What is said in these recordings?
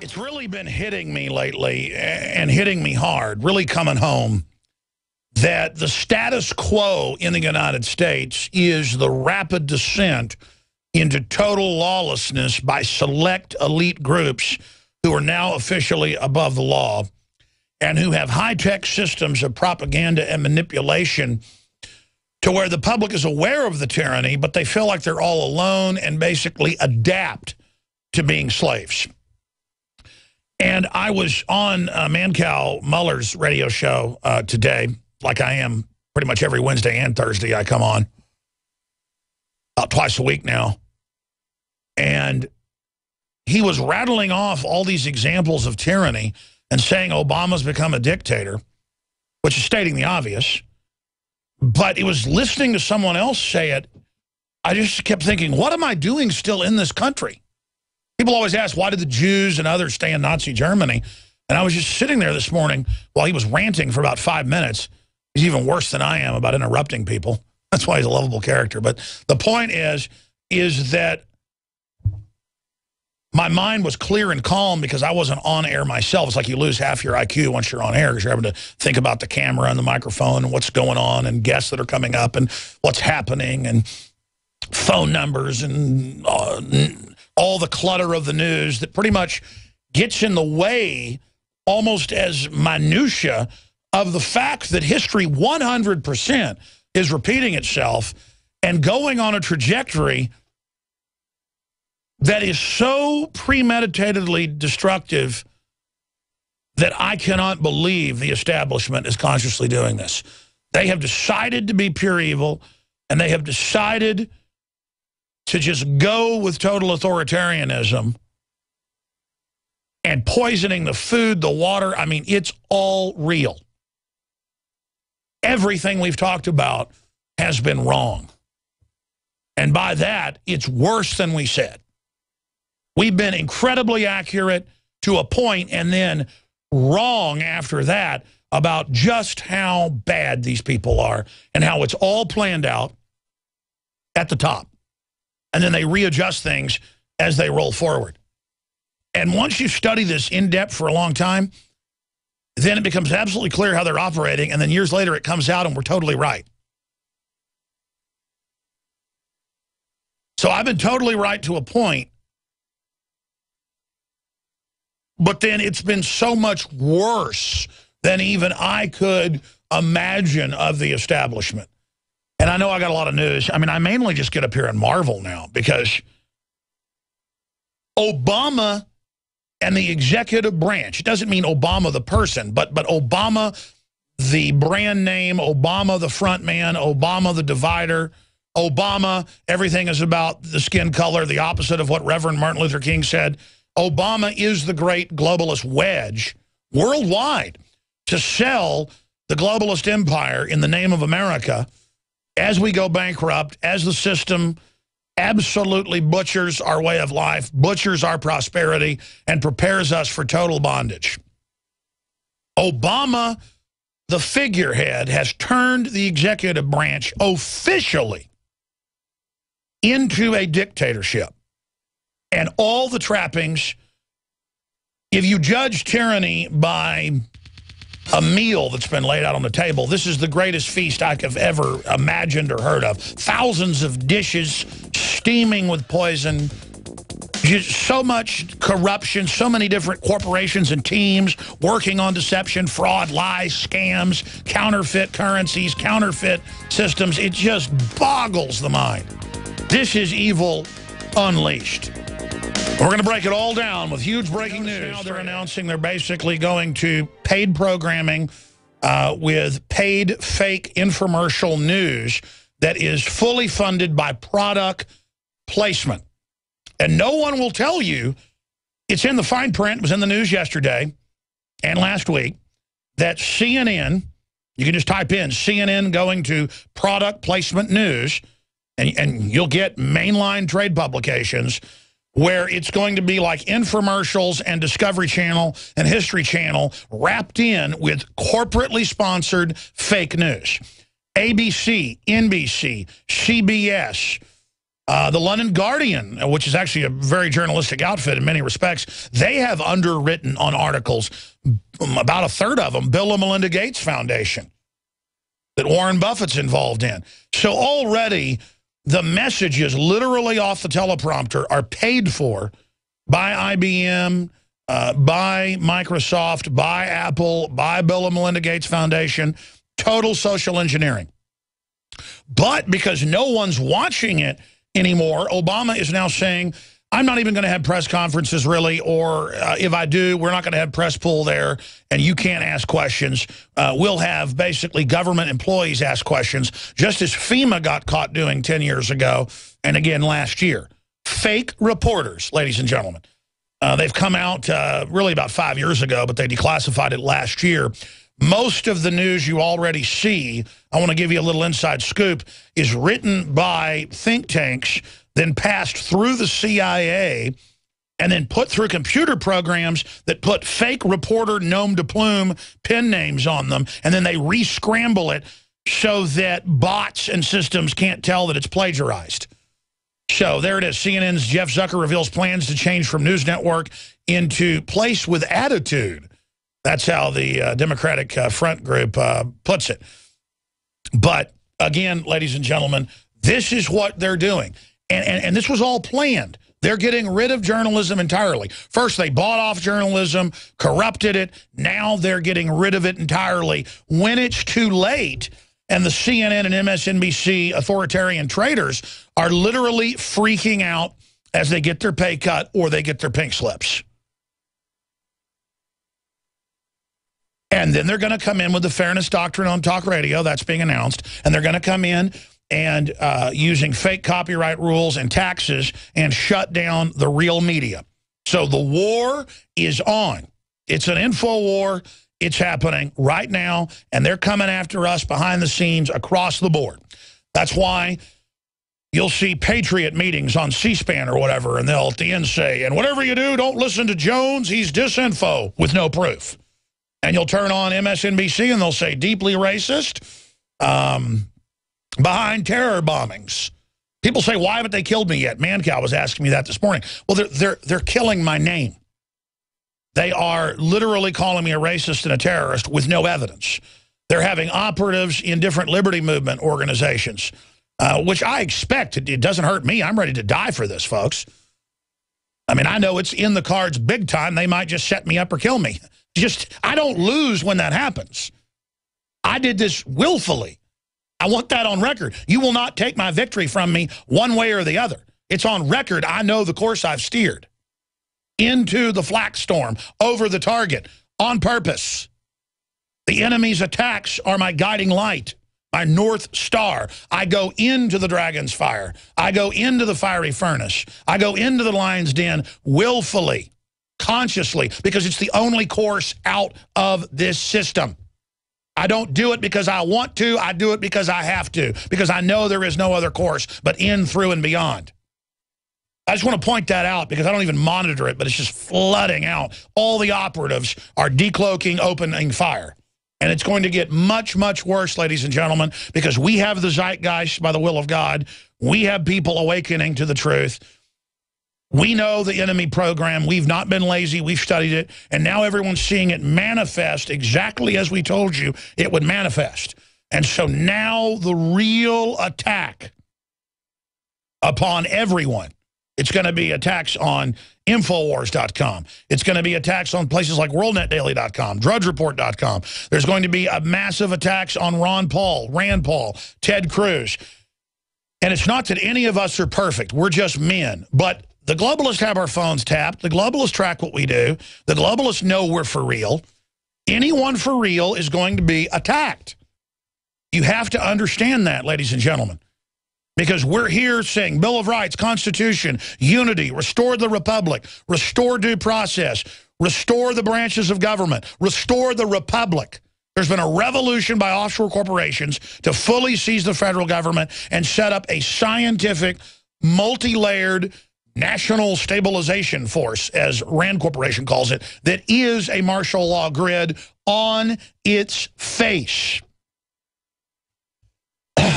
It's really been hitting me lately, and hitting me hard, really coming home, that the status quo in the United States is the rapid descent into total lawlessness by select elite groups who are now officially above the law and who have high-tech systems of propaganda and manipulation to where the public is aware of the tyranny, but they feel like they're all alone and basically adapt to being slaves. And I was on Mancow Muller's radio show today, like I am pretty much every Wednesday and Thursday I come on, about twice a week now. And he was rattling off all these examples of tyranny and saying Obama's become a dictator, which is stating the obvious. But it was listening to someone else say it, I just kept thinking, what am I doing still in this country? People always ask, why did the Jews and others stay in Nazi Germany? And I was just sitting there this morning while he was ranting for about 5 minutes. He's even worse than I am about interrupting people. That's why he's a lovable character. But the point is that my mind was clear and calm because I wasn't on air myself. It's like you lose half your IQ once you're on air because you're having to think about the camera and the microphone and what's going on and guests that are coming up and what's happening and phone numbers and all the clutter of the news that pretty much gets in the way almost as minutia of the fact that history 100% is repeating itself and going on a trajectory that is so premeditatedly destructive that I cannot believe the establishment is consciously doing this. They have decided to be pure evil, and they have decided to just go with total authoritarianism and poisoning the food, the water. I mean, it's all real. Everything we've talked about has been wrong. And by that, it's worse than we said. We've been incredibly accurate to a point and then wrong after that about just how bad these people are and how it's all planned out at the top. And then they readjust things as they roll forward. And once you study this in depth for a long time, then it becomes absolutely clear how they're operating. And then years later, it comes out and we're totally right. So I've been totally right to a point. But then it's been so much worse than even I could imagine of the establishment. And I know I got a lot of news. I mean, I mainly just get up here and marvel now because Obama and the executive branch, it doesn't mean Obama the person, but Obama the brand name, Obama the front man, Obama the divider, Obama, everything is about the skin color, the opposite of what Reverend Martin Luther King said. Obama is the great globalist wedge worldwide to sell the globalist empire in the name of America as we go bankrupt, as the system absolutely butchers our way of life, butchers our prosperity, and prepares us for total bondage. Obama, the figurehead, has turned the executive branch officially into a dictatorship. And all the trappings, if you judge tyranny by a meal that's been laid out on the table, this is the greatest feast I have ever imagined or heard of. Thousands of dishes steaming with poison, just so much corruption, so many different corporations and teams working on deception, fraud, lies, scams, counterfeit currencies, counterfeit systems. It just boggles the mind. This is evil unleashed. We're going to break it all down with huge breaking news. Now they're announcing they're basically going to paid programming with paid fake infomercial news that is fully funded by product placement. And no one will tell you, it's in the fine print, it was in the news yesterday and last week, that CNN, you can just type in CNN going to product placement news, and you'll get mainline trade publications where it's going to be like infomercials and Discovery Channel and History Channel wrapped in with corporately sponsored fake news. ABC, NBC, CBS, The London Guardian, which is actually a very journalistic outfit in many respects, they have underwritten on articles, about a third of them, Bill and Melinda Gates Foundation, that Warren Buffett's involved in. So already the messages literally off the teleprompter are paid for by IBM, by Microsoft, by Apple, by Bill and Melinda Gates Foundation, total social engineering. But because no one's watching it anymore, Obama is now saying, I'm not even going to have press conferences, really, or if I do, we're not going to have press pool there, and you can't ask questions. We'll have basically government employees ask questions, just as FEMA got caught doing 10 years ago, and again last year. Fake reporters, ladies and gentlemen. They've come out really about 5 years ago, but they declassified it last year. Most of the news you already see, I want to give you a little inside scoop, is written by think tanks, then passed through the CIA, and then put through computer programs that put fake reporter nom de plume pen names on them, and then they re-scramble it so that bots and systems can't tell that it's plagiarized. So there it is. CNN's Jeff Zucker reveals plans to change from news network into place with attitude. That's how the Democratic Front Group puts it. But again, ladies and gentlemen, this is what they're doing. And this was all planned. They're getting rid of journalism entirely. First, they bought off journalism, corrupted it. Now they're getting rid of it entirely when it's too late. And the CNN and MSNBC authoritarian traitors are literally freaking out as they get their pay cut or they get their pink slips. And then they're going to come in with the fairness doctrine on talk radio. That's being announced. And they're going to come in and using fake copyright rules and taxes and shut down the real media. So the war is on. It's an info war. It's happening right now. And they're coming after us behind the scenes across the board. That's why you'll see Patriot meetings on C-SPAN or whatever. And they'll at the end say, and whatever you do, don't listen to Jones. He's disinfo with no proof. And you'll turn on MSNBC and they'll say deeply racist, behind terror bombings. People say, why haven't they killed me yet? Mancow was asking me that this morning. Well, they're killing my name. They are literally calling me a racist and a terrorist with no evidence. They're having operatives in different liberty movement organizations, which I expect. It doesn't hurt me. I'm ready to die for this, folks. I mean, I know it's in the cards big time. They might just set me up or kill me. I don't lose when that happens. I did this willfully. I want that on record. You will not take my victory from me one way or the other. It's on record. I know the course I've steered. Into the flak storm, over the target, on purpose. The enemy's attacks are my guiding light, my North Star. I go into the dragon's fire. I go into the fiery furnace. I go into the lion's den willfully. Consciously, because it's the only course out of this system. I don't do it because I want to. I do it because I have to, because I know there is no other course but in, through, and beyond. I just want to point that out because I don't even monitor it, but it's just flooding out. All the operatives are decloaking, opening fire. And it's going to get much, much worse, ladies and gentlemen, because we have the zeitgeist by the will of God. We have people awakening to the truth. We know the enemy program. We've not been lazy. We've studied it. And now everyone's seeing it manifest exactly as we told you it would manifest. And so now the real attack upon everyone, it's going to be attacks on Infowars.com. It's going to be attacks on places like WorldNetDaily.com, DrudgeReport.com. There's going to be a massive attacks on Rand Paul, Ted Cruz. And it's not that any of us are perfect. We're just men. But the globalists have our phones tapped. The globalists track what we do. The globalists know we're for real. Anyone for real is going to be attacked. You have to understand that, ladies and gentlemen. Because we're here saying Bill of Rights, Constitution, unity, restore the Republic, restore due process, restore the branches of government, restore the Republic. There's been a revolution by offshore corporations to fully seize the federal government and set up a scientific, multi-layered national stabilization force, as Rand Corporation calls it, that is a martial law grid on its face.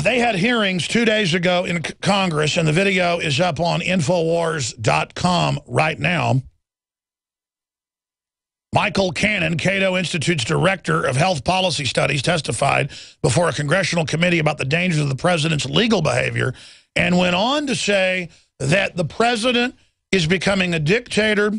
They had hearings 2 days ago in Congress, and the video is up on Infowars.com right now. Michael Cannon, Cato Institute's Director of Health Policy Studies, testified before a congressional committee about the dangers of the president's legal behavior and went on to say that the president is becoming a dictator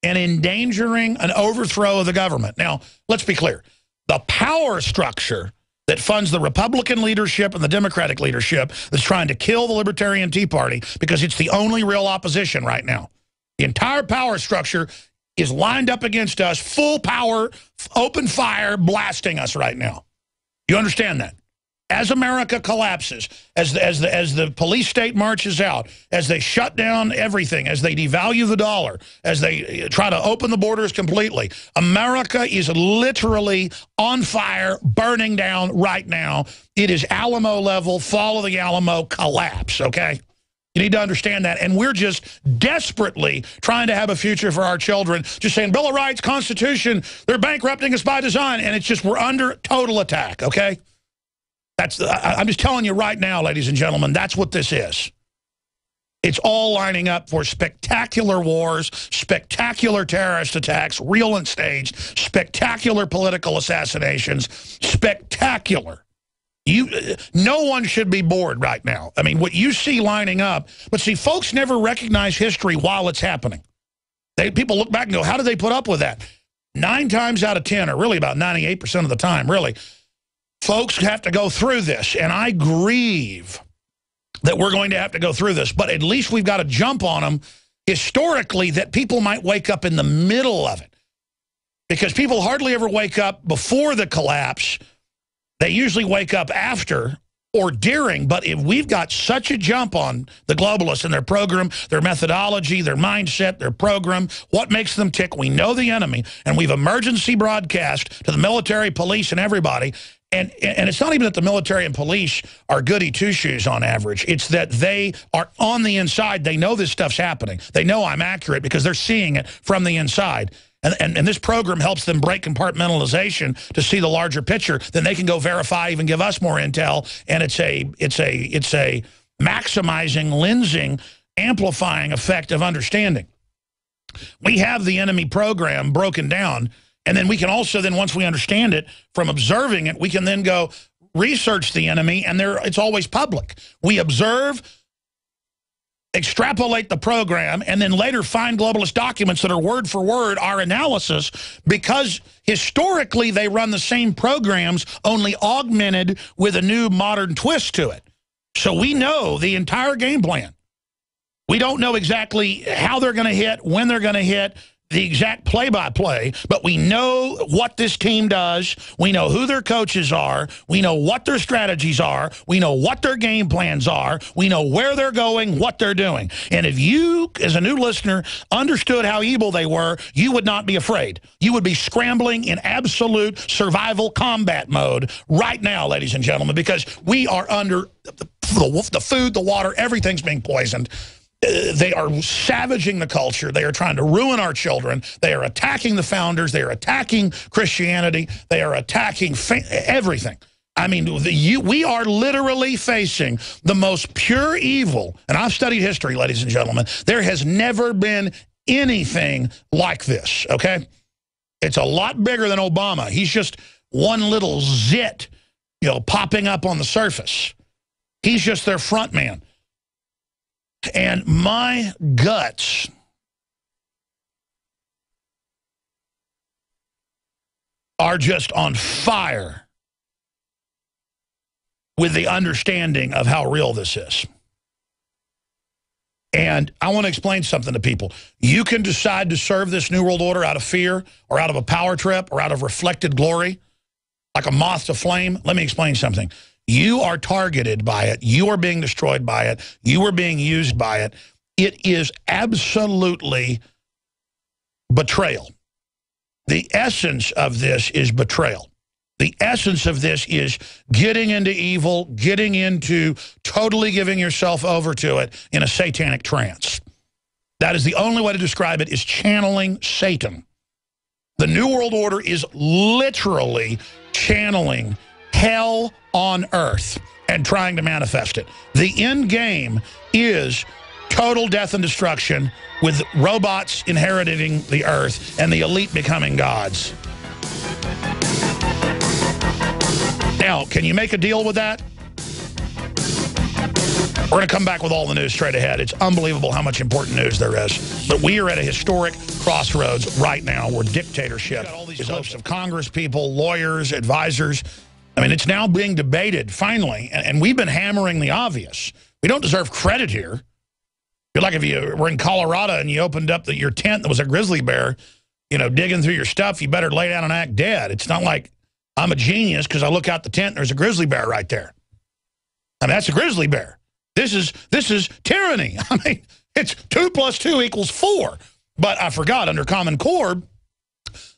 and endangering an overthrow of the government. Now, let's be clear. The power structure that funds the Republican leadership and the Democratic leadership that's trying to kill the Libertarian Tea Party because it's the only real opposition right now. The entire power structure is lined up against us, full power, open fire, blasting us right now. You understand that? As America collapses, as the police state marches out, as they shut down everything, as they devalue the dollar, as they try to open the borders completely, America is literally on fire, burning down right now. It is Alamo level, fall of the Alamo collapse, okay? You need to understand that. And we're just desperately trying to have a future for our children, just saying, Bill of Rights, Constitution, they're bankrupting us by design. And it's just, we're under total attack, okay? I'm just telling you right now, ladies and gentlemen, that's what this is. It's all lining up for spectacular wars, spectacular terrorist attacks, real and staged, spectacular political assassinations, spectacular. No one should be bored right now. I mean, what you see lining up, but see, folks never recognize history while it's happening. People look back and go, how did they put up with that? 9 times out of 10, or really about 98% of the time, really, folks have to go through this, and I grieve that we're going to have to go through this, but at least we've got to jump on them historically that people might wake up in the middle of it. Because people hardly ever wake up before the collapse. They usually wake up after or during, but if we've got such a jump on the globalists and their program, their methodology, their mindset, their program, what makes them tick, we know the enemy, and we've emergency broadcast to the military, police, and everybody. And it's not even that the military and police are goody two-shoes on average. It's that they are on the inside. They know this stuff's happening. They know I'm accurate because they're seeing it from the inside. And this program helps them break compartmentalization to see the larger picture. Then they can go verify, even give us more intel. And it's a maximizing, lensing, amplifying effect of understanding. We have the enemy program broken down. And then we can also then, once we understand it, from observing it, we can then go research the enemy, and it's always public. We observe, extrapolate the program, and then later find globalist documents that are word for word our analysis, because historically they run the same programs, only augmented with a new modern twist to it. So we know the entire game plan. We don't know exactly how they're going to hit, when they're going to hit, the exact play-by-play, but we know what this team does. We know who their coaches are. We know what their strategies are. We know what their game plans are. We know where they're going, what they're doing. And if you, as a new listener, understood how evil they were, you would not be afraid. You would be scrambling in absolute survival combat mode right now, ladies and gentlemen, because we are under the food, the water, everything's being poisoned. They are savaging the culture. They are trying to ruin our children. They are attacking the founders. They are attacking Christianity. They are attacking everything. I mean, we are literally facing the most pure evil. And I've studied history, ladies and gentlemen. There has never been anything like this, okay? It's a lot bigger than Obama. He's just one little zit, popping up on the surface. He's just their front man. And my guts are just on fire with the understanding of how real this is. And I want to explain something to people. You can decide to serve this New World Order out of fear or out of a power trip or out of reflected glory, like a moth to flame. Let me explain something. You are targeted by it. You are being destroyed by it. You are being used by it. It is absolutely betrayal. The essence of this is betrayal. The essence of this is getting into evil, getting into totally giving yourself over to it in a satanic trance. That is the only way to describe it, is channeling Satan. The New World Order is literally channeling hell on earth. and trying to manifest it. The end game is total death and destruction with robots inheriting the earth and the elite becoming gods. Now, can you make a deal with that? We're going to come back with all the news straight ahead. It's unbelievable how much important news there is. But we are at a historic crossroads right now where dictatorship is hopes of Congress people, lawyers, advisors. I mean, it's now being debated, finally, and we've been hammering the obvious. We don't deserve credit here. You're like if you were in Colorado and you opened up your tent that was a grizzly bear, you know, digging through your stuff, you better lay down and act dead. It's not like I'm a genius because I look out the tent and there's a grizzly bear right there. I mean, that's a grizzly bear. This is tyranny. I mean, it's 2 + 2 = 4. But I forgot, under Common Core,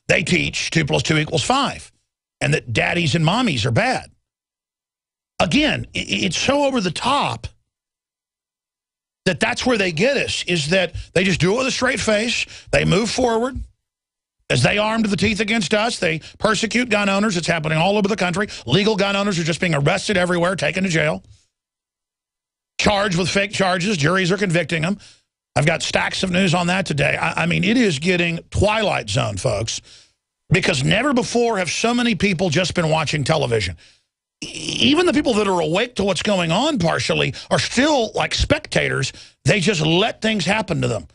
they teach 2 + 2 = 5. And that daddies and mommies are bad. Again, it's so over the top that that's where they get us, is that they just do it with a straight face. They move forward. As they arm to the teeth against us, they persecute gun owners. It's happening all over the country. Legal gun owners are just being arrested everywhere, taken to jail. Charged with fake charges. Juries are convicting them. I've got stacks of news on that today. I mean, it is getting Twilight Zone, folks, because never before have so many people just been watching television. Even the people that are awake to what's going on partially are still like spectators. They just let things happen to them.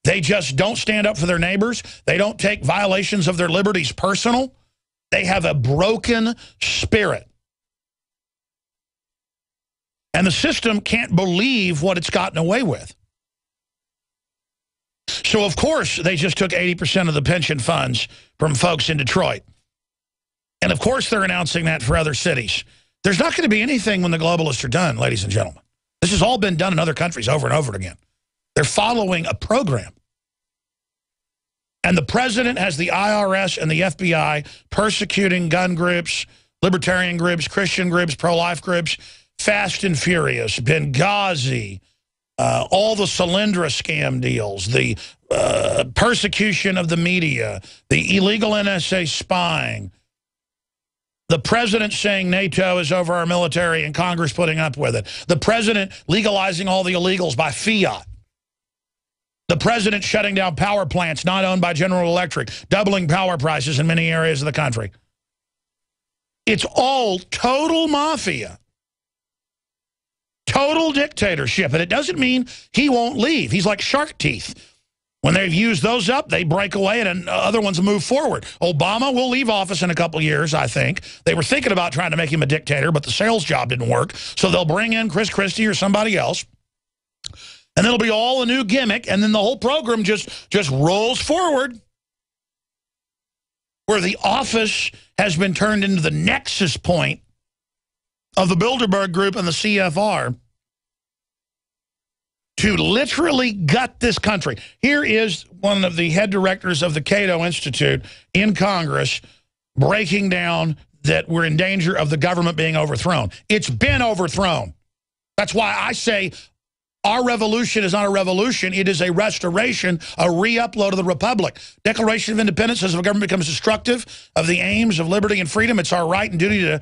They just don't stand up for their neighbors. They don't take violations of their liberties personal. They have a broken spirit. And the system can't believe what it's gotten away with. So, of course, they just took 80% of the pension funds from folks in Detroit. And, of course, they're announcing that for other cities. There's not going to be anything when the globalists are done, ladies and gentlemen. This has all been done in other countries over and over again. They're following a program. And the president has the IRS and the FBI persecuting gun groups, libertarian groups, Christian groups, pro-life groups, fast and furious, Benghazi, all the Solyndra scam deals, the persecution of the media, the illegal NSA spying, the president saying NATO is over our military and Congress putting up with it, the president legalizing all the illegals by fiat, the president shutting down power plants not owned by General Electric, doubling power prices in many areas of the country. It's all total mafia. Total dictatorship. And it doesn't mean he won't leave. He's like shark teeth. When they've used those up, they break away and other ones move forward. Obama will leave office in a couple years, I think. They were thinking about trying to make him a dictator, but the sales job didn't work. So they'll bring in Chris Christie or somebody else. And it'll be all a new gimmick. And then the whole program just rolls forward. Where the office has been turned into the nexus point of the Bilderberg Group and the CFR to literally gut this country. Here is one of the head directors of the Cato Institute in Congress breaking down that we're in danger of the government being overthrown. It's been overthrown. That's why I say our revolution is not a revolution. It is a restoration, a re-upload of the Republic. Declaration of Independence says if a government becomes destructive of the aims of liberty and freedom, it's our right and duty to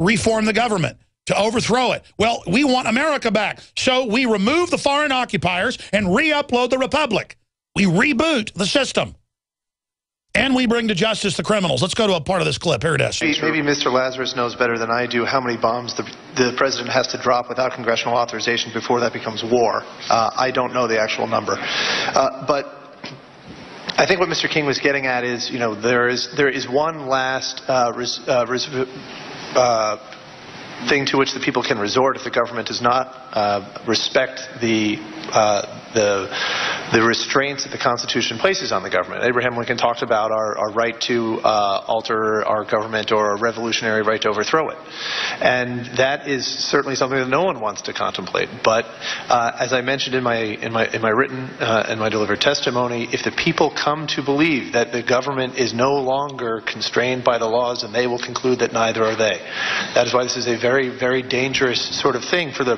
reform the government, to overthrow it. Well, we want America back. So we remove the foreign occupiers and re-upload the Republic. We reboot the system. And we bring to justice the criminals. Let's go to a part of this clip. Here it is. Maybe Mr. Lazarus knows better than I do how many bombs the president has to drop without congressional authorization before that becomes war. I don't know the actual number. But I think what Mr. King was getting at is, you know, there is one last thing to which the people can resort if the government does not respect the restraints that the Constitution places on the government. Abraham Lincoln talked about our right to alter our government, or a revolutionary right to overthrow it. And that is certainly something that no one wants to contemplate. But as I mentioned in my written and my delivered testimony, if the people come to believe that the government is no longer constrained by the laws, and they will conclude that neither are they. That is why this is a very, very dangerous sort of thing for the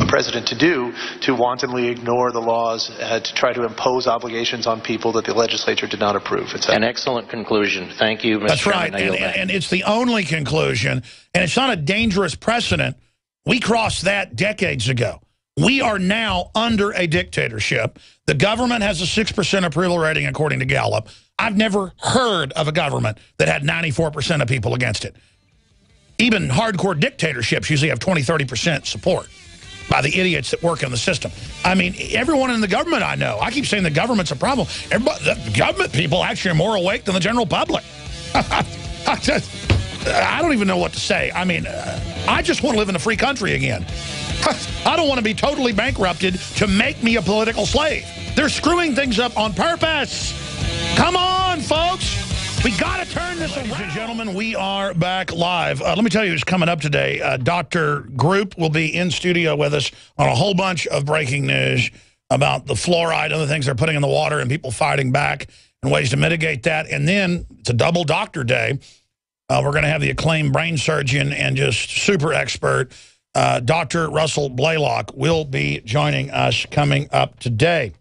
president to do, to wantonly ignore the laws, to try to impose obligations on people that the legislature did not approve. An excellent conclusion. Thank you, Mr. That's Chairman. right, and it's the only conclusion, and it's not a dangerous precedent We crossed that decades ago. We are now under a dictatorship. The government has a 6% approval rating, according to Gallup. I've never heard of a government that had 94% of people against it. Even hardcore dictatorships usually have 20, 30% support by the idiots that work in the system. I mean, everyone in the government I know, I keep saying the government's a problem. The government people actually are more awake than the general public. I don't even know what to say. I mean, I just want to live in a free country again. I don't want to be totally bankrupted to make me a political slave. They're screwing things up on purpose. Come on, folks. We got to turn this around. Ladies and gentlemen, we are back live. Let me tell you who's coming up today. Dr. Group will be in studio with us on a whole bunch of breaking news about the fluoride, other things they're putting in the water, and people fighting back and ways to mitigate that. And then it's a double doctor day. We're going to have the acclaimed brain surgeon and just super expert, Dr. Russell Blaylock, will be joining us coming up today.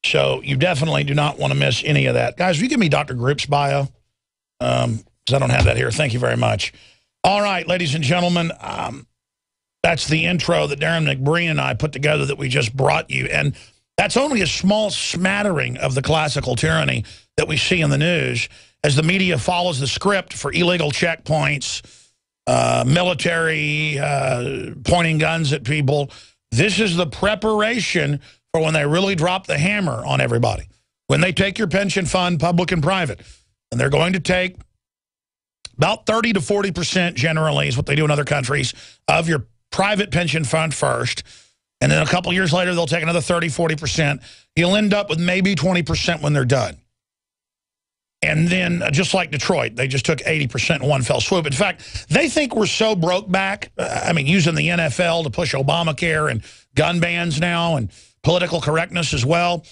So you definitely do not want to miss any of that. Guys, will you give me Dr. Group's bio? Because I don't have that here. Thank you very much. All right, ladies and gentlemen, that's the intro that Darren McBreen and I put together that we just brought you. And that's only a small smattering of the classical tyranny that we see in the news as the media follows the script for illegal checkpoints, military pointing guns at people. This is the preparation for when they really drop the hammer on everybody. When they take your pension fund, public and private, and they're going to take about 30 to 40% generally is what they do in other countries of your private pension fund first. And then a couple years later, they'll take another 30, 40%. You'll end up with maybe 20% when they're done. And then, just like Detroit, they just took 80% in one fell swoop. In fact, they think we're so broke back, I mean, using the NFL to push Obamacare and gun bans now and political correctness as well.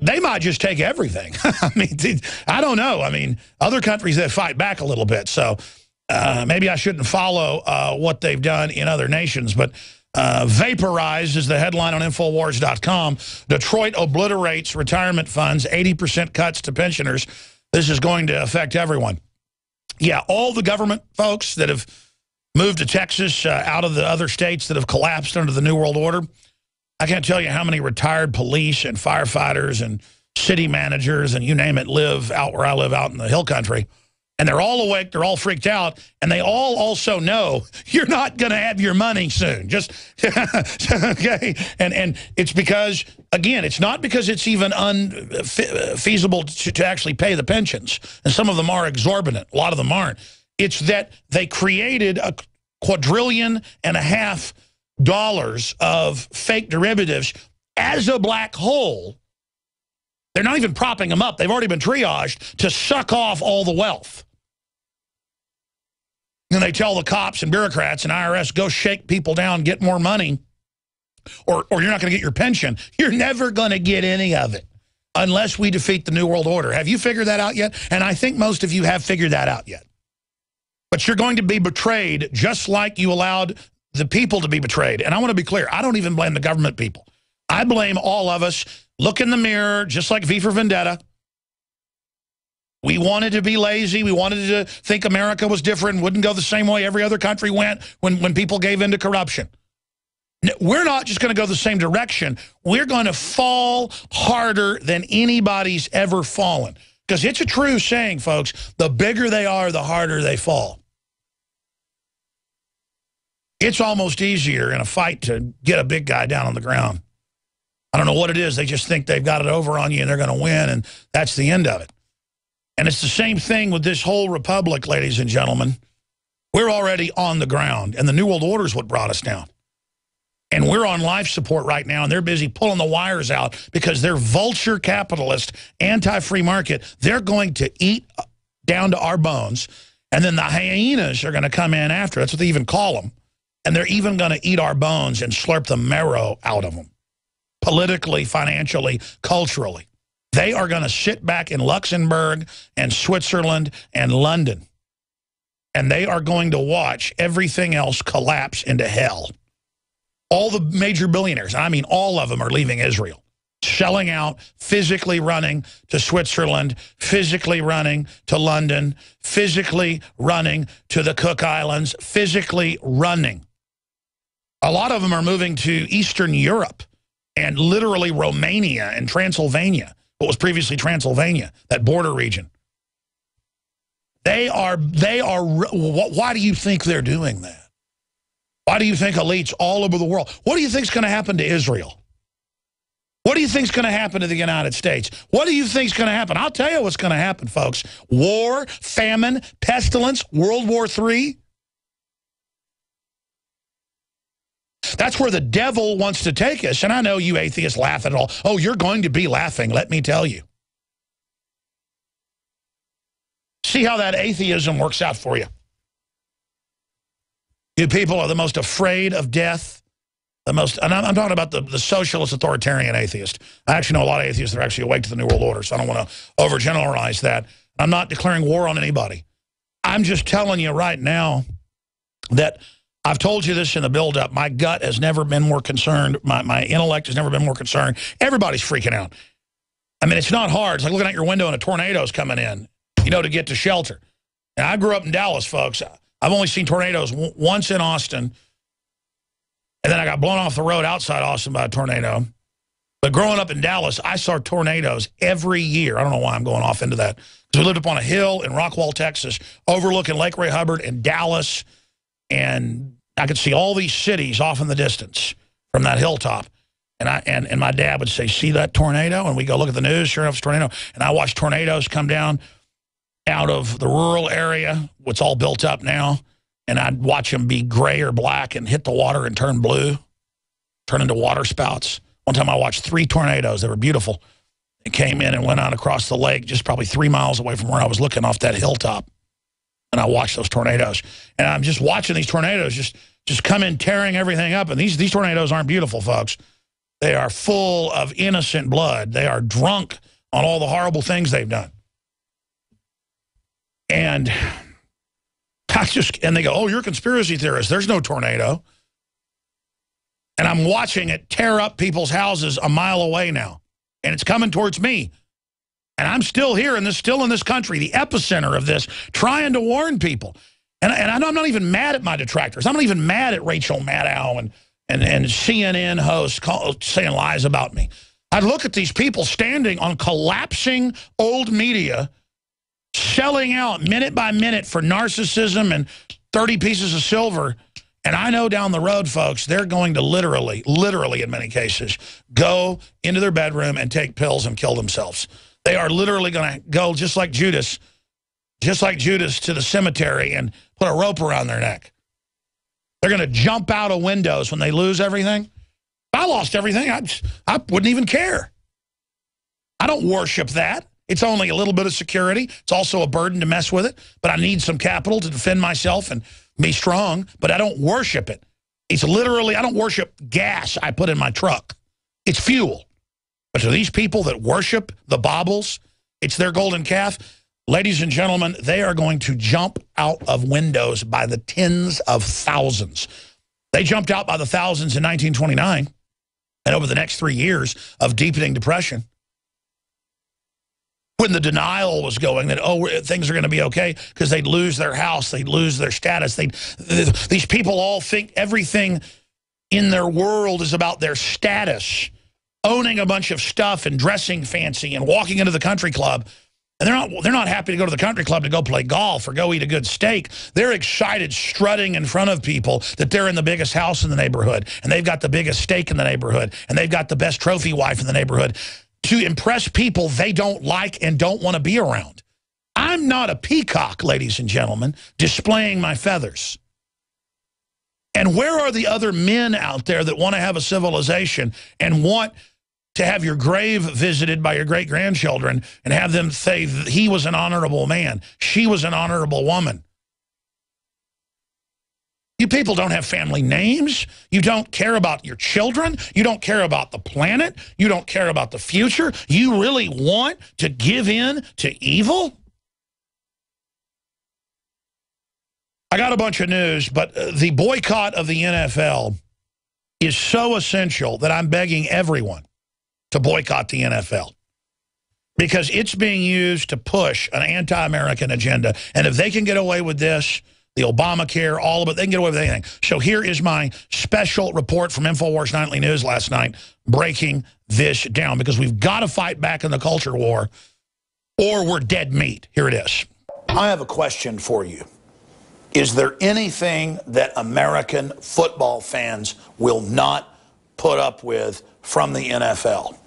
They might just take everything. I mean, I don't know. I mean, other countries that fight back a little bit. So maybe I shouldn't follow what they've done in other nations. But vaporized is the headline on Infowars.com. Detroit obliterates retirement funds, 80% cuts to pensioners. This is going to affect everyone. Yeah, all the government folks that have moved to Texas out of the other states that have collapsed under the New World Order. I can't tell you how many retired police and firefighters and city managers and you name it live out where I live out in the hill country. And they're all awake, they're all freaked out, and they all also know you're not going to have your money soon. Just, okay? And it's because, again, it's not because it's even unfeasible to actually pay the pensions. And some of them are exorbitant. A lot of them aren't. It's that they created a $2.5 trillion of fake derivatives as a black hole. They're not even propping them up. They've already been triaged to suck off all the wealth. And they tell the cops and bureaucrats and IRS, go shake people down, get more money, or you're not going to get your pension. You're never going to get any of it unless we defeat the New World Order. Have you figured that out yet? And I think most of you have figured that out yet. But you're going to be betrayed just like you allowed the people to be betrayed. And I want to be clear, I don't even blame the government people. I blame all of us. Look in the mirror, just like V for Vendetta. We wanted to be lazy. We wanted to think America was different, wouldn't go the same way every other country went when people gave in to corruption. We're not just going to go the same direction. We're going to fall harder than anybody's ever fallen. Because it's a true saying, folks, the bigger they are, the harder they fall. It's almost easier in a fight to get a big guy down on the ground. I don't know what it is. They just think they've got it over on you and they're going to win, and that's the end of it. And it's the same thing with this whole republic, ladies and gentlemen. We're already on the ground, and the New World Order is what brought us down. And we're on life support right now, and they're busy pulling the wires out because they're vulture capitalist, anti-free market. They're going to eat down to our bones, and then the hyenas are going to come in after. That's what they even call them. And they're even going to eat our bones and slurp the marrow out of them. Politically, financially, culturally. They are going to sit back in Luxembourg and Switzerland and London. And they are going to watch everything else collapse into hell. All the major billionaires, I mean all of them, are leaving Israel. Shelling out, physically running to Switzerland, physically running to London, physically running to the Cook Islands, physically running. A lot of them are moving to Eastern Europe and literally Romania and Transylvania, what was previously Transylvania, that border region. They are, why do you think they're doing that? Why do you think elites all over the world? What do you think is going to happen to Israel? What do you think is going to happen to the United States? What do you think is going to happen? I'll tell you what's going to happen, folks. War, famine, pestilence, World War III. That's where the devil wants to take us. And I know you atheists laugh at it all. Oh, you're going to be laughing, let me tell you. See how that atheism works out for you. You people are the most afraid of death. And I'm talking about the socialist authoritarian atheist. I actually know a lot of atheists that are actually awake to the New World Order, so I don't want to overgeneralize that. I'm not declaring war on anybody. I'm just telling you right now that I've told you this in the build-up. My gut has never been more concerned. My intellect has never been more concerned. Everybody's freaking out. I mean, it's not hard. It's like looking out your window and a tornado's coming in, you know, to get to shelter. And I grew up in Dallas, folks. I've only seen tornadoes once in Austin. And then I got blown off the road outside Austin by a tornado. But growing up in Dallas, I saw tornadoes every year. I don't know why I'm going off into that. Because we lived up on a hill in Rockwall, Texas, overlooking Lake Ray Hubbard and Dallas. And I could see all these cities off in the distance from that hilltop. And my dad would say, see that tornado? And we go look at the news, sure enough, it's a tornado. And I watched tornadoes come down out of the rural area, what's all built up now. And I'd watch them be gray or black and hit the water and turn blue, turn into water spouts. One time I watched 3 tornadoes. They were beautiful. They came in and went out across the lake, just probably 3 miles away from where I was looking off that hilltop. And I watched those tornadoes. And I'm just watching these tornadoes just come in tearing everything up. And these tornadoes aren't beautiful, folks. They are full of innocent blood. They are drunk on all the horrible things they've done. And they go, oh, you're a conspiracy theorist. There's no tornado. And I'm watching it tear up people's houses a mile away now. And it's coming towards me. And I'm still here still in this country, the epicenter of this, trying to warn people. And I'm not even mad at my detractors. I'm not even mad at Rachel Maddow and CNN hosts saying lies about me. I look at these people standing on collapsing old media, selling out minute by minute for narcissism and 30 pieces of silver. And I know down the road, folks, they're going to literally in many cases, go into their bedroom and take pills and kill themselves. They are literally going to go just like Judas to the cemetery and put a rope around their neck. They're going to jump out of windows when they lose everything. If I lost everything, I wouldn't even care. I don't worship that. It's only a little bit of security. It's also a burden to mess with it. But I need some capital to defend myself and be strong. But I don't worship it. It's literally, I don't worship gas I put in my truck. It's fuel. But to these people that worship the baubles, it's their golden calf. Ladies and gentlemen, they are going to jump out of windows by the tens of thousands. They jumped out by the thousands in 1929. And over the next 3 years of deepening depression, when the denial was going that, oh, things are going to be okay because they'd lose their house, they'd lose their status. These people all think everything in their world is about their status, owning a bunch of stuff and dressing fancy and walking into the country club. And they're not happy to go to the country club to go play golf or go eat a good steak. They're excited strutting in front of people that they're in the biggest house in the neighborhood and they've got the biggest steak in the neighborhood and they've got the best trophy wife in the neighborhood, to impress people they don't like and don't want to be around. I'm not a peacock, ladies and gentlemen, displaying my feathers. And where are the other men out there that want to have a civilization and want to have your grave visited by your great-grandchildren and have them say he was an honorable man, she was an honorable woman? You people don't have family names. You don't care about your children. You don't care about the planet. You don't care about the future. You really want to give in to evil? I got a bunch of news, but the boycott of the NFL is so essential that I'm begging everyone to boycott the NFL. Because it's being used to push an anti-American agenda. And if they can get away with this, the Obamacare, all of it, they can get away with anything. So here is my special report from InfoWars Nightly News last night, breaking this down. Because we've got to fight back in the culture war, or we're dead meat. Here it is. I have a question for you. Is there anything that American football fans will not put up with from the NFL?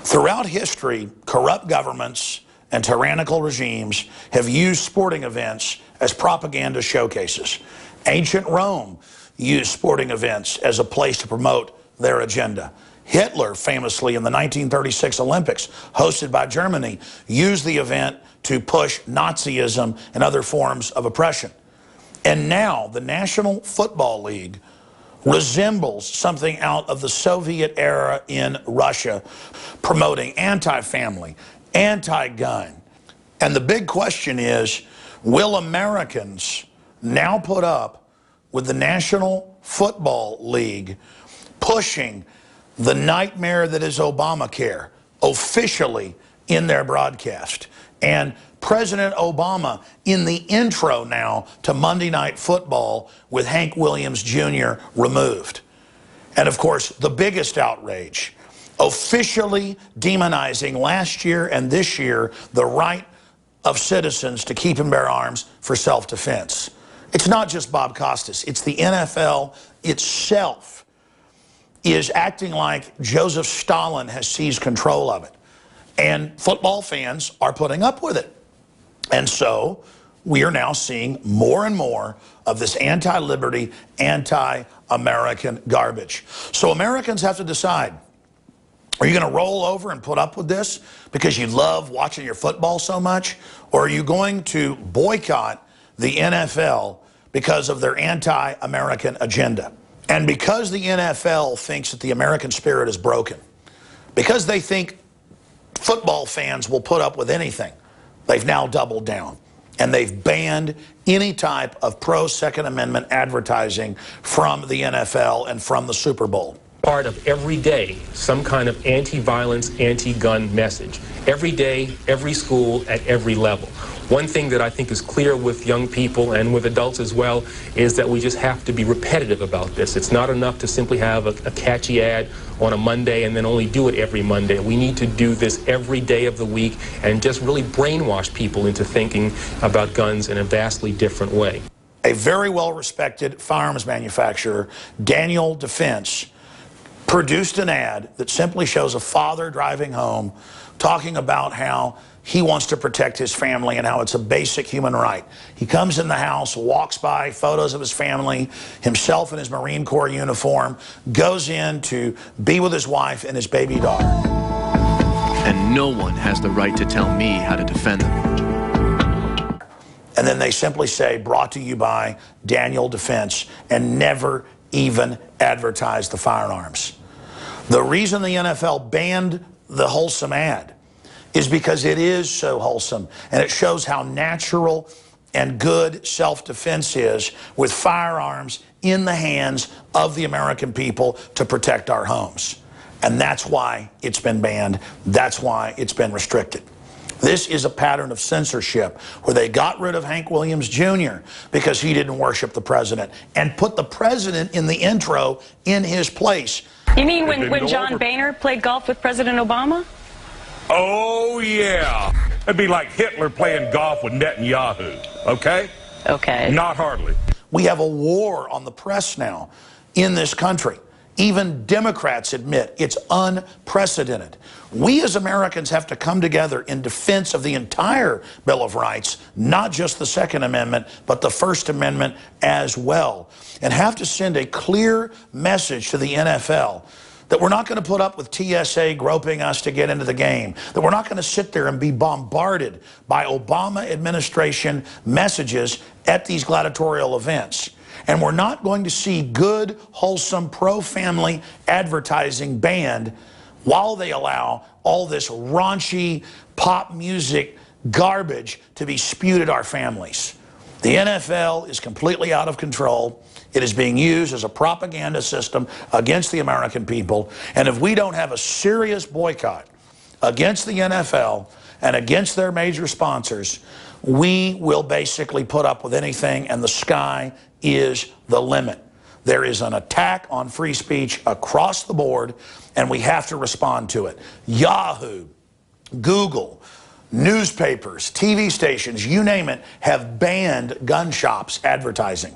Throughout history, corrupt governments and tyrannical regimes have used sporting events as propaganda showcases. Ancient Rome used sporting events as a place to promote their agenda. Hitler, famously in the 1936 Olympics, hosted by Germany, used the event to push Nazism and other forms of oppression. And now the National Football League resembles something out of the Soviet era in Russia, promoting anti-family, anti-gun. And the big question is, will Americans now put up with the National Football League pushing the nightmare that is Obamacare officially in their broadcast? And President Obama in the intro now to Monday Night Football with Hank Williams Jr. removed. And of course, the biggest outrage, officially demonizing last year and this year the right of citizens to keep and bear arms for self-defense. It's not just Bob Costas, it's the NFL itself is acting like Joseph Stalin has seized control of it. And football fans are putting up with it. And so we are now seeing more and more of this anti-liberty, anti-American garbage. So Americans have to decide, are you going to roll over and put up with this because you love watching your football so much? Or are you going to boycott the NFL because of their anti-American agenda? And because the NFL thinks that the American spirit is broken, because they think football fans will put up with anything, they've now doubled down. And they've banned any type of pro-Second Amendment advertising from the NFL and from the Super Bowl. Part of every day, some kind of anti-violence, anti-gun message. Every day, every school, at every level. One thing that I think is clear with young people and with adults as well is that we just have to be repetitive about this. It's not enough to simply have a catchy ad on a Monday and then only do it every Monday. We need to do this every day of the week and just really brainwash people into thinking about guns in a vastly different way. A very well-respected firearms manufacturer, Daniel Defense, produced an ad that simply shows a father driving home talking about how he wants to protect his family and how it's a basic human right. He comes in the house, walks by photos of his family, himself in his Marine Corps uniform, goes in to be with his wife and his baby daughter. And no one has the right to tell me how to defend them. And then they simply say, brought to you by Daniel Defense, and never even advertise the firearms. The reason the NFL banned the wholesome ad is because it is so wholesome, and it shows how natural and good self-defense is with firearms in the hands of the American people to protect our homes. And that's why it's been banned. That's why it's been restricted. This is a pattern of censorship where they got rid of Hank Williams Jr. because he didn't worship the president and put the president in the intro in his place. You mean when John Boehner played golf with President Obama? Oh, yeah. It'd be like Hitler playing golf with Netanyahu, okay? Okay. Not hardly. We have a war on the press now in this country. Even Democrats admit it's unprecedented. We as Americans have to come together in defense of the entire Bill of Rights, not just the Second Amendment, but the First Amendment as well, and have to send a clear message to the NFL that we're not going to put up with TSA groping us to get into the game, that we're not going to sit there and be bombarded by Obama administration messages at these gladiatorial events. And we're not going to see good, wholesome, pro-family advertising banned while they allow all this raunchy pop music garbage to be spewed at our families. The NFL is completely out of control. It is being used as a propaganda system against the American people. And if we don't have a serious boycott against the NFL and against their major sponsors, we will basically put up with anything, and the sky is the limit. There is an attack on free speech across the board, and we have to respond to it. Yahoo, Google, newspapers, TV stations, you name it, have banned gun shops advertising,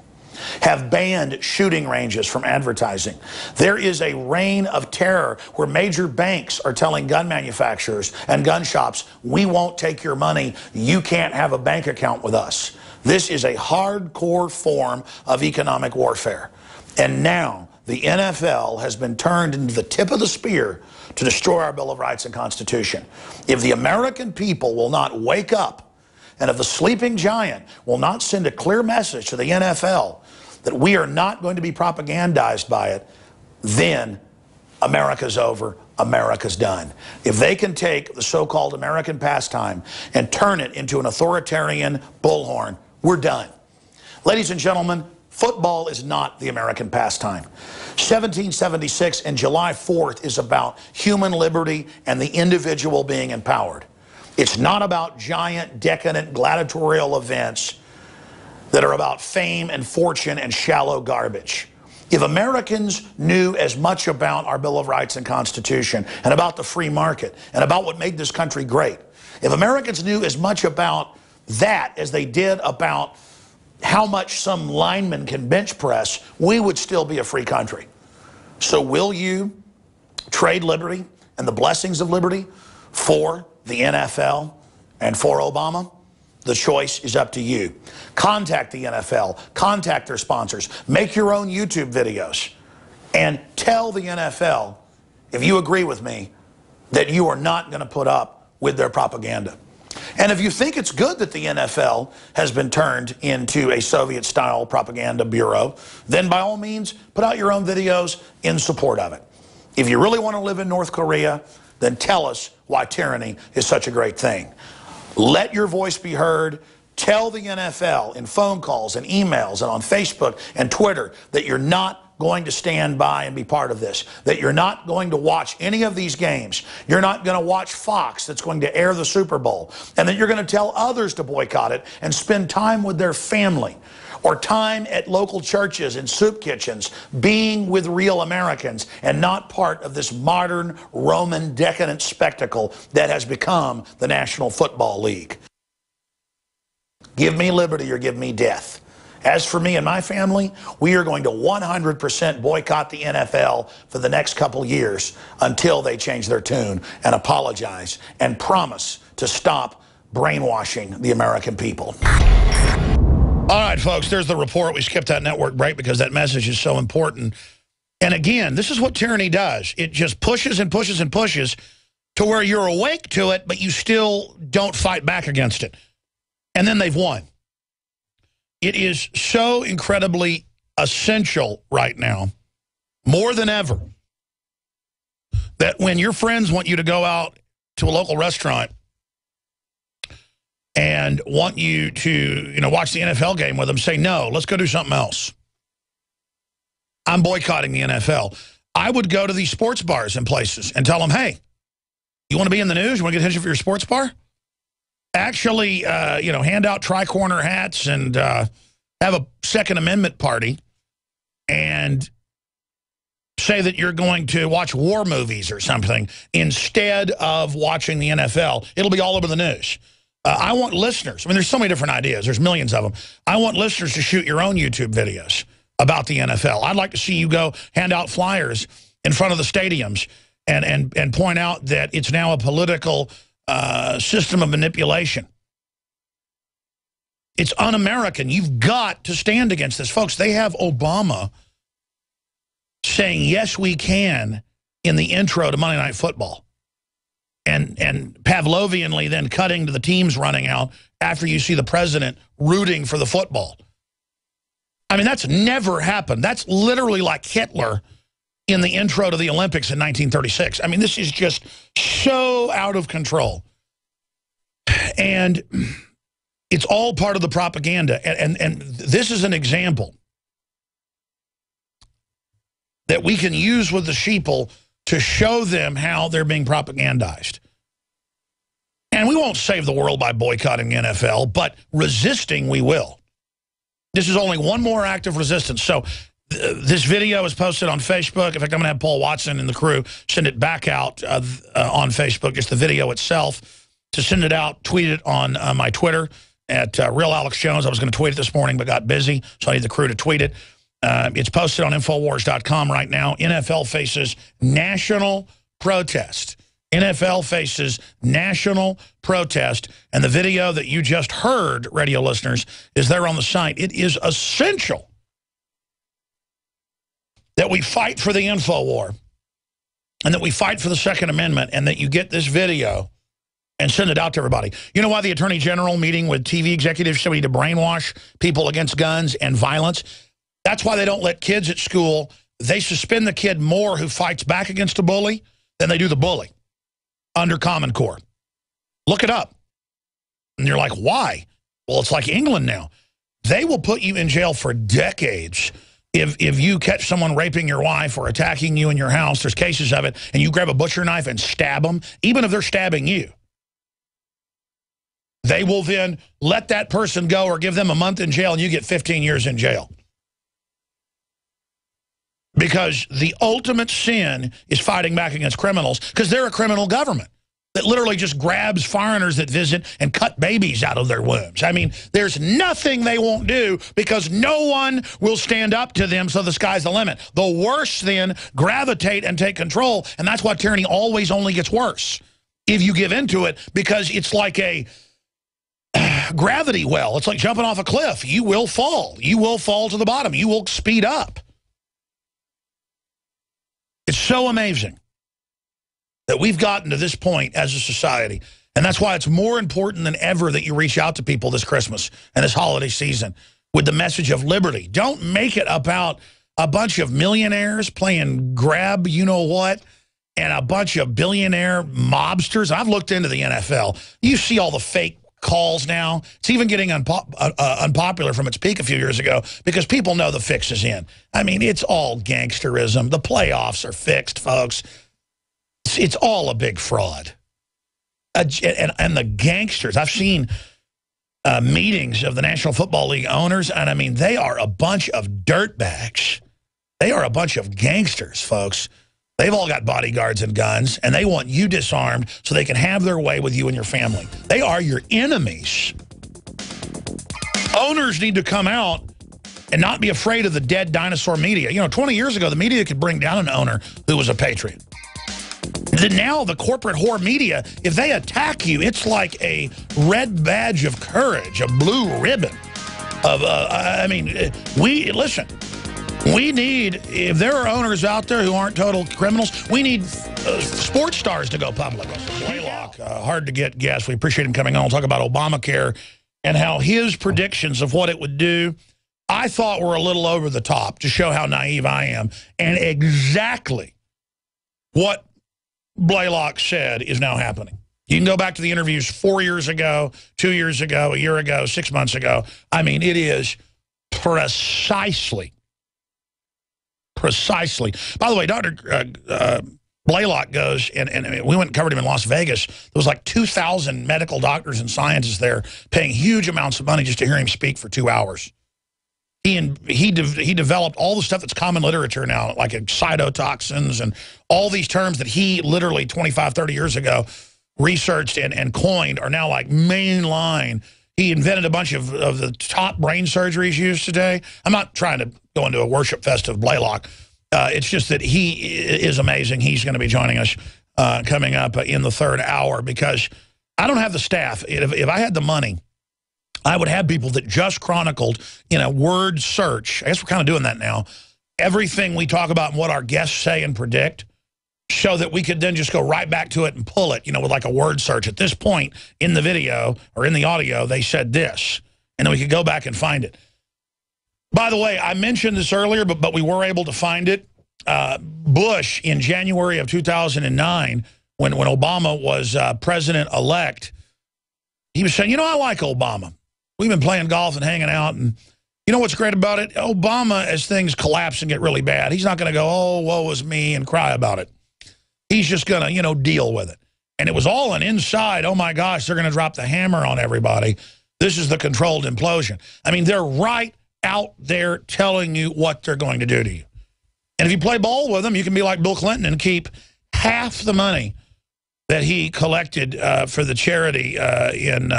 have banned shooting ranges from advertising. There is a reign of terror where major banks are telling gun manufacturers and gun shops, we won't take your money, you can't have a bank account with us. This is a hardcore form of economic warfare. And now the NFL has been turned into the tip of the spear to destroy our Bill of Rights and Constitution. If the American people will not wake up, and if the sleeping giant will not send a clear message to the NFL that we are not going to be propagandized by it, then America's over, America's done. If they can take the so-called American pastime and turn it into an authoritarian bullhorn, we're done. Ladies and gentlemen, football is not the American pastime. 1776 and July 4th is about human liberty and the individual being empowered. It's not about giant, decadent, gladiatorial events that are about fame and fortune and shallow garbage. If Americans knew as much about our Bill of Rights and Constitution and about the free market and about what made this country great, if Americans knew as much about that as they did about how much some lineman can bench press, we would still be a free country. So will you trade liberty and the blessings of liberty for the NFL and for Obama? The choice is up to you. Contact the NFL, contact their sponsors, make your own YouTube videos, and tell the NFL, if you agree with me, that you are not going to put up with their propaganda. And if you think it's good that the NFL has been turned into a Soviet-style propaganda bureau, then by all means, put out your own videos in support of it. If you really want to live in North Korea, then tell us why tyranny is such a great thing. Let your voice be heard. Tell the NFL in phone calls and emails and on Facebook and Twitter that you're not going to stand by and be part of this, that you're not going to watch any of these games, you're not going to watch Fox that's going to air the Super Bowl, and that you're going to tell others to boycott it and spend time with their family or time at local churches and soup kitchens being with real Americans and not part of this modern Roman decadent spectacle that has become the National Football League. Give me liberty or give me death. As for me and my family, we are going to 100% boycott the NFL for the next couple years until they change their tune and apologize and promise to stop brainwashing the American people. All right, folks, there's the report. We skipped that network break because that message is so important. And again, this is what tyranny does. It just pushes and pushes and pushes to where you're awake to it, but you still don't fight back against it. And then they've won. It is so incredibly essential right now, more than ever, that when your friends want you to go out to a local restaurant and want you to, watch the NFL game with them, say, no, let's go do something else. I'm boycotting the NFL. I would go to these sports bars and places and tell them, hey, you want to be in the news? You want to get attention for your sports bar? Actually, hand out tri-corner hats and have a Second Amendment party and say that you're going to watch war movies or something instead of watching the NFL. It'll be all over the news. I want listeners. I mean, there's so many different ideas. There's millions of them. I want listeners to shoot your own YouTube videos about the NFL. I'd like to see you go hand out flyers in front of the stadiums and point out that it's now a political system of manipulation. It's un-American. You've got to stand against this. Folks, they have Obama saying, yes, we can, in the intro to Monday Night Football. And Pavlovianly then cutting to the teams running out after you see the president rooting for the football. I mean, that's never happened. That's literally like Hitler in the intro to the Olympics in 1936. I mean, this is just so out of control. And It's all part of the propaganda. And this is an example that we can use with the sheeple to show them how they're being propagandized. And we won't save the world by boycotting the NFL, but resisting we will. This is only one more act of resistance. So this video is posted on Facebook. In fact, I'm going to have Paul Watson and the crew send it back out on Facebook, just the video itself, to send it out, tweet it on my Twitter at Real Alex Jones. I was going to tweet it this morning, but got busy, so I need the crew to tweet it. It's posted on Infowars.com right now. NFL faces national protest. NFL faces national protest. And the video that you just heard, radio listeners, is there on the site. It is essential that we fight for the info war and that we fight for the Second Amendment and that you get this video and send it out to everybody. You know why the Attorney General meeting with TV executives said we need to brainwash people against guns and violence? That's why they don't let kids at school. They suspend the kid more who fights back against a bully than they do the bully under Common Core. Look it up. And you're like, why? Well, it's like England now. They will put you in jail for decades if you catch someone raping your wife or attacking you in your house. There's cases of it, and you grab a butcher knife and stab them, even if they're stabbing you. They will then let that person go or give them a month in jail, and you get 15 years in jail. Because the ultimate sin is fighting back against criminals, because they're a criminal government that literally just grabs foreigners that visit and cut babies out of their wombs. I mean, there's nothing they won't do because no one will stand up to them, so the sky's the limit. The worse then gravitate and take control, and that's why tyranny always only gets worse if you give into it, because it's like a gravity well. It's like jumping off a cliff. You will fall. You will fall to the bottom. You will speed up. It's so amazing that we've gotten to this point as a society. And that's why it's more important than ever that you reach out to people this Christmas and this holiday season with the message of liberty. Don't make it about a bunch of millionaires playing grab you-know-what and a bunch of billionaire mobsters. I've looked into the NFL. You see all the fake calls now. It's even getting unpopular from its peak a few years ago because people know the fix is in. I mean, it's all gangsterism. The playoffs are fixed, folks. It's all a big fraud. And the gangsters, I've seen meetings of the National Football League owners, and I mean, they are a bunch of dirtbags. They are a bunch of gangsters, folks. They've all got bodyguards and guns, and they want you disarmed so they can have their way with you and your family. They are your enemies. Owners need to come out and not be afraid of the dead dinosaur media. You know, 20 years ago, the media could bring down an owner who was a patriot. Now the corporate whore media, if they attack you, it's like a red badge of courage, a blue ribbon. I mean, listen. We need, if there are owners out there who aren't total criminals, we need sports stars to go public. Blaylock, hard to get guests. We appreciate him coming on. We'll talk about Obamacare and how his predictions of what it would do, I thought were a little over the top to show how naive I am. And exactly what Blaylock said is now happening. You can go back to the interviews 4 years ago, 2 years ago, a year ago, 6 months ago. I mean, it is precisely. By the way, Dr. Blaylock goes, and we went and covered him in Las Vegas. There was like 2,000 medical doctors and scientists there paying huge amounts of money just to hear him speak for 2 hours. He developed all the stuff that's common literature now, like cytotoxins and all these terms that he literally 25, 30 years ago researched and coined are now like mainline. He invented a bunch of the top brain surgeries used today. I'm not trying to go into a worship fest of Blaylock. It's just that he is amazing. He's going to be joining us coming up in the third hour because I don't have the staff. If I had the money, I would have people that just chronicled in a word search. I guess we're kind of doing that now. Everything we talk about and what our guests say and predict, so that we could then just go right back to it and pull it, with like a word search. At this point in the video or in the audio, they said this, and then we could go back and find it. By the way, I mentioned this earlier, but we were able to find it. Bush, in January of 2009, when Obama was president-elect, he was saying, I like Obama. we've been playing golf and hanging out, and you know what's great about it? Obama, as things collapse and get really bad, he's not going to go, oh, woe is me, and cry about it. He's just going to, you know, deal with it. And it was all an inside, oh my gosh, they're going to drop the hammer on everybody. This is the controlled implosion. I mean, they're right out there telling you what they're going to do to you. And if you play ball with them, you can be like Bill Clinton and keep half the money that he collected for the charity in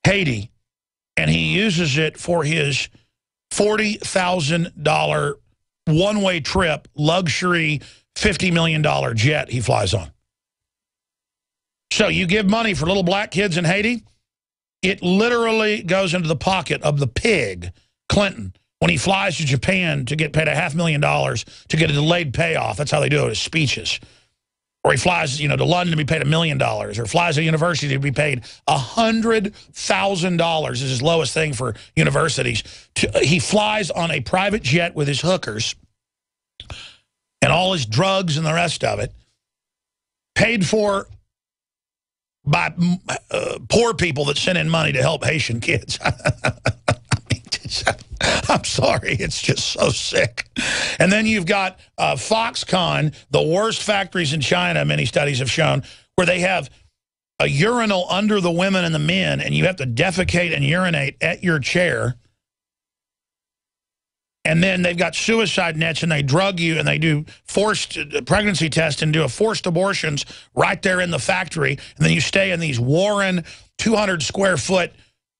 Haiti, and he uses it for his $40,000 one-way trip, luxury $50 million jet he flies on. So you give money for little black kids in Haiti, it literally goes into the pocket of the pig, Clinton, when he flies to Japan to get paid $500,000 to get a delayed payoff. That's how they do it, as speeches. Or he flies, you know, to London to be paid $1 million, or flies to university to be paid $100,000 is his lowest thing for universities. He flies on a private jet with his hookers and all his drugs and the rest of it, paid for by poor people that send in money to help Haitian kids. I'm sorry, it's just so sick. And then you've got Foxconn, the worst factories in China, many studies have shown, where they have a urinal under the women and the men, and you have to defecate and urinate at your chair. And then they've got suicide nets, and they drug you, and they do forced pregnancy tests and do forced abortions right there in the factory. And then you stay in these Warren 200-square-foot.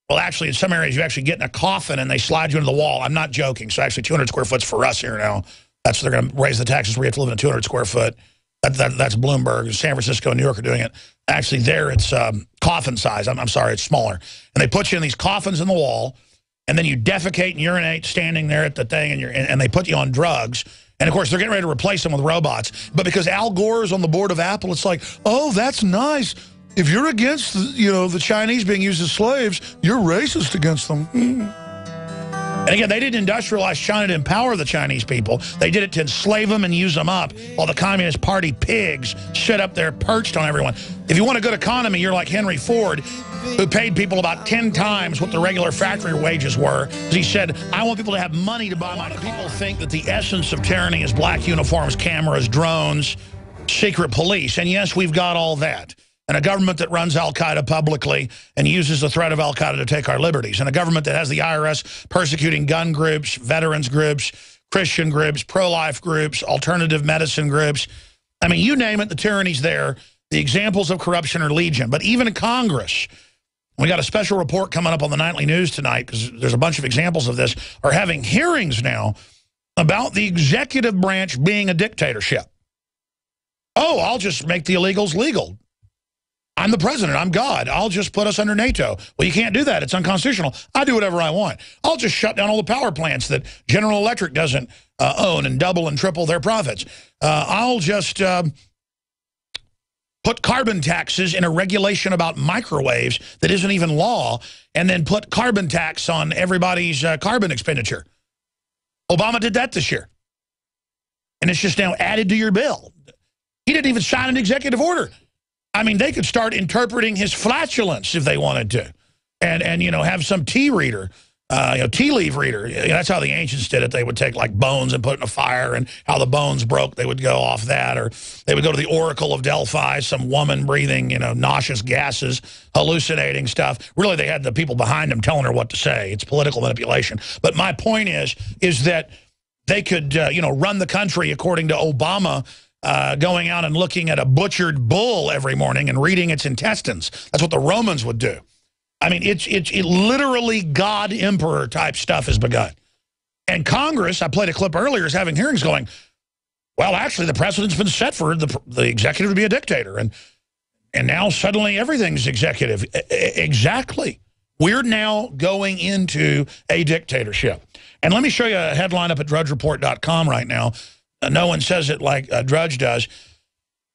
Well, actually, in some areas, you actually get in a coffin and they slide you into the wall. I'm not joking. So actually, 200 square foot's for us here now. That's they're going to raise the taxes where you have to live in a 200 square foot. That's Bloomberg. San Francisco and New York are doing it. Actually, there it's coffin size. I'm sorry, it's smaller. And they put you in these coffins in the wall, and then you defecate and urinate standing there at the thing, and they put you on drugs. And, of course, they're getting ready to replace them with robots. But because Al Gore is on the board of Apple, it's like, oh, that's nice. If you're against, the Chinese being used as slaves, you're racist against them. And again, they didn't industrialize China to empower the Chinese people. They did it to enslave them and use them up, while the Communist Party pigs sit up there perched on everyone. If you want a good economy, you're like Henry Ford, who paid people about 10 times what the regular factory wages were. He said, I want people to have money to buy my car. People think that the essence of tyranny is black uniforms, cameras, drones, secret police. And yes, we've got all that. And a government that runs al-Qaeda publicly and uses the threat of al-Qaeda to take our liberties. And a government that has the IRS persecuting gun groups, veterans groups, Christian groups, pro-life groups, alternative medicine groups. I mean, you name it, the tyranny's there. The examples of corruption are legion. But even in Congress, we got a special report coming up on the nightly news tonight, because there's a bunch of examples of this, are having hearings now about the executive branch being a dictatorship. Oh, I'll just make the illegals legal. I'm the president. I'm God. I'll just put us under NATO. Well, you can't do that. It's unconstitutional. I do whatever I want. I'll just shut down all the power plants that General Electric doesn't own and double and triple their profits. I'll just put carbon taxes in a regulation about microwaves that isn't even law, and then put carbon tax on everybody's carbon expenditure. Obama did that this year. And it's just now added to your bill. He didn't even sign an executive order. I mean, they could start interpreting his flatulence if they wanted to, and have some tea reader, tea leaf reader. That's how the ancients did it. They would take like bones and put it in a fire, and how the bones broke, they would go off that, or they would go to the Oracle of Delphi, some woman breathing, nauseous gases, hallucinating stuff. Really, they had the people behind them telling her what to say. It's political manipulation. But my point is that they could, run the country according to Obama. Going out and looking at a butchered bull every morning and reading its intestines. That's what the Romans would do. I mean, it literally God emperor type stuff has begun. And Congress, I played a clip earlier, is having hearings going, well, actually, the precedent's been set for the executive to be a dictator. And now suddenly everything's executive. Exactly. We're now going into a dictatorship. And let me show you a headline up at drudgereport.com right now. No one says it like Drudge does.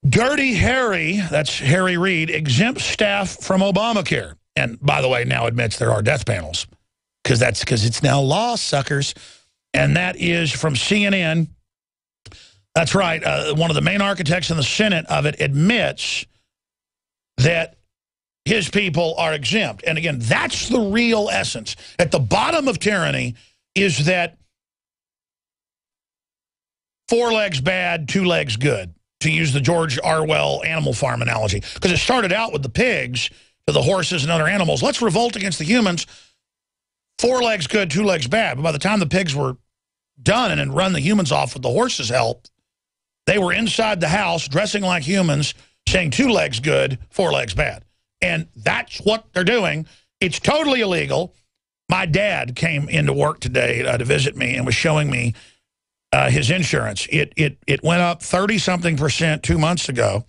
Dirty Harry, that's Harry Reid, exempts staff from Obamacare. And by the way, now admits there are death panels, because it's now law, suckers. And that is from CNN. That's right. One of the main architects in the Senate of it admits that his people are exempt. And again, that's the real essence. At the bottom of tyranny is that 4 legs bad, 2 legs good, to use the George Orwell Animal Farm analogy. Because it started out with the pigs, to the horses and other animals. Let's revolt against the humans. 4 legs good, 2 legs bad. But by the time the pigs were done and had run the humans off with the horses' help, they were inside the house, dressing like humans, saying 2 legs good, 4 legs bad. And that's what they're doing. It's totally illegal. My dad came into work today to visit me and was showing me his insurance. It went up 30-something% 2 months ago.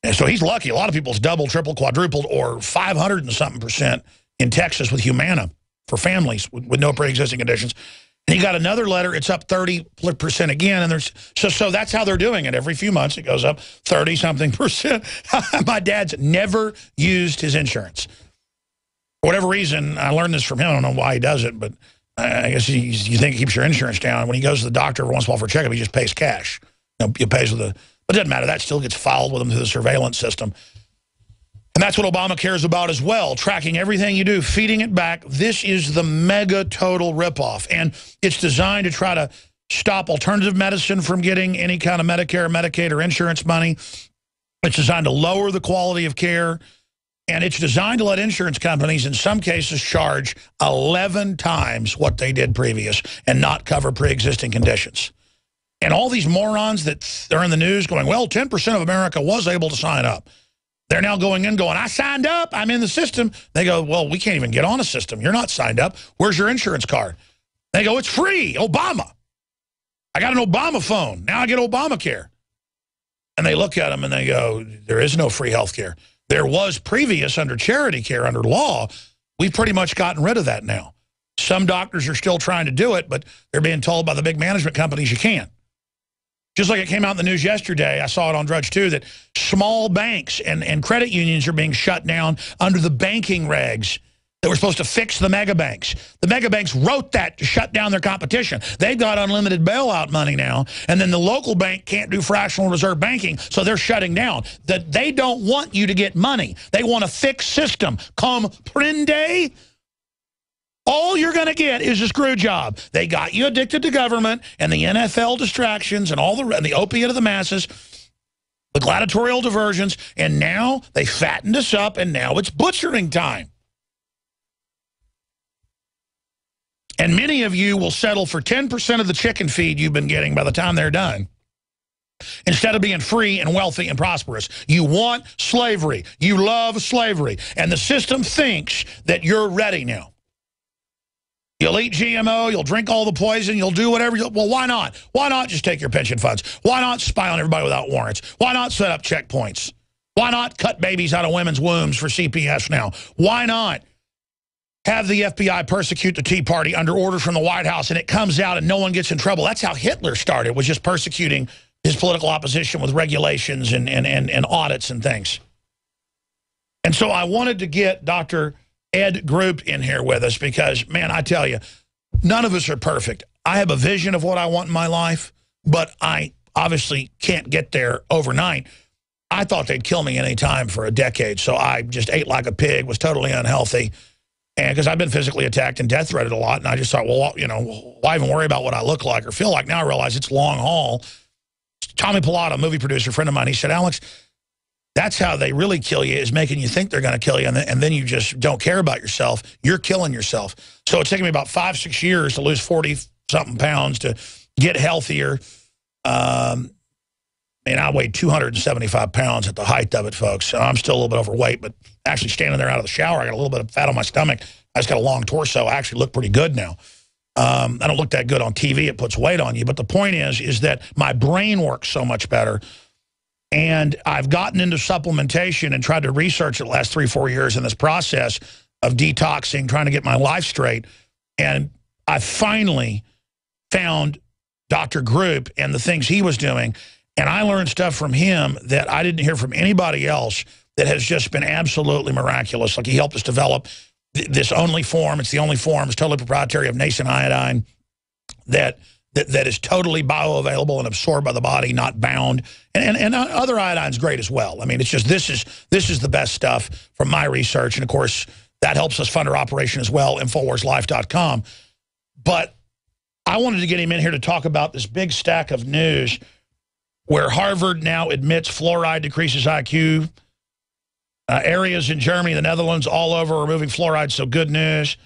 And so he's lucky. A lot of people's double, triple, quadrupled, or 500-and-something% in Texas with Humana for families with no pre-existing conditions. And he got another letter. It's up 30% again. And there's so that's how they're doing it. Every few months, it goes up 30-something%. My dad's never used his insurance. For whatever reason, I learned this from him. I don't know why he does it, but I guess you think he keeps your insurance down. When he goes to the doctor once in a while for a checkup, he just pays cash. He pays with but it doesn't matter. That still gets filed with him through the surveillance system. And that's what Obamacare is about as well, tracking everything you do, feeding it back. This is the mega total ripoff. And it's designed to try to stop alternative medicine from getting any kind of Medicare, Medicaid, or insurance money. It's designed to lower the quality of care. And it's designed to let insurance companies, in some cases, charge 11 times what they did previous and not cover pre-existing conditions. And all these morons that are in the news going, well, 10% of America was able to sign up. They're now going in going, I signed up. I'm in the system. They go, well, we can't even get on a system. You're not signed up. Where's your insurance card? They go, it's free. Obama. I got an Obama phone. Now I get Obamacare. And they look at them and they go, there is no free health care. There was previous under charity care, under law. We've pretty much gotten rid of that now. Some doctors are still trying to do it, but they're being told by the big management companies you can't. Just like it came out in the news yesterday, I saw it on Drudge 2, that small banks and credit unions are being shut down under the banking regs that were supposed to fix the mega banks. The mega banks wrote that to shut down their competition. They've got unlimited bailout money now, and then the local bank can't do fractional reserve banking, so they're shutting down. That they don't want you to get money. They want a fixed system. Comprende? All you're going to get is a screw job. They got you addicted to government and the NFL distractions and all the opiate of the masses, the gladiatorial diversions, and now they fattened us up, and now it's butchering time. And many of you will settle for 10% of the chicken feed you've been getting by the time they're done, instead of being free and wealthy and prosperous. You want slavery. You love slavery. And the system thinks that you're ready now. You'll eat GMO, you'll drink all the poison, you'll do whatever. Well, why not? Why not just take your pension funds? Why not spy on everybody without warrants? Why not set up checkpoints? Why not cut babies out of women's wombs for CPS now? Why not have the FBI persecute the Tea Party under orders from the White House, and it comes out and no one gets in trouble? That's how Hitler started, was just persecuting his political opposition with regulations and audits and things. And so I wanted to get Dr. Ed Group in here with us because, man, I tell you, none of us are perfect. I have a vision of what I want in my life, but I obviously can't get there overnight. I thought they'd kill me any time for a decade, so I just ate like a pig, was totally unhealthy, and because I've been physically attacked and death threatened a lot, and I just thought, well, you know, why even worry about what I look like or feel like? Now I realize it's long haul. Tommy Pilato, a movie producer, friend of mine, he said, Alex, that's how they really kill you, is making you think they're going to kill you, and then you just don't care about yourself. You're killing yourself. So it's taken me about 5-6 years to lose 40-something pounds, to get healthier. I weighed 275 pounds at the height of it, folks. I'm still a little bit overweight, but actually standing there out of the shower, I got a little bit of fat on my stomach. I just got a long torso. I actually look pretty good now. I don't look that good on TV. It puts weight on you. But the point is that my brain works so much better. And I've gotten into supplementation and tried to research it the last 3-4 years in this process of detoxing, trying to get my life straight. And I finally found Dr. Group and the things he was doing. And I learned stuff from him that I didn't hear from anybody else that has just been absolutely miraculous. Like, he helped us develop this only form. It's the only form. It's totally proprietary of nascent iodine that that is totally bioavailable and absorbed by the body, not bound. And other iodine's great as well. I mean, it's just this is the best stuff from my research. And, of course, that helps us fund our operation as well, InfoWarsLife.com. But I wanted to get him in here to talk about this big stack of news where Harvard now admits fluoride decreases IQ. Areas in Germany, the Netherlands, all over are removing fluoride, so good news.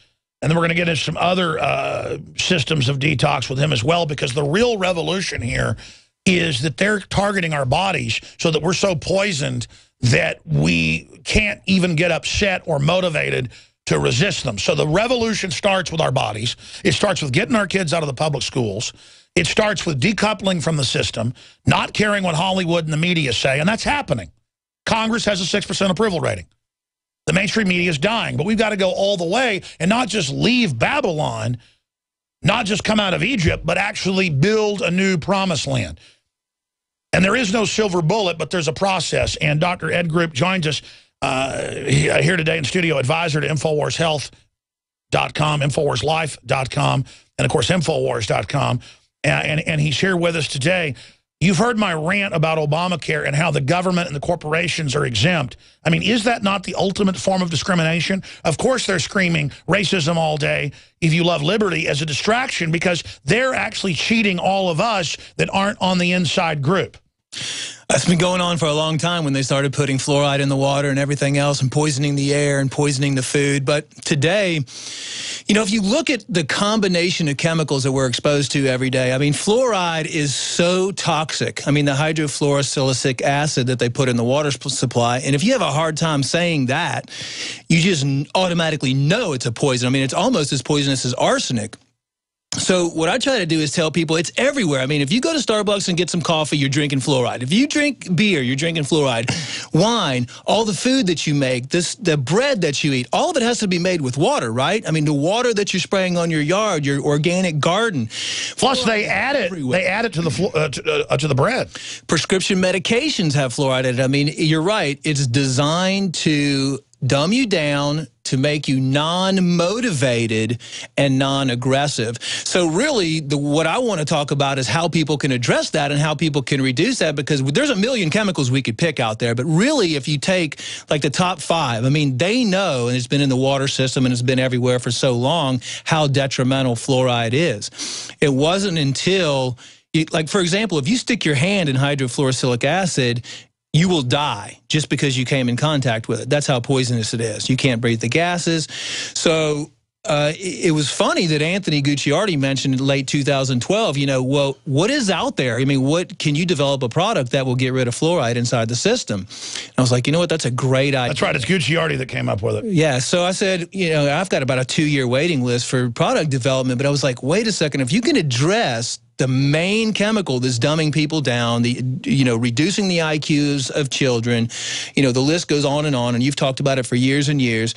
And then we're going to get into some other systems of detox with him as well, because the real revolution here is that they're targeting our bodies so that we're so poisoned that we can't even get upset or motivated to resist them. So the revolution starts with our bodies. It starts with getting our kids out of the public schools. It starts with decoupling from the system, not caring what Hollywood and the media say, and that's happening. Congress has a 6% approval rating. The mainstream media is dying, but we've got to go all the way and not just leave Babylon, not just come out of Egypt, but actually build a new promised land. And there is no silver bullet, but there's a process. And Dr. Ed Group joins us here today in studio, advisor to InfoWarsHealth.com, InfoWarsLife.com, and, of course, InfoWars.com. And he's here with us today. You've heard my rant about Obamacare and how the government and the corporations are exempt. I mean, is that not the ultimate form of discrimination? Of course they're screaming racism all day, if you love liberty, as a distraction, because they're actually cheating all of us that aren't on the inside group. That's been going on for a long time when they started putting fluoride in the water and everything else and poisoning the air and poisoning the food. But today, you know, if you look at the combination of chemicals that we're exposed to every day, I mean, fluoride is so toxic. I mean, the hydrofluorosilicic acid that they put in the water supply. And if you have a hard time saying that, you just automatically know it's a poison. I mean, it's almost as poisonous as arsenic. So what I try to do is tell people it's everywhere. I mean, if you go to Starbucks and get some coffee, you're drinking fluoride. If you drink beer, you're drinking fluoride. Wine, all the food that you make, the bread that you eat, all of it has to be made with water, right? I mean, the water that you're spraying on your yard, your organic garden. Plus, they add it. They add it to the bread. Prescription medications have fluoride in it. I mean, you're right. It's designed to dumb you down, to make you non-motivated and non-aggressive. So really, what I want to talk about is how people can address that and how people can reduce that, because there's a million chemicals we could pick out there. But really, if you take like the top 5, I mean, they know, and it's been in the water system and it's been everywhere for so long, how detrimental fluoride is. It wasn't until, like, for example, if you stick your hand in hydrofluorosilicic acid, you will die just because you came in contact with it. That's how poisonous it is. You can't breathe the gases. So it was funny that Anthony Gucciardi mentioned in late 2012, you know, well, what is out there? I mean, what can you develop a product that will get rid of fluoride inside the system? And I was like, you know what, that's a great idea. That's right, it's Gucciardi that came up with it. Yeah, so I said, you know, I've got about a 2-year waiting list for product development, but I was like, wait a second, if you can address the main chemical that's dumbing people down, you know, reducing the IQs of children, you know, the list goes on, and you've talked about it for years and years.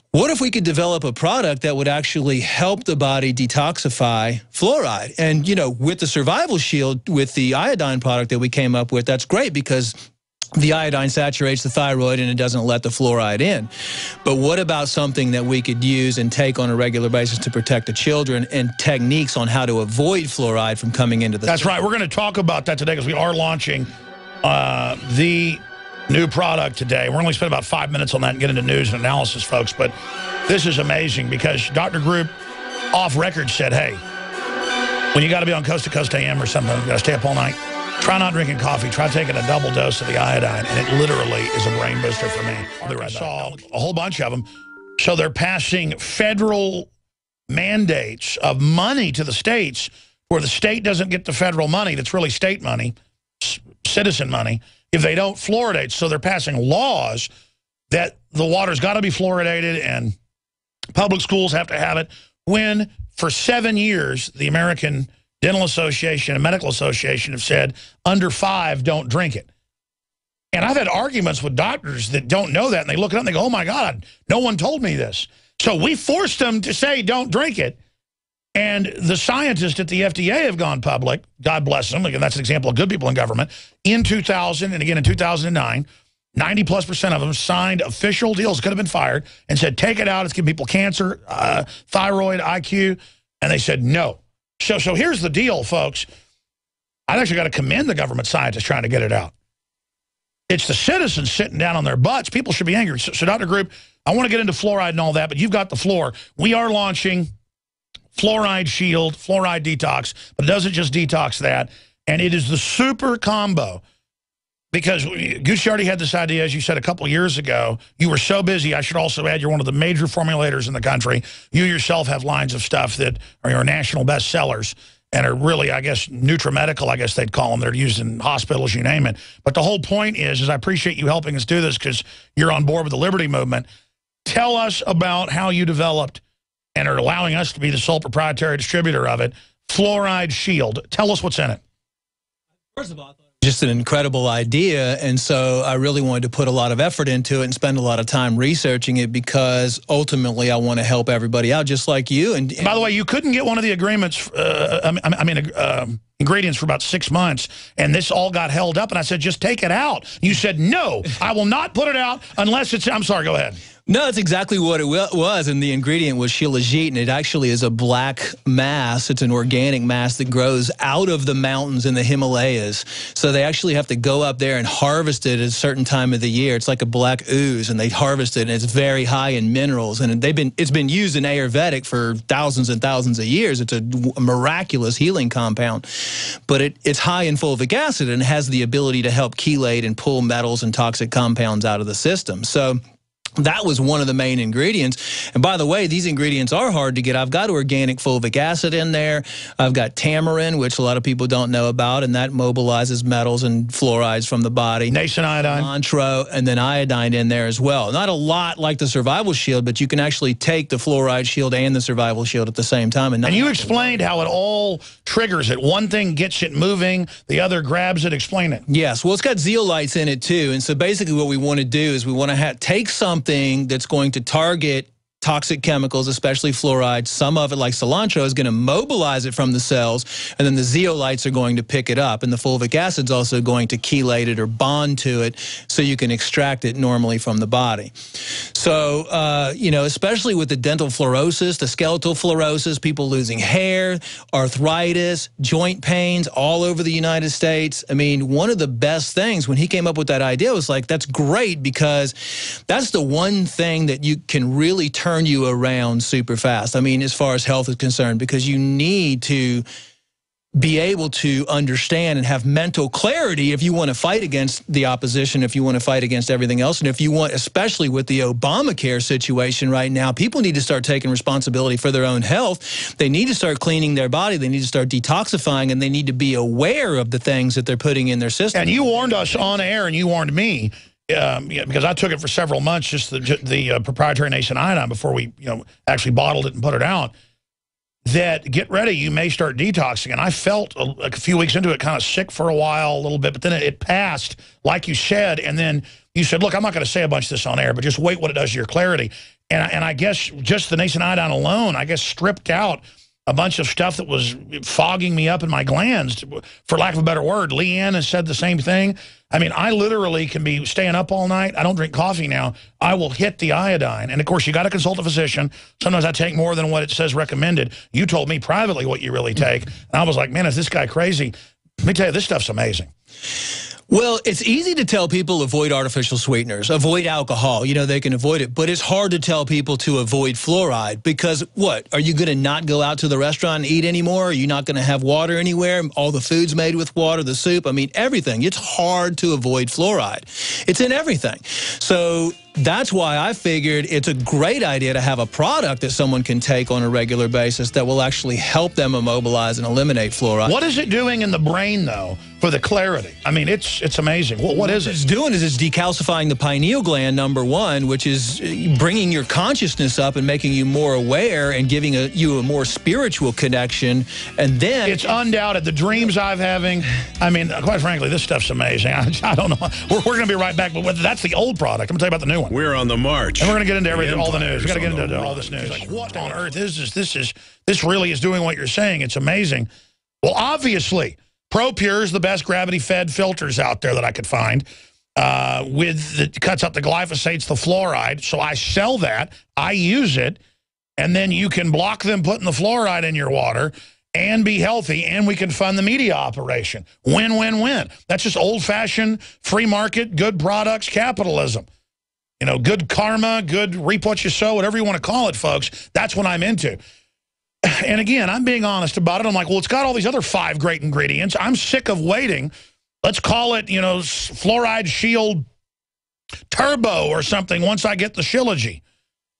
What if we could develop a product that would actually help the body detoxify fluoride? And, you know, with the Survival Shield, with the iodine product that we came up with, that's great because the iodine saturates the thyroid and it doesn't let the fluoride in. But what about something that we could use and take on a regular basis to protect the children, and techniques on how to avoid fluoride from coming into the That's right. We're going to talk about that today because we are launching the new product today. We're only spend about 5 minutes on that and get into news and analysis, folks. But this is amazing because Dr. Group off record said, hey, when you got to be on Coast to Coast AM or something, you got to stay up all night, try not drinking coffee. Try taking a double dose of the iodine, and it literally is a brain booster for me. I saw a whole bunch of them. So they're passing federal mandates of money to the states where the state doesn't get the federal money that's really state money, citizen money, if they don't fluoridate. So they're passing laws that the water's got to be fluoridated and public schools have to have it, when for 7 years the American Dental Association and Medical Association have said under 5 don't drink it. And I've had arguments with doctors that don't know that, and they look it up and they go, oh my God, no one told me this. So we forced them to say don't drink it. And the scientists at the FDA have gone public, God bless them, again, that's an example of good people in government, in 2000 and again in 2009, 90+% of them signed official deals, could have been fired, and said take it out, it's giving people cancer, thyroid, IQ, and they said no. So here's the deal, folks. I've actually got to commend the government scientists trying to get it out. It's the citizens sitting down on their butts. People should be angry. So Dr. Group, I want to get into fluoride and all that, but you've got the floor. We are launching Fluoride Shield, Fluoride Detox, but it doesn't just detox that. And it is the super combo. Because Gucci already had this idea, as you said, a couple of years ago. You were so busy, I should also add, you're one of the major formulators in the country. You yourself have lines of stuff that are your national bestsellers and are really, I guess, nutramedical, I guess they'd call them. They're used in hospitals, you name it. But the whole point is I appreciate you helping us do this because you're on board with the Liberty Movement. Tell us about how you developed and are allowing us to be the sole proprietary distributor of it, Fluoride Shield. Tell us what's in it. First of all, just an incredible idea, and so I really wanted to put a lot of effort into it and spend a lot of time researching it because ultimately I want to help everybody out just like you. And by the way, you couldn't get one of the agreements, ingredients for about 6 months, and this all got held up, and I said, just take it out. You said, no, I will not put it out unless it's, I'm sorry, go ahead. No, it's exactly what it was, and the ingredient was shilajit, and it actually is a black mass. It's an organic mass that grows out of the mountains in the Himalayas. So they actually have to go up there and harvest it at a certain time of the year. It's like a black ooze, and they harvest it, and it's very high in minerals. And it's been used in Ayurvedic for thousands and thousands of years. It's a miraculous healing compound, but it's high in fulvic acid and has the ability to help chelate and pull metals and toxic compounds out of the system. So that was one of the main ingredients. And by the way, these ingredients are hard to get. I've got organic fulvic acid in there. I've got tamarin, which a lot of people don't know about, and that mobilizes metals and fluorides from the body. Nascent iodine. Montrose, and then iodine in there as well. Not a lot like the Survival Shield, but you can actually take the Fluoride Shield and the Survival Shield at the same time. And you explained how it all triggers it. One thing gets it moving, the other grabs it. Explain it. Yes. Well, it's got zeolites in it, too. And so basically what we want to do is we want to take something that's going to target toxic chemicals, especially fluoride. Some of it, like cilantro, is going to mobilize it from the cells, and then the zeolites are going to pick it up, and the fulvic acid is also going to chelate it or bond to it so you can extract it normally from the body. So, you know, especially with the dental fluorosis, the skeletal fluorosis, people losing hair, arthritis, joint pains all over the United States. I mean, one of the best things when he came up with that idea was like, that's great because that's the one thing that you can really turn you around super fast. I mean, as far as health is concerned, because you need to be able to understand and have mental clarity if you want to fight against the opposition, if you want to fight against everything else, and if you want, especially with the Obamacare situation right now, people need to start taking responsibility for their own health. They need to start cleaning their body. They need to start detoxifying, and they need to be aware of the things that they're putting in their system. And you warned us on air, and you warned me, because I took it for several months, just the proprietary nascent iodine before we actually bottled it and put it out, that get ready, you may start detoxing. And I felt a few weeks into it kind of sick for a while, a little bit, but then it passed, like you said, and then you said, look, I'm not going to say a bunch of this on air, but just wait what it does to your clarity. And I guess just the nascent iodine alone, I guess stripped out a bunch of stuff that was fogging me up in my glands, for lack of a better word. Leanne has said the same thing. I mean, I literally can be staying up all night. I don't drink coffee now. I will hit the iodine. And, of course, you got to consult a physician. Sometimes I take more than what it says recommended. You told me privately what you really take. And I was like, man, is this guy crazy? Let me tell you, this stuff's amazing. Well, it's easy to tell people avoid artificial sweeteners, avoid alcohol. You know, they can avoid it. But it's hard to tell people to avoid fluoride because what? Are you going to not go out to the restaurant and eat anymore? Are you not going to have water anywhere? All the food's made with water, the soup. I mean, everything. It's hard to avoid fluoride. It's in everything. So that's why I figured it's a great idea to have a product that someone can take on a regular basis that will actually help them immobilize and eliminate fluoride. What is it doing in the brain, though, for the clarity? I mean, it's amazing. What is it? What it's doing is it's decalcifying the pineal gland, number one, which is bringing your consciousness up and making you more aware and giving you a more spiritual connection. And then it's undoubted. The dreams I'm having, I mean, quite frankly, this stuff's amazing. I don't know. We're going to be right back, but that's the old product. I'm going to tell you about the new one. We're on the march. And we're going to get into everything, all the news. We've got to get into all this news. Like, what on earth is this? This really is doing what you're saying. It's amazing. Well, obviously, ProPure is the best gravity-fed filters out there that I could find. Cuts out the glyphosates, the fluoride. So I sell that. I use it. And then you can block them putting the fluoride in your water. and be healthy, and we can fund the media operation. Win, win, win. That's just old-fashioned free market, good products, capitalism. You know, good karma, good reap what you sow, whatever you want to call it, folks. That's what I'm into. And again, I'm being honest about it. I'm like, well, it's got all these other 5 great ingredients. I'm sick of waiting. Let's call it, you know, Fluoride Shield Turbo or something once I get the Shilajit.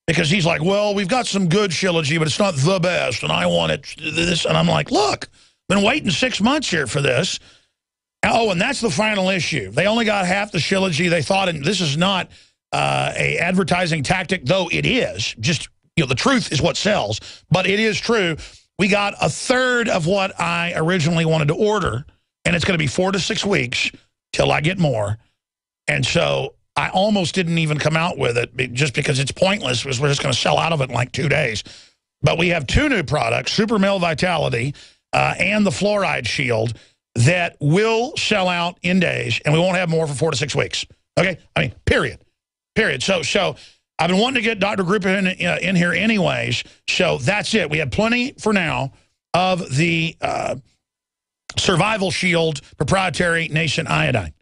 Because he's like, well, we've got some good Shilajit, but it's not the best, and I want it this. And I'm like, look, been waiting 6 months here for this. Oh, and that's the final issue. They only got half the Shilajit they thought, and this is not a advertising tactic, though it is. Just, you know, the truth is what sells, but it is true. We got a third of what I originally wanted to order, and it's going to be 4 to 6 weeks till I get more. And so I almost didn't even come out with it just because it's pointless. We're just going to sell out of it in like 2 days. But we have 2 new products, Super Male Vitality and the Fluoride Shield, that will sell out in days, and we won't have more for 4 to 6 weeks. Okay? I mean, period. Period. So I've been wanting to get Dr. Group in here anyways, so that's it. We have plenty for now of the Survival Shield proprietary nascent iodine.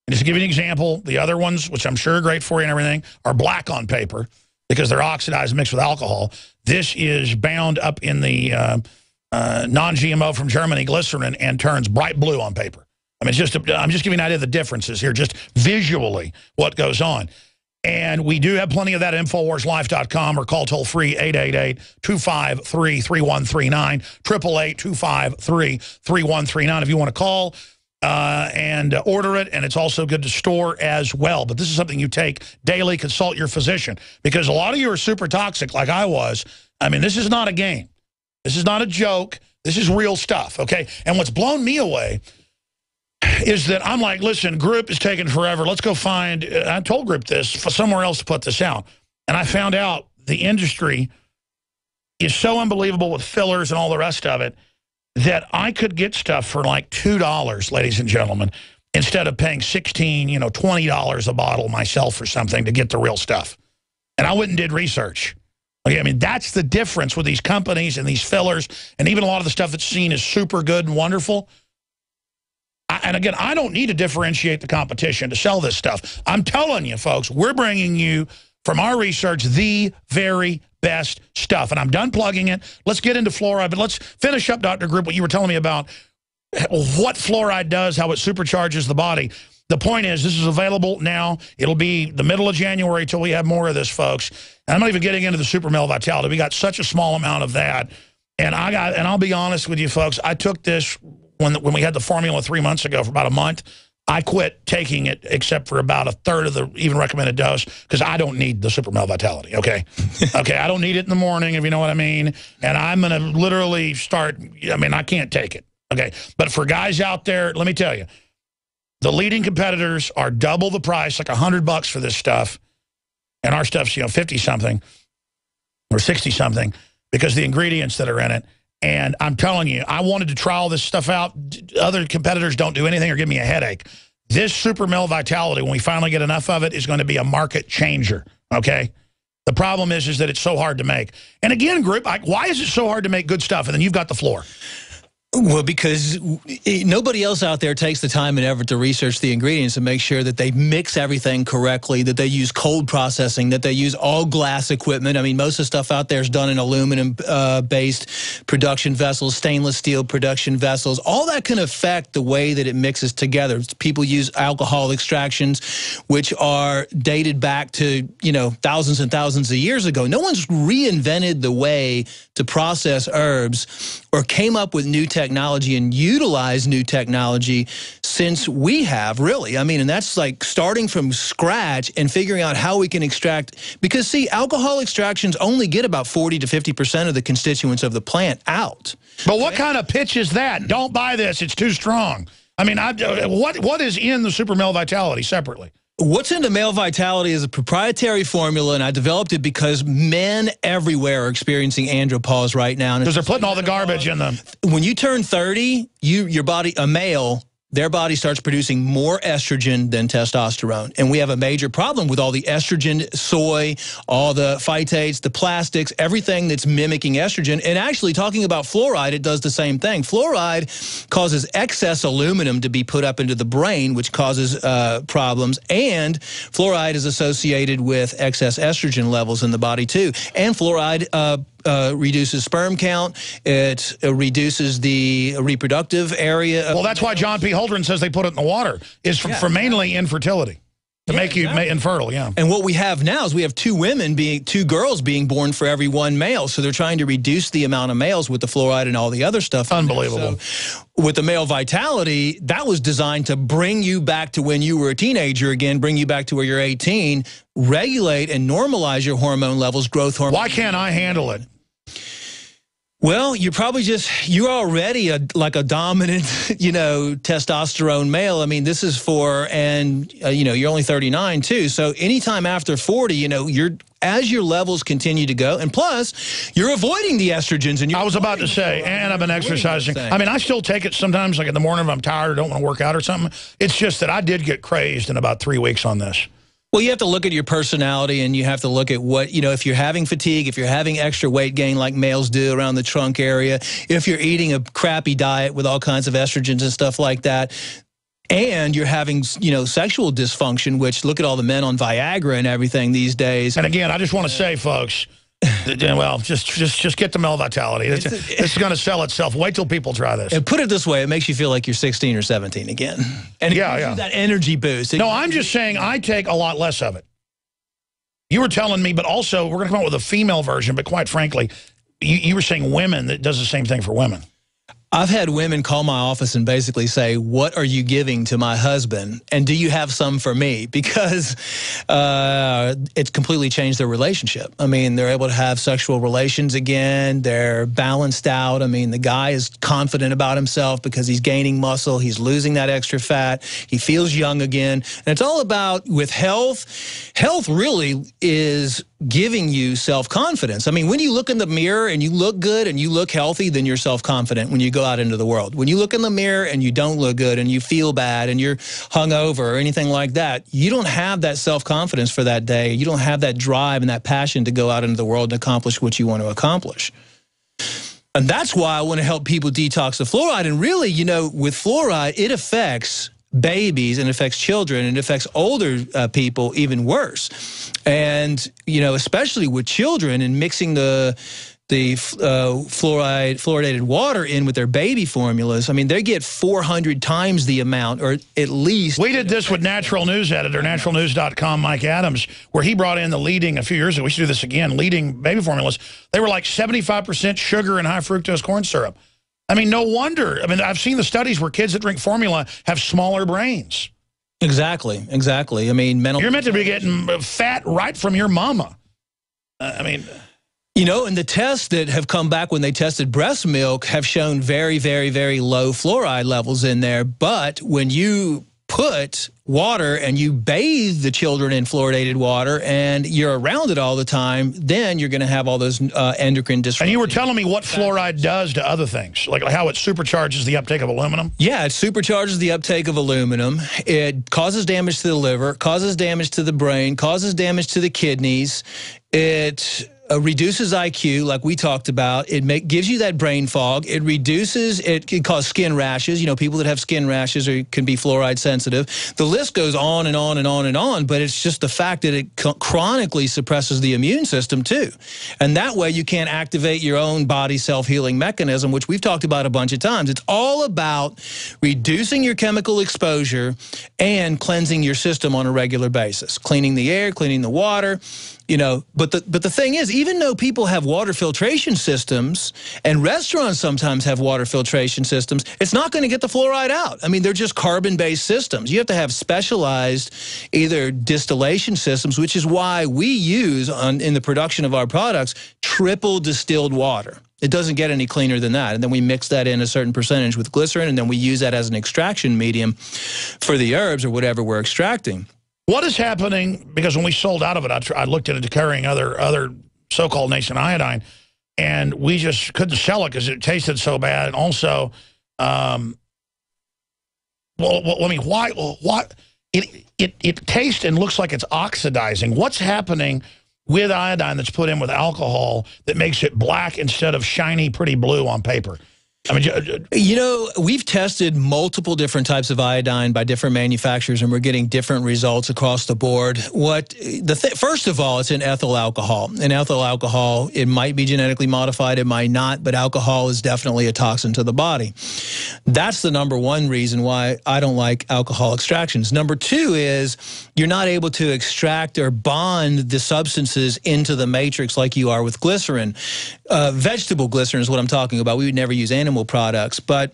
And just to give you an example, the other ones, which I'm sure are great for you and everything, are black on paper because they're oxidized mixed with alcohol. This is bound up in the non-GMO from Germany glycerin and turns bright blue on paper. I mean, it's just I'm just giving you an idea of the differences here, just visually what goes on. And we do have plenty of that at InfoWarsLife.com, or call toll-free 888-253-3139, 888-253-3139 if you want to call and order it. And it's also good to store as well. But this is something you take daily. Consult your physician, because a lot of you are super toxic like I was. I mean, this is not a game. This is not a joke. This is real stuff, okay? And what's blown me away is that I'm like, listen, Group is taking forever. Let's go find, I told Group this, for somewhere else to put this out. And I found out the industry is so unbelievable with fillers and all the rest of it that I could get stuff for like $2, ladies and gentlemen, instead of paying $16, you know, $20 a bottle myself or something to get the real stuff. And I went and did research. Okay, I mean, that's the difference with these companies and these fillers, and even a lot of the stuff that's seen as super good and wonderful. And again, I don't need to differentiate the competition to sell this stuff. I'm telling you, folks, we're bringing you, from our research, the very best stuff. And I'm done plugging it. Let's get into fluoride, but let's finish up, Dr. Group, what you were telling me about what fluoride does, how it supercharges the body. The point is, this is available now. It'll be the middle of January till we have more of this, folks. And I'm not even getting into the Super Male Vitality. We got such a small amount of that. And I'll be honest with you, folks, I took this when we had the formula 3 months ago for about a month. I quit taking it except for about a third of the even recommended dose because I don't need the Super Male Vitality, okay? Okay, I don't need it in the morning, if you know what I mean. And I'm going to literally start, I mean, I can't take it, okay? But for guys out there, let me tell you, the leading competitors are double the price, like $100 for this stuff. And our stuff's, you know, 50-something or 60-something because of the ingredients that are in it. And I'm telling you, I wanted to try all this stuff out. Other competitors don't do anything or give me a headache. This Super Male Vitality, when we finally get enough of it, is going to be a market changer, okay? The problem is that it's so hard to make. And again, Group, why is it so hard to make good stuff? And then you've got the floor. Well, because nobody else out there takes the time and effort to research the ingredients and make sure that they mix everything correctly, that they use cold processing, that they use all glass equipment. I mean, most of the stuff out there is done in aluminum-based production vessels, stainless steel production vessels. All that can affect the way that it mixes together. People use alcohol extractions, which are dated back to, you know, thousands and thousands of years ago. No one's reinvented the way to process herbs or came up with new technology and utilize new technology since we have, really. I mean, and that's like starting from scratch and figuring out how we can extract, because see, alcohol extractions only get about 40 to 50% of the constituents of the plant out. But what kind of pitch is that? Don't buy this, it's too strong. I mean, what is in the Super Male Vitality separately? What's in the Male Vitality is a proprietary formula, and I developed it because men everywhere are experiencing andropause right now. Because they're putting all the garbage in them. When you turn 30, your body, a male, their body starts producing more estrogen than testosterone. And we have a major problem with all the estrogen, soy, all the phytates, the plastics, everything that's mimicking estrogen. And actually, talking about fluoride, it does the same thing. Fluoride causes excess aluminum to be put up into the brain, which causes problems. And fluoride is associated with excess estrogen levels in the body, too. And fluoride reduces sperm count. It reduces the reproductive area. Well, that's why John P. Holdren says they put it in the water, is for mainly infertility. To make you infertile, yeah. And what we have now is we have two girls being born for every one male. So they're trying to reduce the amount of males with the fluoride and all the other stuff. Unbelievable. So with the male vitality, that was designed to bring you back to when you were a teenager again, bring you back to where you're 18, regulate and normalize your hormone levels, growth hormone. Why can't I handle it? Well, you're already like a dominant, testosterone male. I mean, this is you're only 39 too. So anytime after 40, as your levels continue to go, and plus you're avoiding the estrogens. And I was about to say, and I've been exercising. I mean, I still take it sometimes, like in the morning if I'm tired or don't want to work out or something. It's just that I did get crazed in about 3 weeks on this. Well, you have to look at your personality, and you have to look at what, if you're having fatigue, if you're having extra weight gain like males do around the trunk area, if you're eating a crappy diet with all kinds of estrogens and stuff like that, and you're having, sexual dysfunction, which look at all the men on Viagra and everything these days. And again, I just want to say, folks, well, just get the male vitality. It's going to sell itself. Wait till people try this. And put it this way, it makes you feel like you're 16 or 17 again. And it gives you that energy boost. No, I'm just saying I take a lot less of it. You were telling me, but also we're going to come up with a female version, but quite frankly, you were saying women that does the same thing for women. I've had women call my office and basically say, what are you giving to my husband? And do you have some for me? Because it's completely changed their relationship. I mean, they're able to have sexual relations again. They're balanced out. I mean, the guy is confident about himself because he's gaining muscle. He's losing that extra fat. He feels young again. And it's all about, with health, health really is giving you self-confidence. I mean, when you look in the mirror and you look good and you look healthy, then you're self-confident when you go out into the world. When you look in the mirror and you don't look good and you feel bad and you're hungover or anything like that, you don't have that self-confidence for that day. You don't have that drive and that passion to go out into the world and accomplish what you want to accomplish. And that's why I want to help people detox the fluoride. And really, with fluoride, it affects babies and affects children and affects older people even worse. And, especially with children and mixing the fluoridated water in with their baby formulas, I mean, they get 400 times the amount, or at least. We did this with Natural News editor, naturalnews.com, Mike Adams, where he brought in the leading, a few years ago, we should do this again, leading baby formulas. They were like 75% sugar and high fructose corn syrup. I mean, no wonder. I mean, I've seen the studies where kids that drink formula have smaller brains. Exactly, exactly. I mean, you're meant to be getting fat right from your mama. And the tests that have come back when they tested breast milk have shown very, very, very low fluoride levels in there. But when you put water and you bathe the children in fluoridated water and you're around it all the time, then you're going to have all those endocrine disruptions. And you were telling me what fluoride does to other things, like how it supercharges the uptake of aluminum? Yeah, it supercharges the uptake of aluminum. It causes damage to the liver, causes damage to the brain, causes damage to the kidneys. It reduces IQ, like we talked about. It gives you that brain fog. It reduces, it can cause skin rashes. People that have skin rashes can be fluoride sensitive. The list goes on and on and on and on, but it's just the fact that it chronically suppresses the immune system too. And that way you can't activate your own body self-healing mechanism, which we've talked about a bunch of times. It's all about reducing your chemical exposure and cleansing your system on a regular basis. Cleaning the air, cleaning the water. But the thing is, even though people have water filtration systems and restaurants sometimes have water filtration systems, it's not going to get the fluoride out. I mean, they're just carbon-based systems. You have to have specialized either distillation systems, which is why we use in the production of our products triple distilled water. It doesn't get any cleaner than that. And then we mix that in a certain percentage with glycerin, and then we use that as an extraction medium for the herbs or whatever we're extracting. What is happening, because when we sold out of it, I looked at it carrying other so-called nascent iodine, and we just couldn't sell it because it tasted so bad. And also, Well, I mean, why? It tastes and looks like it's oxidizing. What's happening with iodine that's put in with alcohol that makes it black instead of shiny, pretty blue on paper? I mean, you know, we've tested multiple different types of iodine by different manufacturers, and we're getting different results across the board. First of all, it's in ethyl alcohol. In ethyl alcohol, it might be genetically modified, it might not, but alcohol is definitely a toxin to the body. That's the number one reason why I don't like alcohol extractions. Number two is you're not able to extract or bond the substances into the matrix like you are with glycerin. Vegetable glycerin is what I'm talking about. We would never use animal products, but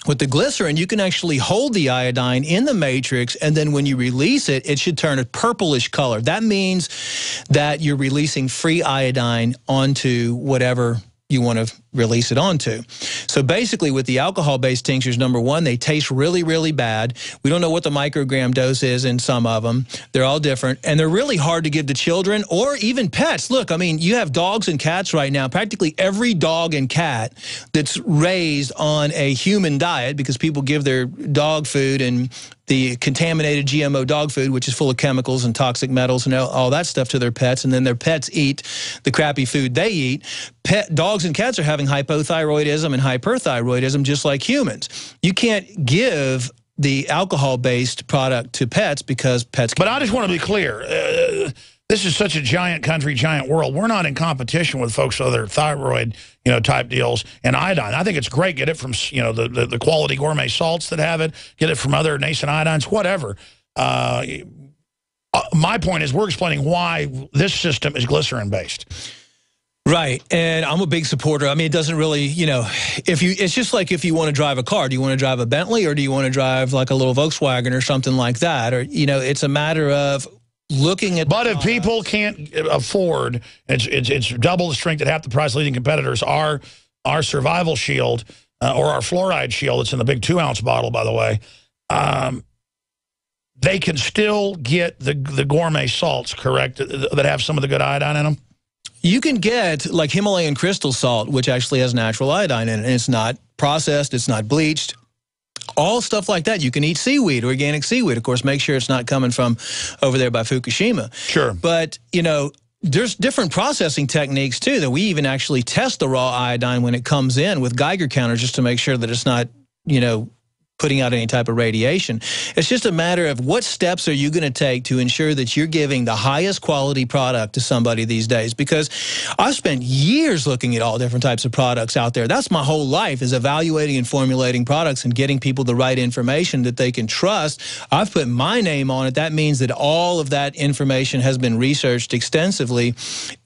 with the glycerin, you can actually hold the iodine in the matrix, and then when you release it, it should turn a purplish color. That means that you're releasing free iodine onto whatever you want to release it onto. So basically with the alcohol-based tinctures, number one, they taste really, really bad. We don't know what the microgram dose is in some of them. They're all different, and they're really hard to give to children or even pets. Look, I mean, you have dogs and cats right now. Practically every dog and cat that's raised on a human diet, because people give their dog food and the contaminated GMO dog food, which is full of chemicals and toxic metals and all that stuff to their pets, and then their pets eat the crappy food they eat. Dogs and cats are having hypothyroidism and hyperthyroidism just like humans. You can't give the alcohol-based product to pets because pets... But I just want to be clear. This is such a giant country, giant world. We're not in competition with folks with other thyroid, type deals and iodine. I think it's great. Get it from, the quality gourmet salts that have it. Get it from other nascent iodines, whatever. My point is we're explaining why this system is glycerin-based. Right, and I'm a big supporter. I mean, it doesn't really, it's just like if you want to drive a car. Do you want to drive a Bentley or do you want to drive like a little Volkswagen or something like that? Or, it's a matter of looking at... But if people can't afford, it's double the strength at half the price leading competitors, our survival shield or our fluoride shield, it's in the big 2-ounce bottle, by the way, they can still get the gourmet salts, correct, that have some of the good iodine in them? You can get like Himalayan crystal salt, which actually has natural iodine in it, and it's not processed, it's not bleached. All stuff like that. You can eat seaweed, organic seaweed. Of course, make sure it's not coming from over there by Fukushima. Sure. But, there's different processing techniques, too, that we even actually test the raw iodine when it comes in with Geiger counters just to make sure that it's not, putting out any type of radiation. It's just a matter of what steps are you going to take to ensure that you're giving the highest quality product to somebody these days, because I've spent years looking at all different types of products out there. That's my whole life, is evaluating and formulating products and getting people the right information that they can trust. I've put my name on it. That means that all of that information has been researched extensively,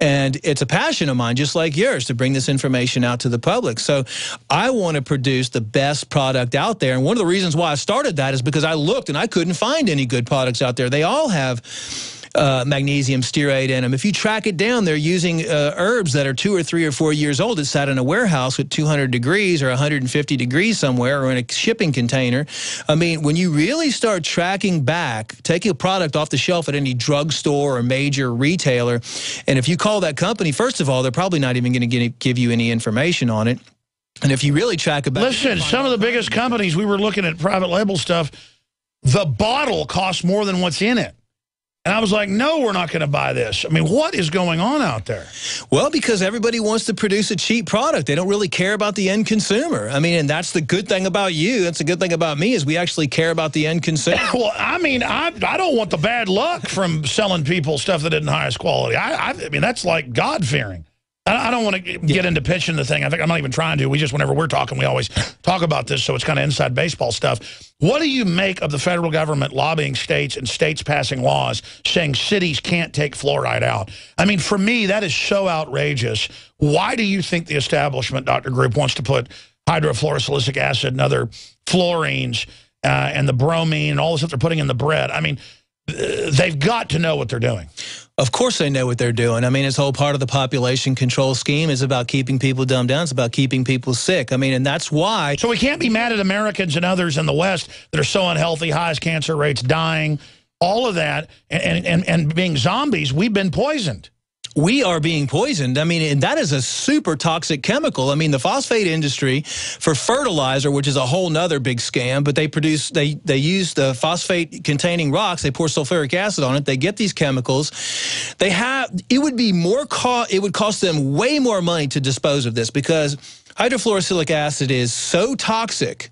and it's a passion of mine, just like yours, to bring this information out to the public. So I want to produce the best product out there, and one of the reasons why I started that is because I looked and I couldn't find any good products out there. They all have magnesium stearate in them. If you track it down, they're using herbs that are 2 or 3 or 4 years old that sat in a warehouse at 200 degrees or 150 degrees somewhere, or in a shipping container. I mean, when you really start tracking back, take a product off the shelf at any drugstore or major retailer, and if you call that company, first of all, they're probably not even going to give you any information on it. And if you really track it back... Listen, some of the biggest companies, we were looking at private label stuff, the bottle costs more than what's in it. And I was like, no, we're not going to buy this. I mean, what is going on out there? Well, because everybody wants to produce a cheap product. They don't really care about the end consumer. I mean, and that's the good thing about you. That's the good thing about me, is we actually care about the end consumer. Well, I mean, I don't want the bad luck from selling people stuff that isn't the highest quality. I mean, that's like God-fearing. I don't want to get into pitching the thing. I think I'm not even trying to. We just, whenever we're talking, we always talk about this, so it's kind of inside baseball stuff. What do you make of the federal government lobbying states and states passing laws saying cities can't take fluoride out? I mean, for me, that is so outrageous. Why do you think the establishment, Dr. Group, wants to put hydrofluorosilicic acid and other fluorines and the bromine and all the stuff they're putting in the bread? I mean, they've got to know what they're doing. Of course they know what they're doing. I mean, it's whole part of the population control scheme is about keeping people dumbed down. It's about keeping people sick. I mean, and that's why... So we can't be mad at Americans and others in the West that are so unhealthy, highest cancer rates, dying, all of that, and being zombies. We've been poisoned. we are being poisoned. I mean, and that is a super toxic chemical. I mean, the phosphate industry for fertilizer, which is a whole nother big scam, but they use the phosphate containing rocks. They pour sulfuric acid on it. They get these chemicals. It would cost them way more money to dispose of this, because hydrofluorosilicic acid is so toxic.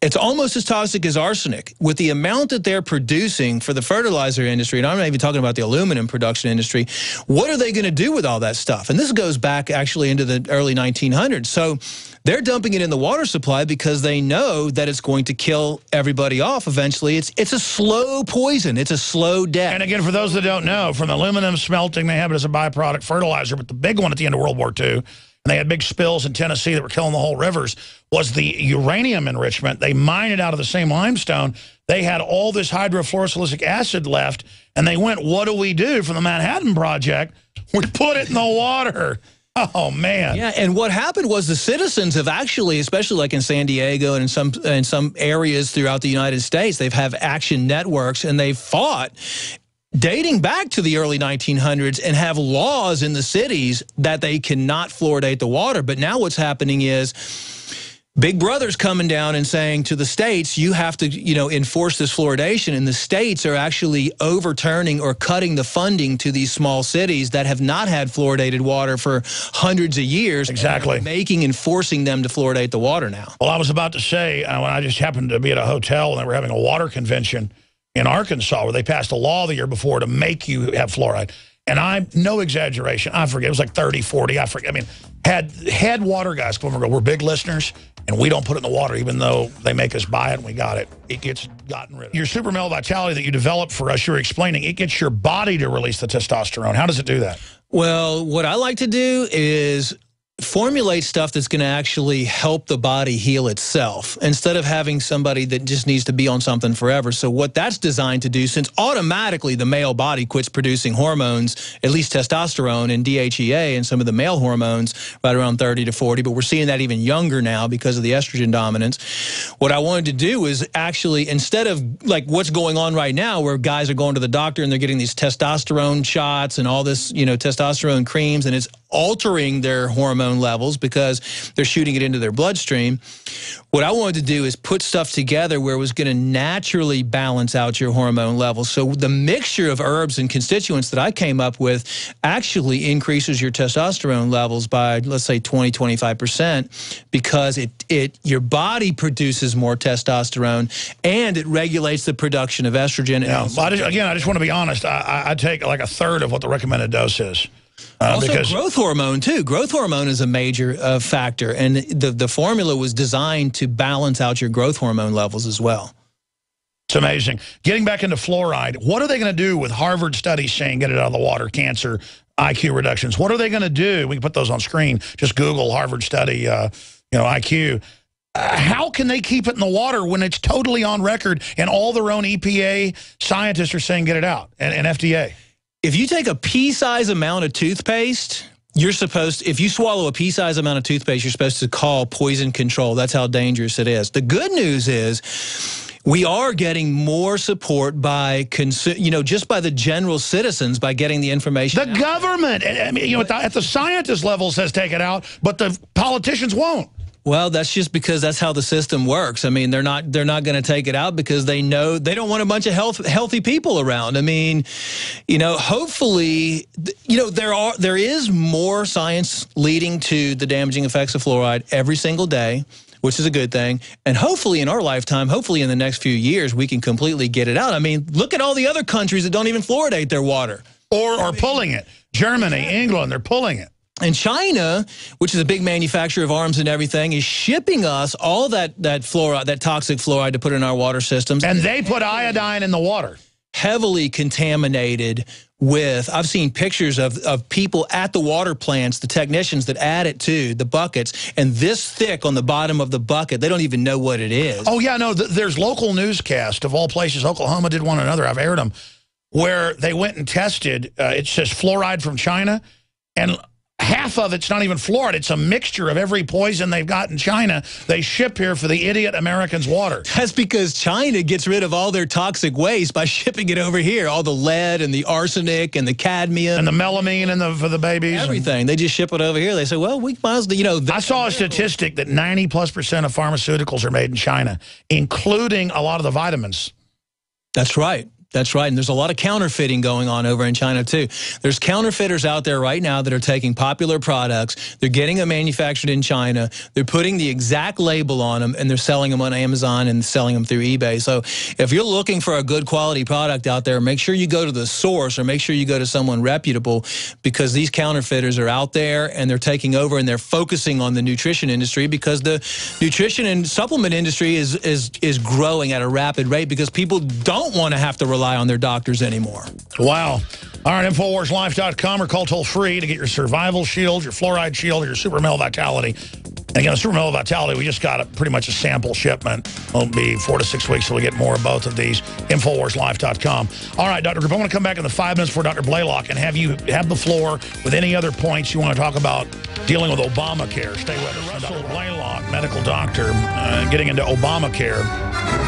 It's almost as toxic as arsenic. With the amount that they're producing for the fertilizer industry, and I'm not even talking about the aluminum production industry, what are they going to do with all that stuff? And this goes back actually into the early 1900s. So they're dumping it in the water supply because they know that it's going to kill everybody off eventually. It's a slow poison. It's a slow death. And again, for those that don't know, from the aluminum smelting, they have it as a byproduct fertilizer, but the big one at the end of World War II, and they had big spills in Tennessee that were killing the whole rivers, was the uranium enrichment. They mined it out of the same limestone. They had all this hydrofluorosilicic acid left, and they went, what do we do from the Manhattan Project? We put it in the water. Oh, man. Yeah, and what happened was the citizens have actually, especially like in San Diego and in some areas throughout the United States, they've have action networks, and they've fought dating back to the early 1900s and have laws in the cities that they cannot fluoridate the water. But now what's happening is Big Brother's coming down and saying to the states, you have to, enforce this fluoridation. And the states are actually overturning or cutting the funding to these small cities that have not had fluoridated water for hundreds of years. Exactly. And forcing them to fluoridate the water now. Well, I was about to say, when I just happened to be at a hotel and they were having a water convention in Arkansas, where they passed a law the year before to make you have fluoride. And no exaggeration, I forget, it was like 30, 40, I forget. I mean, had water guys come over and go, we're big listeners, and we don't put it in the water, even though they make us buy it and we got it. It gets gotten rid of. Your Super Male Vitality that you developed for us, you're explaining, it gets your body to release the testosterone. How does it do that? Well, what I like to do is formulate stuff that's going to actually help the body heal itself instead of having somebody that just needs to be on something forever. So what that's designed to do, since automatically the male body quits producing hormones, at least testosterone and DHEA and some of the male hormones right around 30 to 40, but we're seeing that even younger now because of the estrogen dominance. What I wanted to do is actually, instead of like what's going on right now where guys are going to the doctor and they're getting these testosterone shots and all this, testosterone creams, and it's altering their hormone levels because they're shooting it into their bloodstream. What I wanted to do is put stuff together where it was going to naturally balance out your hormone levels. So the mixture of herbs and constituents that I came up with actually increases your testosterone levels by, let's say, 20, 25%, because your body produces more testosterone and it regulates the production of estrogen. Yeah, I just want to be honest. I take like a third of what the recommended dose is. Also, growth hormone, too. Growth hormone is a major factor, and the formula was designed to balance out your growth hormone levels as well. It's amazing. Getting back into fluoride, what are they going to do with Harvard studies saying get it out of the water, cancer, IQ reductions? What are they going to do? We can put those on screen. Just Google Harvard study, IQ. How can they keep it in the water when it's totally on record and all their own EPA scientists are saying get it out, and FDA? If you take a pea-size amount of toothpaste, if you swallow a pea-size amount of toothpaste, you're supposed to call poison control. That's how dangerous it is. The good news is we are getting more support by, just by the general citizens by getting the information. The government, I mean, at the scientist level says take it out, but the politicians won't. Well, that's just because that's how the system works. I mean, they're not going to take it out because they know they don't want a bunch of healthy people around. I mean, hopefully, there is more science leading to the damaging effects of fluoride every single day, which is a good thing. And hopefully in our lifetime, hopefully in the next few years, we can completely get it out. I mean, look at all the other countries that don't even fluoridate their water. Or pulling it. Germany, England, they're pulling it. And China, which is a big manufacturer of arms and everything, is shipping us all that fluoride, that toxic fluoride to put in our water systems. And they put iodine in the water. Heavily contaminated with, I've seen pictures of people at the water plants, the technicians that add it to the buckets, and this thick on the bottom of the bucket, they don't even know what it is. Oh, yeah, no, there's local newscast of all places. Oklahoma did one another, I've aired them, where they went and tested, it says fluoride from China, and half half of it's not even fluoride. It's a mixture of every poison they've got in China. They ship here for the idiot Americans' water. That's because China gets rid of all their toxic waste by shipping it over here. All the lead and the arsenic and the cadmium. And the melamine and for the babies. Everything. They just ship it over here. They say, well, we might as well, you know. I saw a statistic that 90+% of pharmaceuticals are made in China, including a lot of the vitamins. That's right. That's right. And there's a lot of counterfeiting going on over in China, too. There's counterfeiters out there right now that are taking popular products. They're getting them manufactured in China. They're putting the exact label on them, and they're selling them on Amazon and selling them through eBay. So if you're looking for a good quality product out there, make sure you go to the source or make sure you go to someone reputable, because these counterfeiters are out there and they're taking over and they're focusing on the nutrition industry, because the nutrition and supplement industry is growing at a rapid rate because people don't want to have to rely on their doctors anymore. Wow. All right, InfoWarsLife.com, or call toll-free to get your Survival Shield, your Fluoride Shield, or your Super Male Vitality. And again, Super Male Vitality, we just got pretty much a sample shipment. It'll be 4 to 6 weeks till we get more of both of these. InfoWarsLife.com. All right, Dr. Group, I want to come back in the 5 minutes for Dr. Blaylock and have you have the floor with any other points you want to talk about dealing with Obamacare. Stay with us. Russell Blaylock, medical doctor, getting into Obamacare.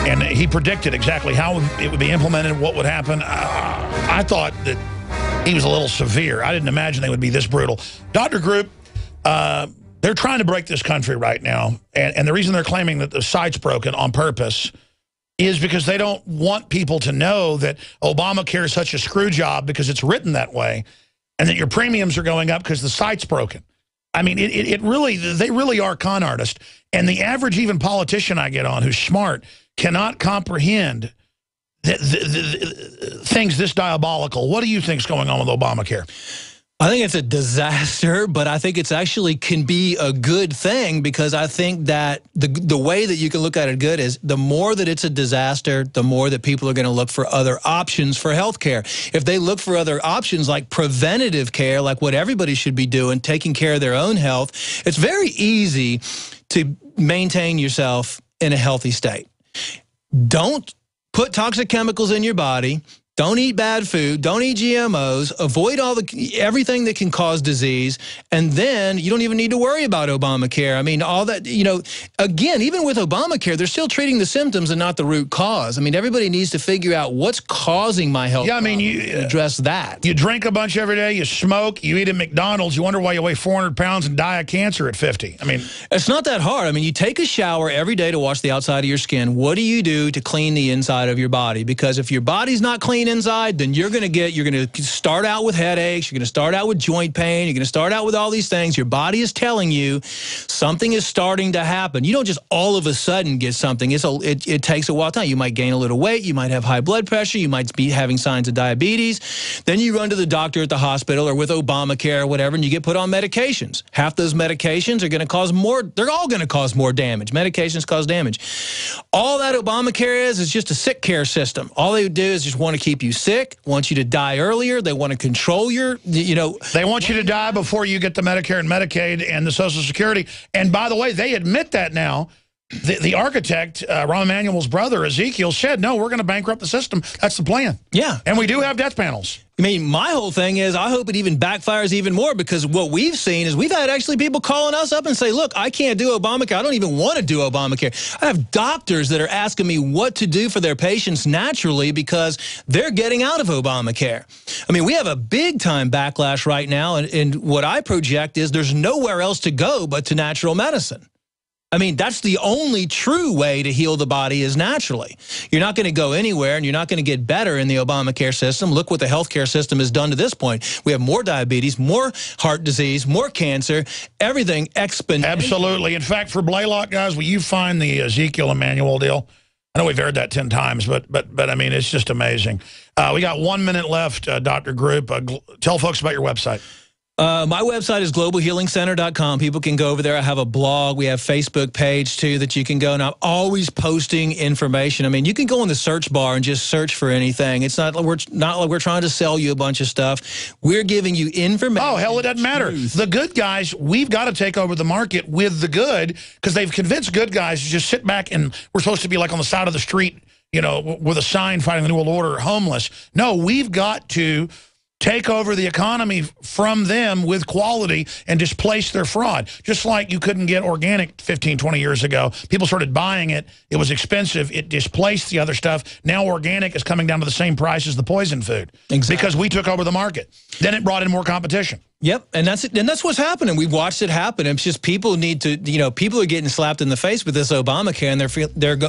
And he predicted exactly how it would be implemented, what would happen. I thought that he was a little severe. I didn't imagine they would be this brutal. Dr. Group, they're trying to break this country right now. And the reason they're claiming that the site's broken on purpose is because they don't want people to know that Obamacare is such a screw job because it's written that way, and that your premiums are going up because the site's broken. I mean, they really are con artists. And the average even politician I get on who's smart cannot comprehend things this diabolical. What do you think is going on with Obamacare? I think it's a disaster, but I think it's actually can be a good thing, because I think that the way that you can look at it good is the more that it's a disaster, the more that people are going to look for other options for health care. If they look for other options like preventative care, like what everybody should be doing, taking care of their own health, it's very easy to maintain yourself in a healthy state. Don't put toxic chemicals in your body. Don't eat bad food. Don't eat GMOs. Avoid everything that can cause disease. And then you don't even need to worry about Obamacare. I mean, all that, you know, again, even with Obamacare, they're still treating the symptoms and not the root cause. I mean, everybody needs to figure out what's causing my health. Yeah, I mean, you address that. You drink a bunch every day. You smoke. You eat at McDonald's. You wonder why you weigh 400 pounds and die of cancer at 50. I mean, it's not that hard. I mean, you take a shower every day to wash the outside of your skin. What do you do to clean the inside of your body? Because if your body's not clean inside, then you're going to start out with headaches, you're going to start out with joint pain, you're going to start out with all these things. Your body is telling you something is starting to happen. You don't just all of a sudden get something. It takes a while of time. You might gain a little weight, you might have high blood pressure, you might be having signs of diabetes. Then you run to the doctor at the hospital or with Obamacare or whatever, and you get put on medications. Half those medications are going to cause more, they're all going to cause more damage. Medications cause damage. All that Obamacare is just a sick care system. All they do is just want to keep you sick, want you to die earlier. They want to control your, you know. They want you to die before you get the Medicare and Medicaid and the Social Security. And by the way, they admit that now. The architect, Rahm Emanuel's brother, Ezekiel, said, no, we're going to bankrupt the system. That's the plan. Yeah. And we do have death panels. I mean, my whole thing is I hope it even backfires even more, because what we've seen is we've had actually people calling us up and say, look, I can't do Obamacare. I don't even want to do Obamacare. I have doctors that are asking me what to do for their patients naturally because they're getting out of Obamacare. I mean, we have a big-time backlash right now, and what I project is there's nowhere else to go but to natural medicine. I mean, that's the only true way to heal the body is naturally. You're not going to go anywhere, and you're not going to get better in the Obamacare system. Look what the healthcare system has done to this point. We have more diabetes, more heart disease, more cancer, everything exponentially. Absolutely. In fact, for Blaylock, guys, will you find the Ezekiel Emanuel deal? I know we've heard that 10 times, but I mean, it's just amazing. We got 1 minute left, Dr. Group. Tell folks about your website. My website is globalhealingcenter.com. People can go over there. I have a blog. We have Facebook page, too, that you can go. And I'm always posting information. I mean, you can go in the search bar and just search for anything. It's not like we're trying to sell you a bunch of stuff. We're giving you information. Oh, hell, it doesn't matter. The good guys, we've got to take over the market with the good, because they've convinced good guys to just sit back, and we're supposed to be like on the side of the street, you know, with a sign fighting the New World Order, homeless. No, we've got to take over the economy from them with quality and displace their fraud. Just like you couldn't get organic 15, 20 years ago. People started buying it. It was expensive. It displaced the other stuff. Now organic is coming down to the same price as the poison food. Exactly. Because we took over the market. Then it brought in more competition. Yep, and that's what's happening. We've watched it happen. It's just people need to, people are getting slapped in the face with this Obamacare, and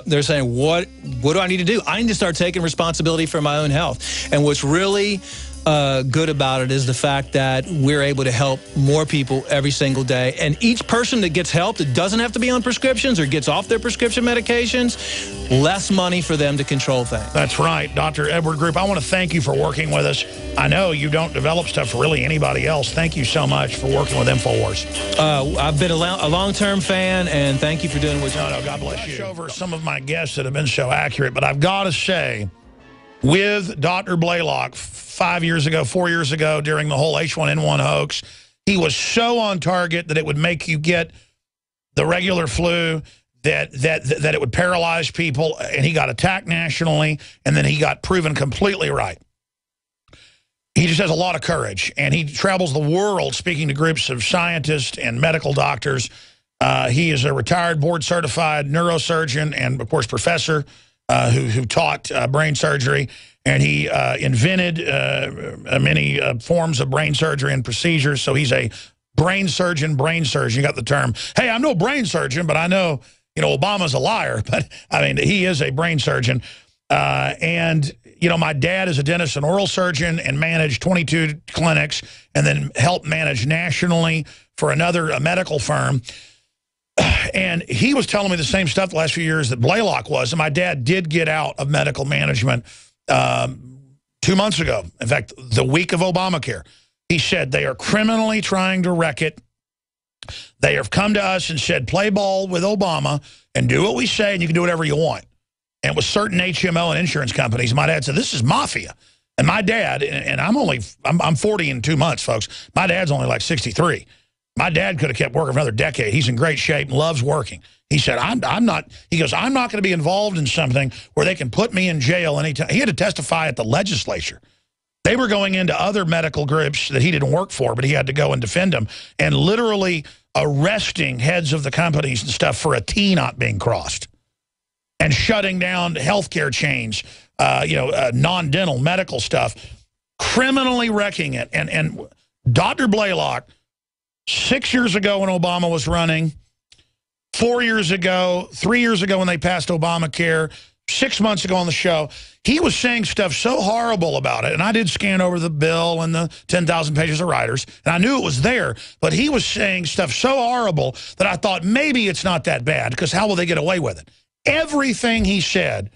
they're saying, what do I need to do? I need to start taking responsibility for my own health. And what's really good about it is the fact that we're able to help more people every single day. And each person that gets help that doesn't have to be on prescriptions or gets off their prescription medications, less money for them to control things. That's right. Dr. Edward Group, I want to thank you for working with us. I know you don't develop stuff for really anybody else. Thank you so much for working with InfoWars. I've been a long-term fan, and thank you for doing what you do. No, God bless you. Over some of my guests that have been so accurate, but I've got to say, with Dr. Blaylock 5 years ago, 4 years ago, during the whole H1N1 hoax, he was so on target that it would make you get the regular flu, that it would paralyze people, and he got attacked nationally, and then he got proven completely right. He just has a lot of courage, and he travels the world speaking to groups of scientists and medical doctors. He is a retired board-certified neurosurgeon and, of course, professor who taught brain surgery, and he invented many forms of brain surgery and procedures. So he's a brain surgeon. You got the term. Hey, I'm no brain surgeon, but I know, Obama's a liar. But, I mean, he is a brain surgeon. And, my dad is a dentist and oral surgeon and managed 22 clinics and then helped manage nationally for another medical firm. And he was telling me the same stuff the last few years that Blaylock was. And my dad did get out of medical management 2 months ago. In fact, the week of Obamacare. He said they are criminally trying to wreck it. They have come to us and said, play ball with Obama and do what we say, and you can do whatever you want. And with certain HMO and insurance companies, my dad said, this is mafia. And my dad, and I'm 40 in 2 months, folks. My dad's only like 63. My dad could have kept working for another decade. He's in great shape and loves working. He said, I'm not going to be involved in something where they can put me in jail anytime. He had to testify at the legislature. They were going into other medical groups that he didn't work for, but he had to go and defend them, and literally arresting heads of the companies and stuff for a T not being crossed, and shutting down healthcare chains, non-dental medical stuff, criminally wrecking it. And Dr. Blaylock, 6 years ago when Obama was running, 4 years ago, 3 years ago when they passed Obamacare, 6 months ago on the show, he was saying stuff so horrible about it. And I did scan over the bill and the 10,000 pages of writers, and I knew it was there. But he was saying stuff so horrible that I thought maybe it's not that bad, because how will they get away with it? Everything he said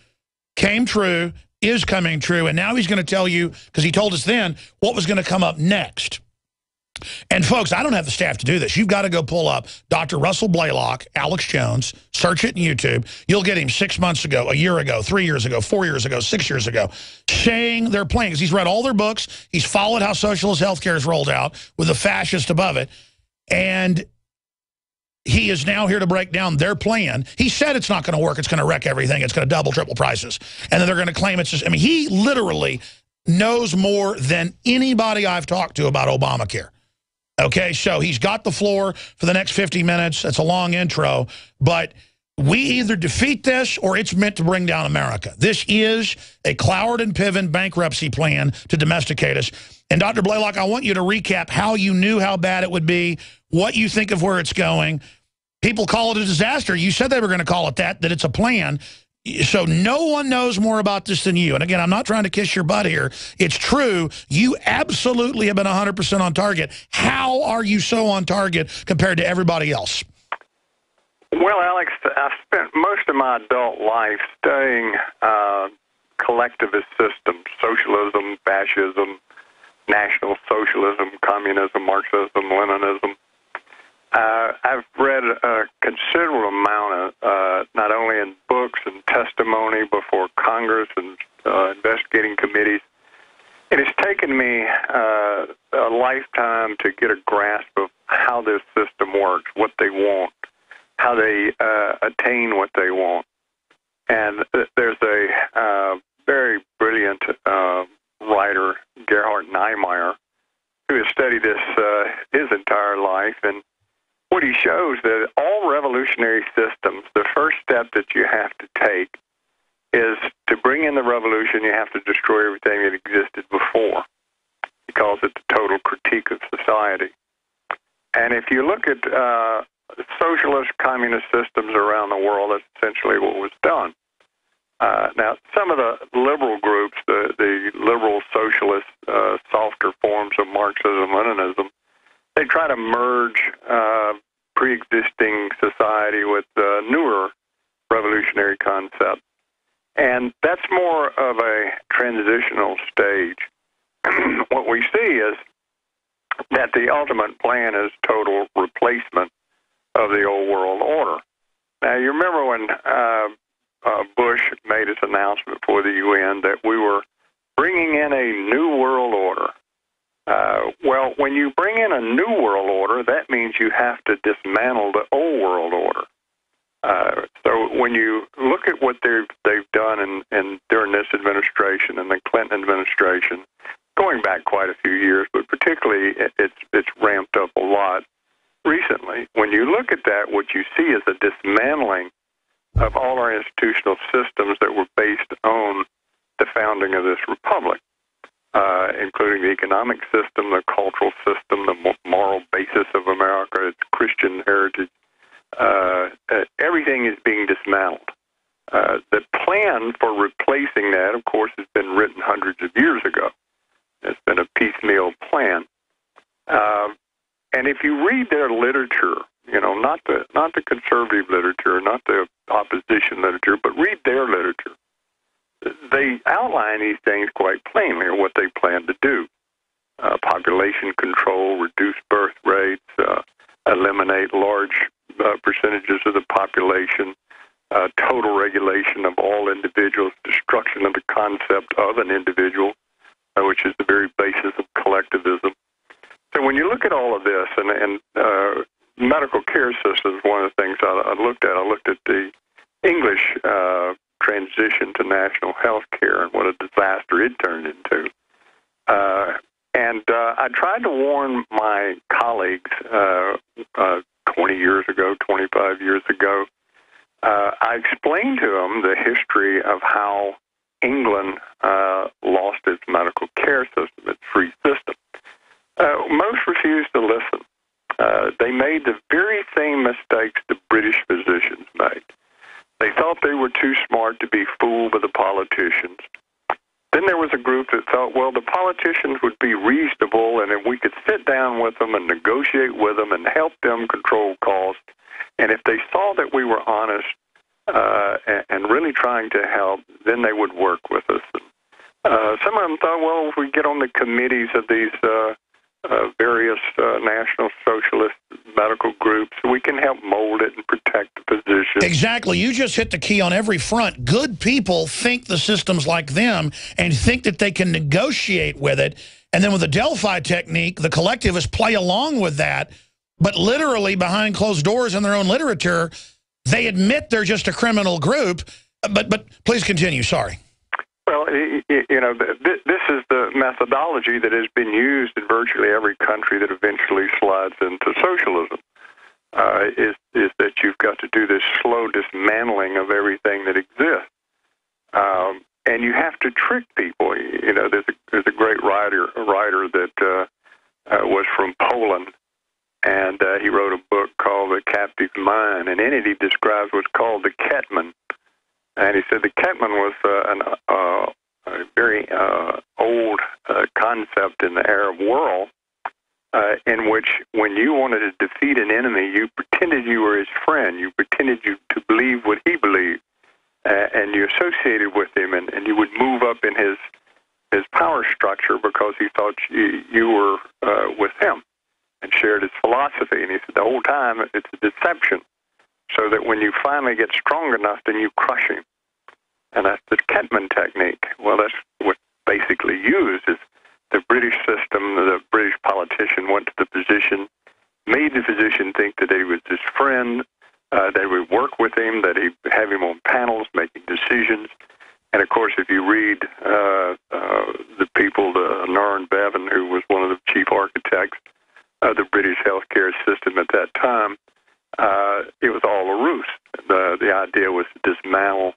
came true, is coming true, and now he's going to tell you, because he told us then, what was going to come up next. And, folks, I don't have the staff to do this. You've got to go pull up Dr. Russell Blaylock, Alex Jones, search it in YouTube. You'll get him 6 months ago, a year ago, 3 years ago, 4 years ago, 6 years ago, saying their plan. Because he's read all their books. He's followed how socialist health care is rolled out with the fascist above it. And he is now here to break down their plan. He said it's not going to work. It's going to wreck everything. It's going to double, triple prices. And then they're going to claim it's just, I mean, he literally knows more than anybody I've talked to about Obamacare. Okay, so he's got the floor for the next 50 minutes. That's a long intro. But we either defeat this or it's meant to bring down America. This is a Cloward and Piven bankruptcy plan to domesticate us. And Dr. Blaylock, I want you to recap how you knew how bad it would be, what you think of where it's going. People call it a disaster. You said they were going to call it that it's a plan. So no one knows more about this than you. And again, I'm not trying to kiss your butt here. It's true. You absolutely have been 100% on target. How are you so on target compared to everybody else? Well, Alex, I spent most of my adult life studying collectivist systems, socialism, fascism, National Socialism, communism, Marxism, Leninism. I've read a considerable amount of, not only in books and testimony before Congress and investigating committees. It has taken me a lifetime to get a grasp of how this system works, what they want, how they attain what they want. And there's a very brilliant writer, Gerhard Niemeyer, who has studied this his entire life. And what he shows that all revolutionary systems, the first step that you have to take is to bring in the revolution, you have to destroy everything that existed before. He calls it the total critique of society. And if you look at socialist, communist systems around the world, that's essentially what was done. Now, some of the liberal groups, the liberal socialist, softer forms of Marxism-Leninism, they try to merge pre-existing society with newer revolutionary concepts. And that's more of a transitional stage. What we see is that the ultimate plan is total replacement of the old world order. Now, you remember when Bush made his announcement for the UN that we were bringing in a new world order. Well, when you bring in a new world order, that means you have to dismantle the old world order. So when you look at what they've done and during this administration and the Clinton administration, going back quite a few years, but particularly it's ramped up a lot recently. When you look at that, what you see is a dismantling of all our institutional systems that were based on the founding of this republic, including the economic system, the cultural system, the moral basis of America, its Christian heritage. Everything is being dismantled. The plan for replacing that, of course, has been written hundreds of years ago. It's been a piecemeal plan. And if you read their literature, you know, not the conservative literature, not the opposition literature, but read their literature, they outline these things quite plainly, or what they plan to do. Population control, reduce birth rates, eliminate large percentages of the population, total regulation of all individuals, destruction of the concept of an individual, which is the very basis of collectivism. So when you look at all of this, and medical care systems, one of the things I looked at, I looked at the English transition to national health care and what a disaster it turned into. And I tried to warn my colleagues 20 years ago, 25 years ago. I explained to them the history of how England lost its medical care system, its free system. Most refused to listen. They made the very same mistakes the British physicians made. They thought they were too smart to be fooled by the politicians. Then there was a group that thought, well, the politicians would be reasonable, and if we could sit down with them and negotiate with them and help them control costs, and if they saw that we were honest and really trying to help, then they would work with us. Some of them thought, well, if we get on the committees of these various national socialist medical groups, we can help mold it and protect the position. Exactly. You just hit the key on every front. Good people think the system's like them and think that they can negotiate with it. And then with the Delphi technique, the collectivists play along with that. But literally behind closed doors in their own literature, they admit they're just a criminal group. But please continue. Sorry. Well, you know, this is the methodology that has been used in virtually every country that eventually slides into socialism, is that you've got to do this slow dismantling of everything that exists. And you have to trick people. You know, there's a great writer that was from Poland, and he wrote a book called The Captive Mind, and in it he describes what's called the Ketman. And he said the Ketman was a very old concept in the Arab world, in which when you wanted to defeat an enemy, you pretended you were his friend. You pretended to believe what he believed, and you associated with him, and you would move up in his power structure because he thought you were with him and shared his philosophy. And he said the whole time it's a deception, so that when you finally get strong enough, then you crush him. And that's the Ketman technique. Well, that's what basically used is the British system. The British politician went to the physician, made the physician think that he was his friend, that would work with him, that he'd have him on panels making decisions. And, of course, if you read the people it was all a ruse. The idea was to dismantle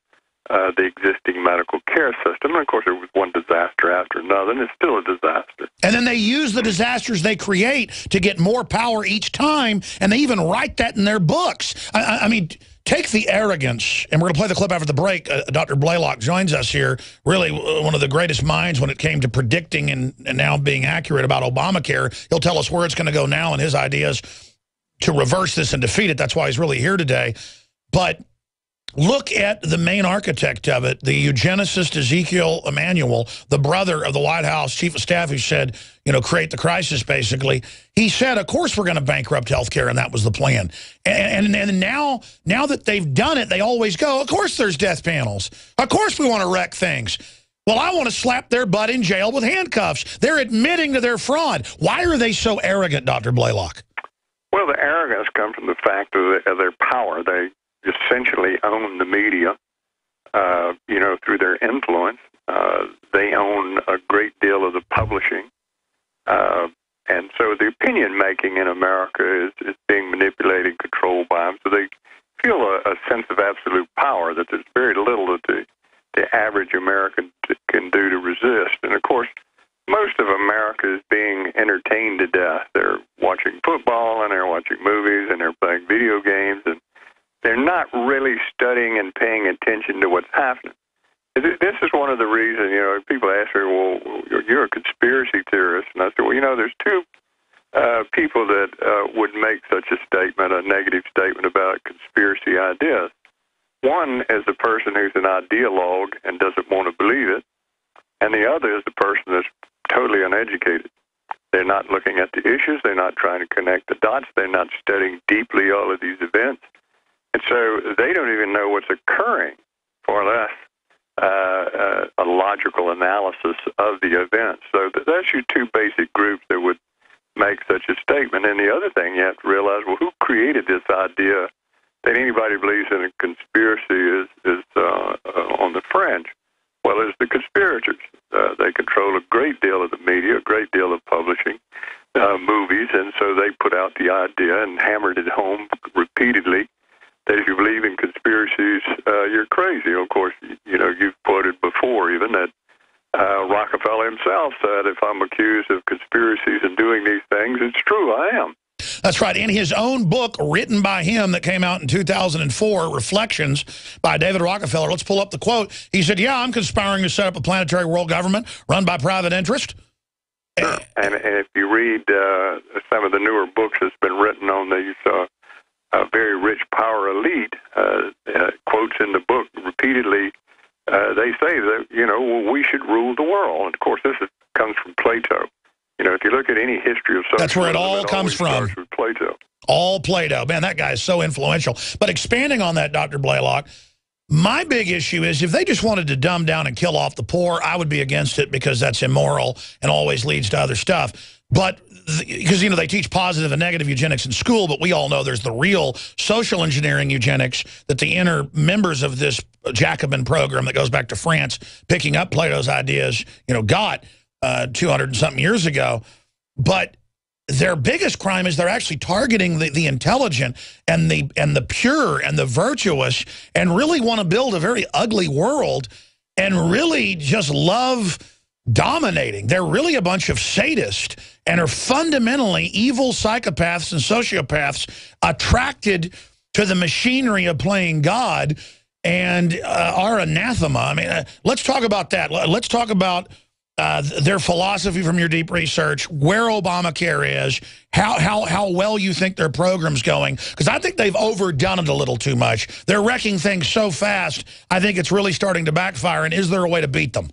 the existing medical care system. And, of course, it was one disaster after another, and it's still a disaster. And then they use the disasters they create to get more power each time, and they even write that in their books. I mean, take the arrogance, and we're going to play the clip after the break. Dr. Blaylock joins us here, really one of the greatest minds when it came to predicting and now being accurate about Obamacare. He'll tell us where it's going to go now and his ideas to reverse this and defeat it. That's why he's really here today. But look at the main architect of it, the eugenicist Ezekiel Emanuel, the brother of the White House chief of staff who said, you know, create the crisis, basically. He said, of course we're going to bankrupt health care, and that was the plan. And now that they've done it, they always go, of course there's death panels. Of course we want to wreck things. Well, I want to slap their butt in jail with handcuffs. They're admitting to their fraud. Why are they so arrogant, Dr. Blaylock? Well, the arrogance comes from the fact of their power. They essentially own the media, you know, through their influence. They own a great deal of the publishing. And so the opinion-making in America is being manipulated and controlled by them. So they feel a sense of absolute power that there's very little that the average American can do to resist. And, of course, most of America is being entertained to death. They're watching football, and they're watching movies, and they're playing video games, and they're not really studying and paying attention to what's happening. This is one of the reasons, you know, people ask me, well, you're a conspiracy theorist. And I said, well, you know, there's two people that would make such a statement, a negative statement about conspiracy ideas. One is the person who's an ideologue and doesn't want to believe it, and the other is the person that's totally uneducated. They're not looking at the issues. They're not trying to connect the dots. They're not studying deeply all of these events. And so they don't even know what's occurring, far less a logical analysis of the events. So that's your two basic groups that would make such a statement. And the other thing you have to realize, well, who created this idea that anybody believes in a conspiracy is on the fringe? Well, it's the conspirators. They control a great deal of the media, a great deal of publishing, movies, and so they put out the idea and hammered it home repeatedly that if you believe in conspiracies, you're crazy. Of course, you know, you've quoted before even that Rockefeller himself said, if I'm accused of conspiracies and doing these things, it's true, I am. That's right. In his own book written by him that came out in 2004, Reflections by David Rockefeller, let's pull up the quote. He said, yeah, I'm conspiring to set up a planetary world government run by private interest. Sure. And if you read some of the newer books that's been written on these very rich power elite, quotes in the book repeatedly, they say that, you know, well, we should rule the world. And, of course, comes from Plato. You know, if you look at any history of socialism, that's where it all comes from. With Plato. All Plato. Man, that guy is so influential. But expanding on that, Dr. Blaylock, my big issue is if they just wanted to dumb down and kill off the poor, I would be against it because that's immoral and always leads to other stuff. But because, you know, they teach positive and negative eugenics in school, but we all know there's the real social engineering eugenics that the inner members of this Jacobin program that goes back to France, picking up Plato's ideas, you know, got 200 and something years ago. But their biggest crime is they're actually targeting the intelligent and the pure and the virtuous, and really want to build a very ugly world and really just love dominating. They're really a bunch of sadists and are fundamentally evil psychopaths and sociopaths attracted to the machinery of playing God and are anathema. I mean, let's talk about that. Let's talk about their philosophy from your deep research, where Obamacare is, how well you think their program's going. Because I think they've overdone it a little too much. They're wrecking things so fast, I think it's really starting to backfire. And is there a way to beat them?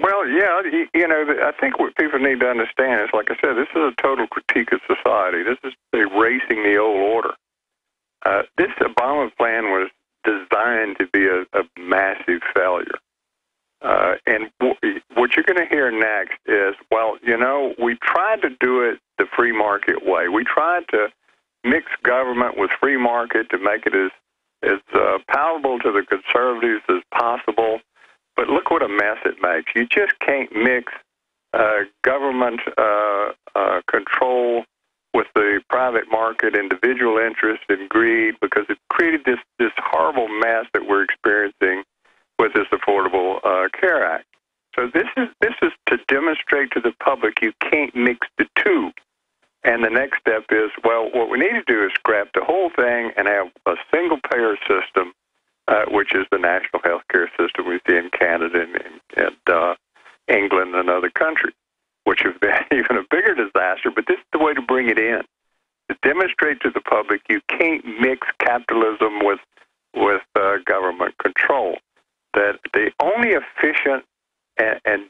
Well, yeah, you know, I think what people need to understand is, like I said, this is a total critique of society. This is erasing the old order. This Obama plan was designed to be a massive failure. And what you're going to hear next is, well, you know, we tried to do it the free market way. We tried to mix government with free market to make it as palatable to the conservatives as possible. But look what a mess it makes. You just can't mix government control with the private market, individual interest, and greed, because it created this horrible mess that we're experiencing with this Affordable Care Act. So this is to demonstrate to the public you can't mix the two. And the next step is, well, what we need to do is scrap the whole thing and have a single-payer system, which is the national health care system we see in Canada and England and other countries, which have been even a bigger disaster. But this is the way to bring it in, to demonstrate to the public you can't mix capitalism with government control, that the only efficient and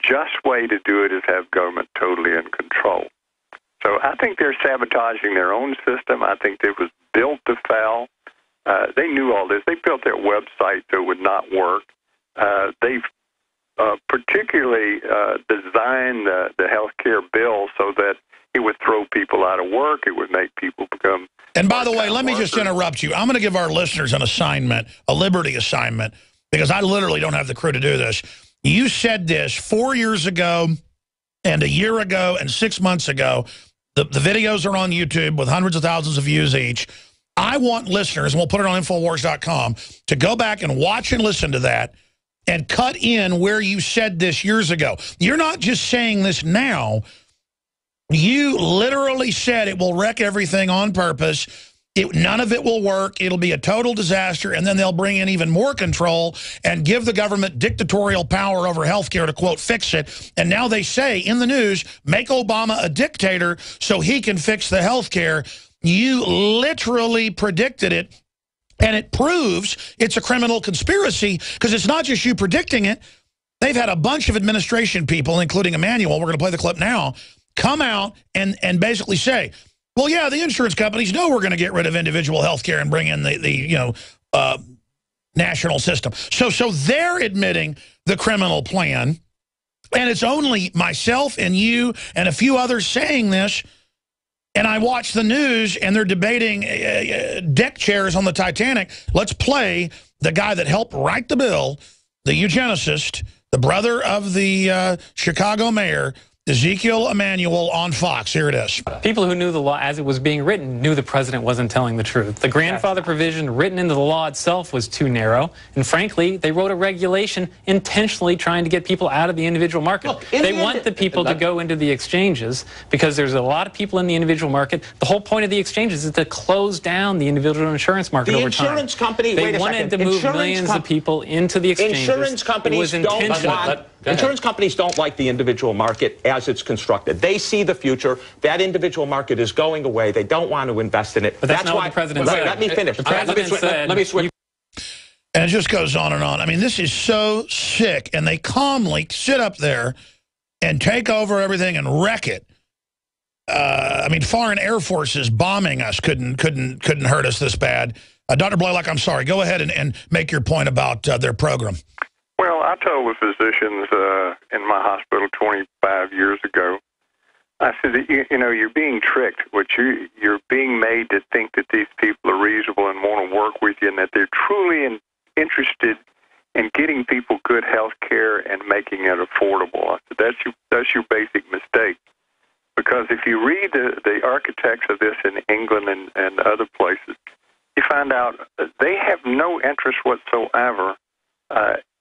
just way to do it is have government totally in control. So I think they're sabotaging their own system. I think it was built to fail. They knew all this. They built their website so it would not work. They've particularly designed the health care bill so that it would throw people out of work. It would make people become... And by the way, let me just interrupt you. I'm going to give our listeners an assignment, a Liberty assignment, because I literally don't have the crew to do this. You said this 4 years ago and a year ago and 6 months ago. The videos are on YouTube with hundreds of thousands of views each. I want listeners, and we'll put it on Infowars.com, to go back and watch and listen to that and cut in where you said this years ago. You're not just saying this now. You literally said it will wreck everything on purpose. None of it will work. It'll be a total disaster, and then they'll bring in even more control and give the government dictatorial power over health care to, quote, fix it. And now they say in the news, make Obama a dictator so he can fix the health care. You literally predicted it, and it proves it's a criminal conspiracy, because it's not just you predicting it. They've had a bunch of administration people, including Emanuel, we're going to play the clip now, come out and basically say, well, yeah, the insurance companies know we're going to get rid of individual health care and bring in the national system. So they're admitting the criminal plan, and it's only myself and you and a few others saying this. And I watch the news, and they're debating deck chairs on the Titanic. Let's play the guy that helped write the bill, the eugenicist, the brother of the Chicago mayor, Ezekiel Emanuel, on Fox. Here it is. People who knew the law as it was being written knew the president wasn't telling the truth. The grandfather provision written into the law itself was too narrow. And frankly, they wrote a regulation intentionally trying to get people out of the individual market. Look, they want the people to go into the exchanges because there's a lot of people in the individual market. The whole point of the exchanges is to close down the individual insurance market over time. The insurance company, they wanted to move millions of people into the exchanges. Insurance companies insurance companies don't like the individual market as it's constructed. They see the future. That individual market is going away. They don't want to invest in it. But that's not what the president said. Let me finish. Let me switch. And it just goes on and on. I mean, this is so sick. And they calmly sit up there and take over everything and wreck it. I mean, foreign air forces bombing us couldn't hurt us this bad. Dr. Blaylock, I'm sorry. Go ahead and make your point about their program. Well, I told the physicians in my hospital 25 years ago, I said, you know, you're being tricked. You're being made to think that these people are reasonable and want to work with you, and that they're truly interested in getting people good health care and making it affordable. I said, that's your basic mistake. Because if you read the architects of this in England and other places, you find out they have no interest whatsoever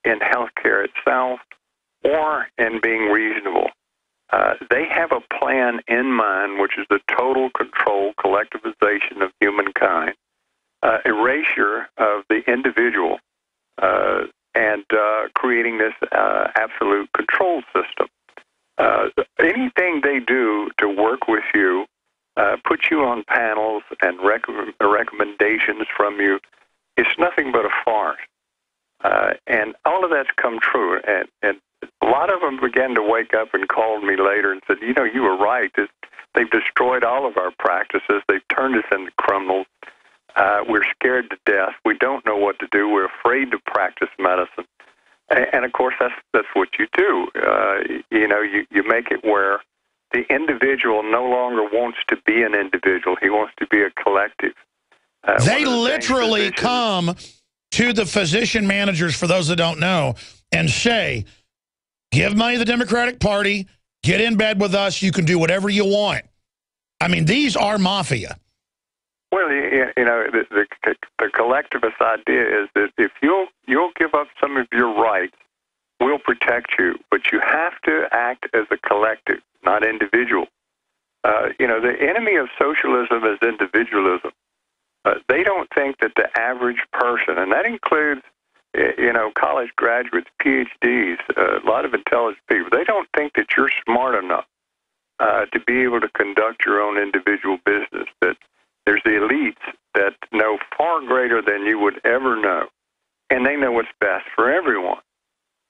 in health care itself or in being reasonable. They have a plan in mind, which is the total control, collectivization of humankind, erasure of the individual, and creating this absolute control system. Anything they do to work with you, put you on panels and recommendations from you, it's nothing but a farce. And all of that's come true. And a lot of them began to wake up and called me later and said, you know, you were right. They've destroyed all of our practices. They've turned us into criminals. We're scared to death. We don't know what to do. We're afraid to practice medicine. And of course, that's what you do. You know, you make it where the individual no longer wants to be an individual. He wants to be a collective. They literally come to the physician managers, for those that don't know, and say, give money to the Democratic Party, get in bed with us, you can do whatever you want. I mean, these are mafia. Well, you know, the collectivist idea is that if you'll give up some of your rights, we'll protect you, but you have to act as a collective, not individual. You know, the enemy of socialism is individualism. They don't think that the average person, and that includes, you know, college graduates, PhDs, a lot of intelligent people, they don't think that you're smart enough to be able to conduct your own individual business, that there's the elites that know far greater than you would ever know, and they know what's best for everyone.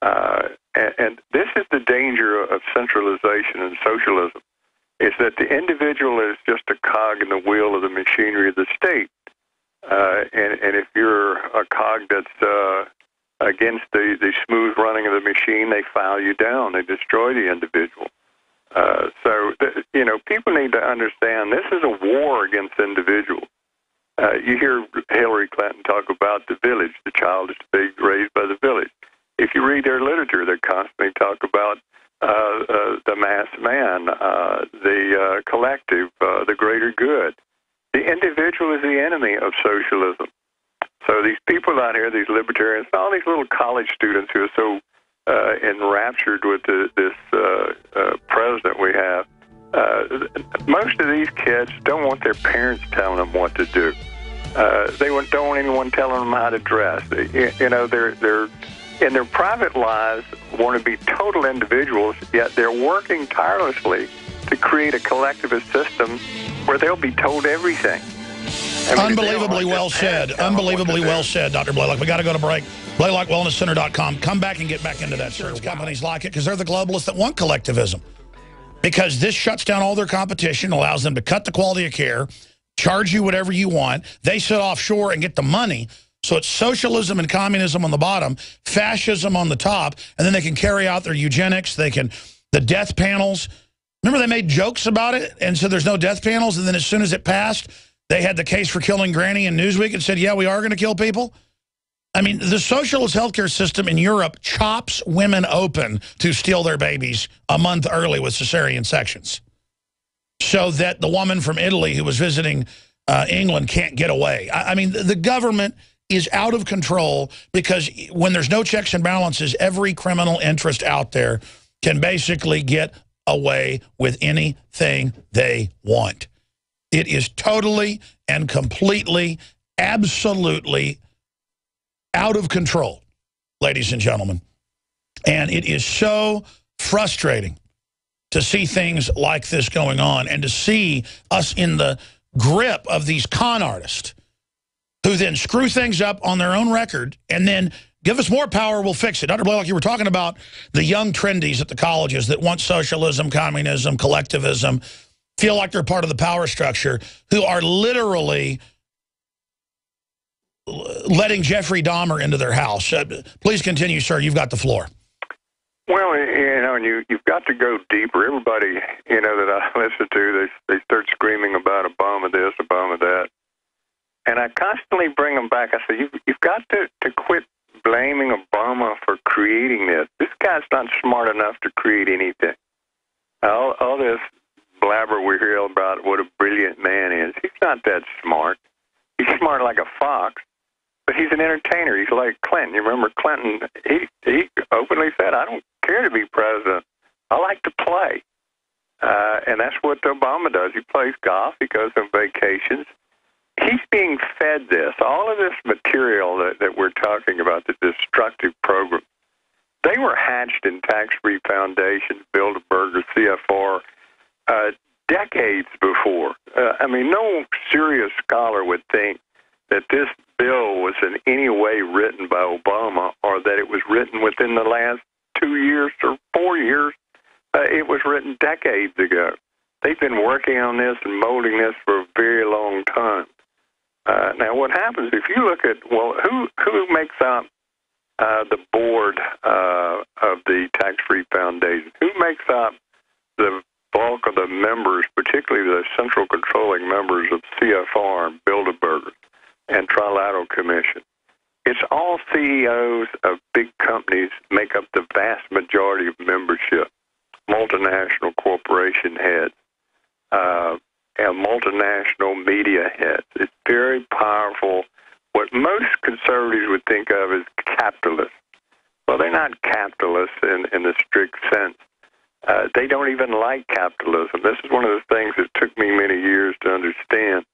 And this is the danger of centralization and socialism, is that the individual is just a cog in the wheel of the machinery of the state. And if you're a cog that's against the smooth running of the machine, they file you down. They destroy the individual. You know, people need to understand this is a war against individuals. You hear Hillary Clinton talk about the village. The child is to be raised by the village. If you read their literature, they constantly talk about the mass man, the collective, the greater good. The individual is the enemy of socialism. So these people out here, these libertarians, all these little college students who are so enraptured with this president we have, most of these kids don't want their parents telling them what to do. They don't want anyone telling them how to dress. You know, they're in their private lives want to be total individuals, yet they're working tirelessly to create a collectivist system where they'll be told everything. I mean, unbelievably well said. Unbelievably well said, Dr. Blaylock. We got to go to break. BlaylockWellnessCenter.com. Come back and get back into that. Insurance companies like it because they're the globalists that want collectivism. Because this shuts down all their competition, allows them to cut the quality of care, charge you whatever you want. They sit offshore and get the money. So it's socialism and communism on the bottom, fascism on the top, and then they can carry out their eugenics. They can, the death panels. Remember they made jokes about it and said there's no death panels, and then as soon as it passed, they had the case for killing Granny in Newsweek and said, yeah, we are going to kill people. I mean, the socialist healthcare system in Europe chops women open to steal their babies a month early with cesarean sections so that the woman from Italy who was visiting England can't get away. I mean, the government is out of control because when there's no checks and balances, every criminal interest out there can basically get away with anything they want. It is totally and completely, absolutely out of control, ladies and gentlemen. And it is so frustrating to see things like this going on and to see us in the grip of these con artists who then screw things up on their own record and then give us more power, we'll fix it. Dr. Blaylock, you were talking about the young trendies at the colleges that want socialism, communism, collectivism, feel like they're part of the power structure, who are literally letting Jeffrey Dahmer into their house. Please continue, sir. You've got the floor. Well, you know, and you've got to go deeper. Everybody, you know, that I listen to, they start screaming about Obama this, Obama that. And I constantly bring them back. I say, you've got to quit blaming Obama for creating this. This guy's not smart enough to create anything. All this blabber we hear about what a brilliant man is, he's not that smart. He's smart like a fox, but he's an entertainer. He's like Clinton. You remember Clinton? He openly said, I don't care to be president. I like to play. And that's what Obama does. He plays golf. He goes on vacations. He's being fed this. All of this material that we're talking about, the destructive program, they were hatched in tax-free foundations, Bilderberger, CFR, decades before. I mean, no serious scholar would think that this bill was in any way written by Obama or that it was written within the last 2 years or 4 years. It was written decades ago. They've been working on this and molding this for a very long time. Now, what happens if you look at, well, who makes up the board of the tax-free foundation? Who makes up the bulk of the members, particularly the central controlling members of CFR, Bilderberger, and Trilateral Commission? It's all CEOs of big companies make up the vast majority of membership, multinational corporation heads. national media heads. It's very powerful. What most conservatives would think of as capitalists. Well, they're not capitalists in the strict sense. They don't even like capitalism. This is one of the things that took me many years to understand.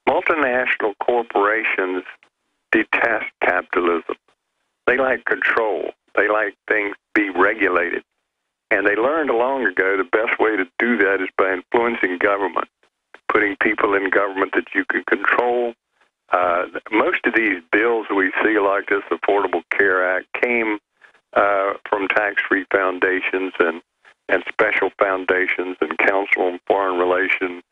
Multinational corporations detest capitalism. They like control. They like things to be regulated. And they learned long ago the best way to do that is by influencing government, putting people in government that you can control. Most of these bills we see, like this Affordable Care Act, came from tax-free foundations and special foundations and Council on Foreign Relations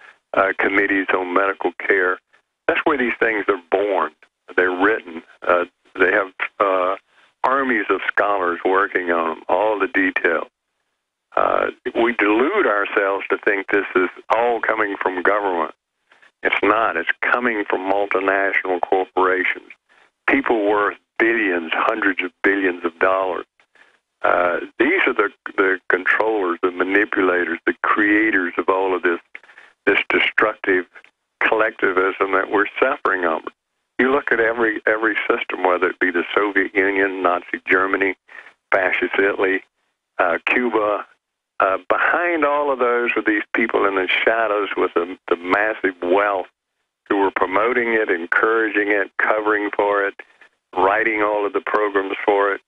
committees on medical care. That's where these things are born. They're written. They have armies of scholars working on them, all the details. We delude ourselves to think this is all coming from government. It's not. It's coming from multinational corporations, people worth billions, hundreds of billions of dollars. These are the controllers, the manipulators, the creators of all of this destructive collectivism that we're suffering under. You look at every system, whether it be the Soviet Union, Nazi Germany, fascist Italy, Cuba. Behind all of those were these people in the shadows with the massive wealth who were promoting it, encouraging it, covering for it, writing all of the programs for it.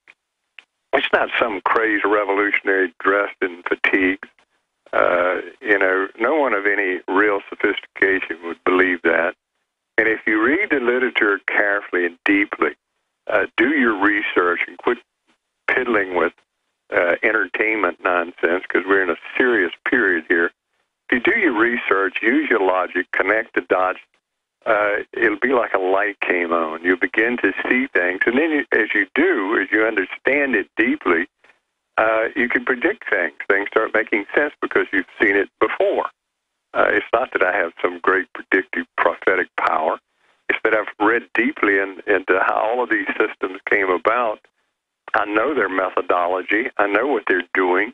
It's not some crazed revolutionary dressed in fatigues. No one of any real sophistication would believe that. And if you read the literature carefully and deeply, do your research and quit piddling with entertainment nonsense, because we're in a serious period here. If you do your research, use your logic, connect the dots, it'll be like a light came on. You'll begin to see things. And then as you understand it deeply, you can predict things. Things start making sense because you've seen it before. It's not that I have some great predictive prophetic power. It's that I've read deeply into how all of these systems came about. I know their methodology. I know what they're doing.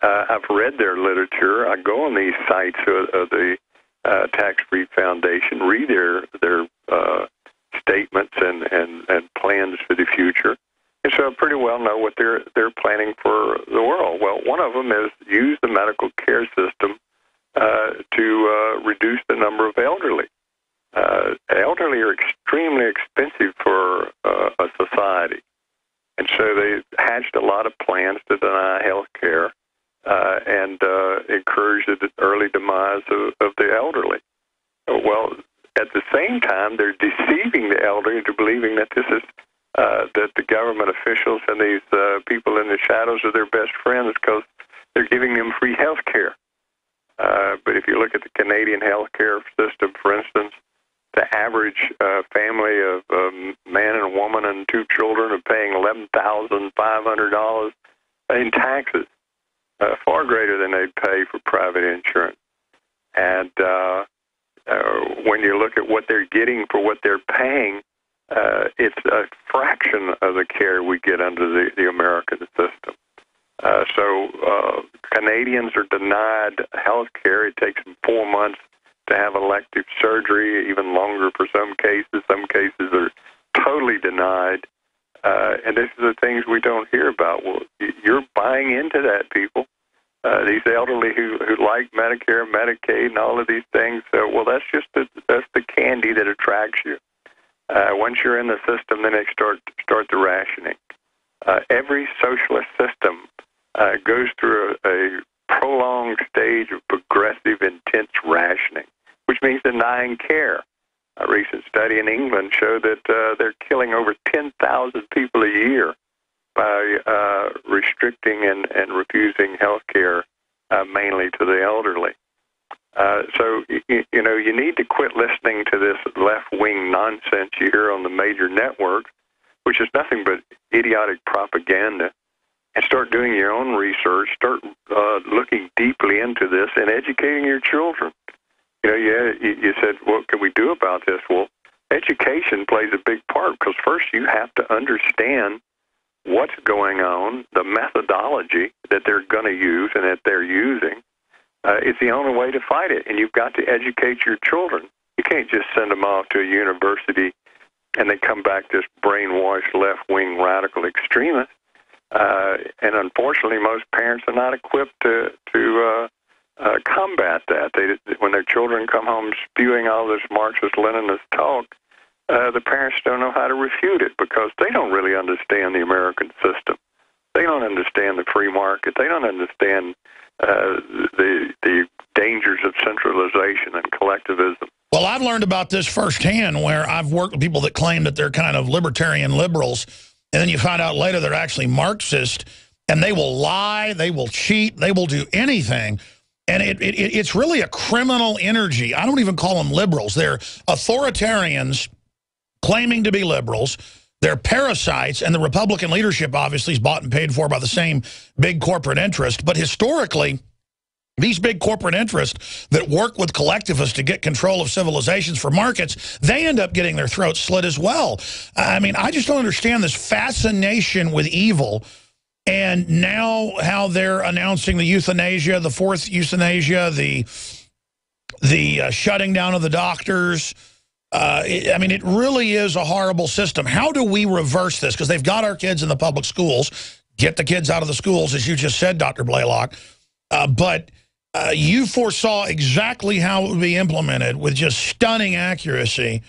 I've read their literature. I go on these sites of the Tax-Free Foundation, read their statements and plans for the future. And so I pretty well know what they're planning for the world. Well, one of them is use the medical care system to reduce the number of elderly. Elderly are extremely expensive for a society. And so they hatched a lot of plans to deny health care and encourage the early demise of the elderly. Well, at the same time, they're deceiving the elderly into believing that this is that the government officials and these people in the shadows are their best friends because they're giving them free health care. But if you look at the Canadian health care system, for instance, the average family of a man and a woman and 2 children are paying $11,500 in taxes, far greater than they'd pay for private insurance. And when you look at what they're getting for what they're paying, it's a fraction of the care we get under the American system. So Canadians are denied health care. It takes them 4 months to have elective surgery, even longer for some cases. Some cases are totally denied. And this is the things we don't hear about. Well, you're buying into that, people. These elderly who like Medicare, Medicaid, and all of these things. Well, that's the candy that attracts you. Once you're in the system, then they start the rationing. Every socialist system goes through a prolonged stage of progressive, intense rationing, which means denying care. A recent study in England showed that they're killing over 10,000 people a year by restricting and refusing health care, mainly to the elderly. So, you need to quit listening to this left-wing nonsense you hear on the major networks, which is nothing but idiotic propaganda, and start doing your own research, start looking deeply into this and educating your children. You said, what can we do about this? Well, education plays a big part because first you have to understand what's going on, the methodology that they're going to use and that they're using. It's the only way to fight it, and you've got to educate your children. You can't just send them off to a university and they come back just brainwashed left-wing radical extremists. And unfortunately, most parents are not equipped to combat that. When their children come home spewing all this Marxist-Leninist talk, the parents don't know how to refute it because they don't really understand the American system. They don't understand the free market. They don't understand the dangers of centralization and collectivism. Well, I've learned about this firsthand where I've worked with people that claim that they're kind of libertarian liberals, and then you find out later they're actually Marxist, and they will lie, they will cheat, they will do anything. And it's really a criminal energy. I don't even call them liberals. They're authoritarians claiming to be liberals. They're parasites, and the Republican leadership obviously is bought and paid for by the same big corporate interest. But historically, these big corporate interests that work with collectivists to get control of civilizations for markets, they end up getting their throats slit as well. I mean, I just don't understand this fascination with evil. And now how they're announcing the euthanasia, the fourth euthanasia, the shutting down of the doctors. I mean, it really is a horrible system. How do we reverse this? Because they've got our kids in the public schools. Get the kids out of the schools, as you just said, Dr. Blaylock. But you foresaw exactly how it would be implemented with just stunning accuracy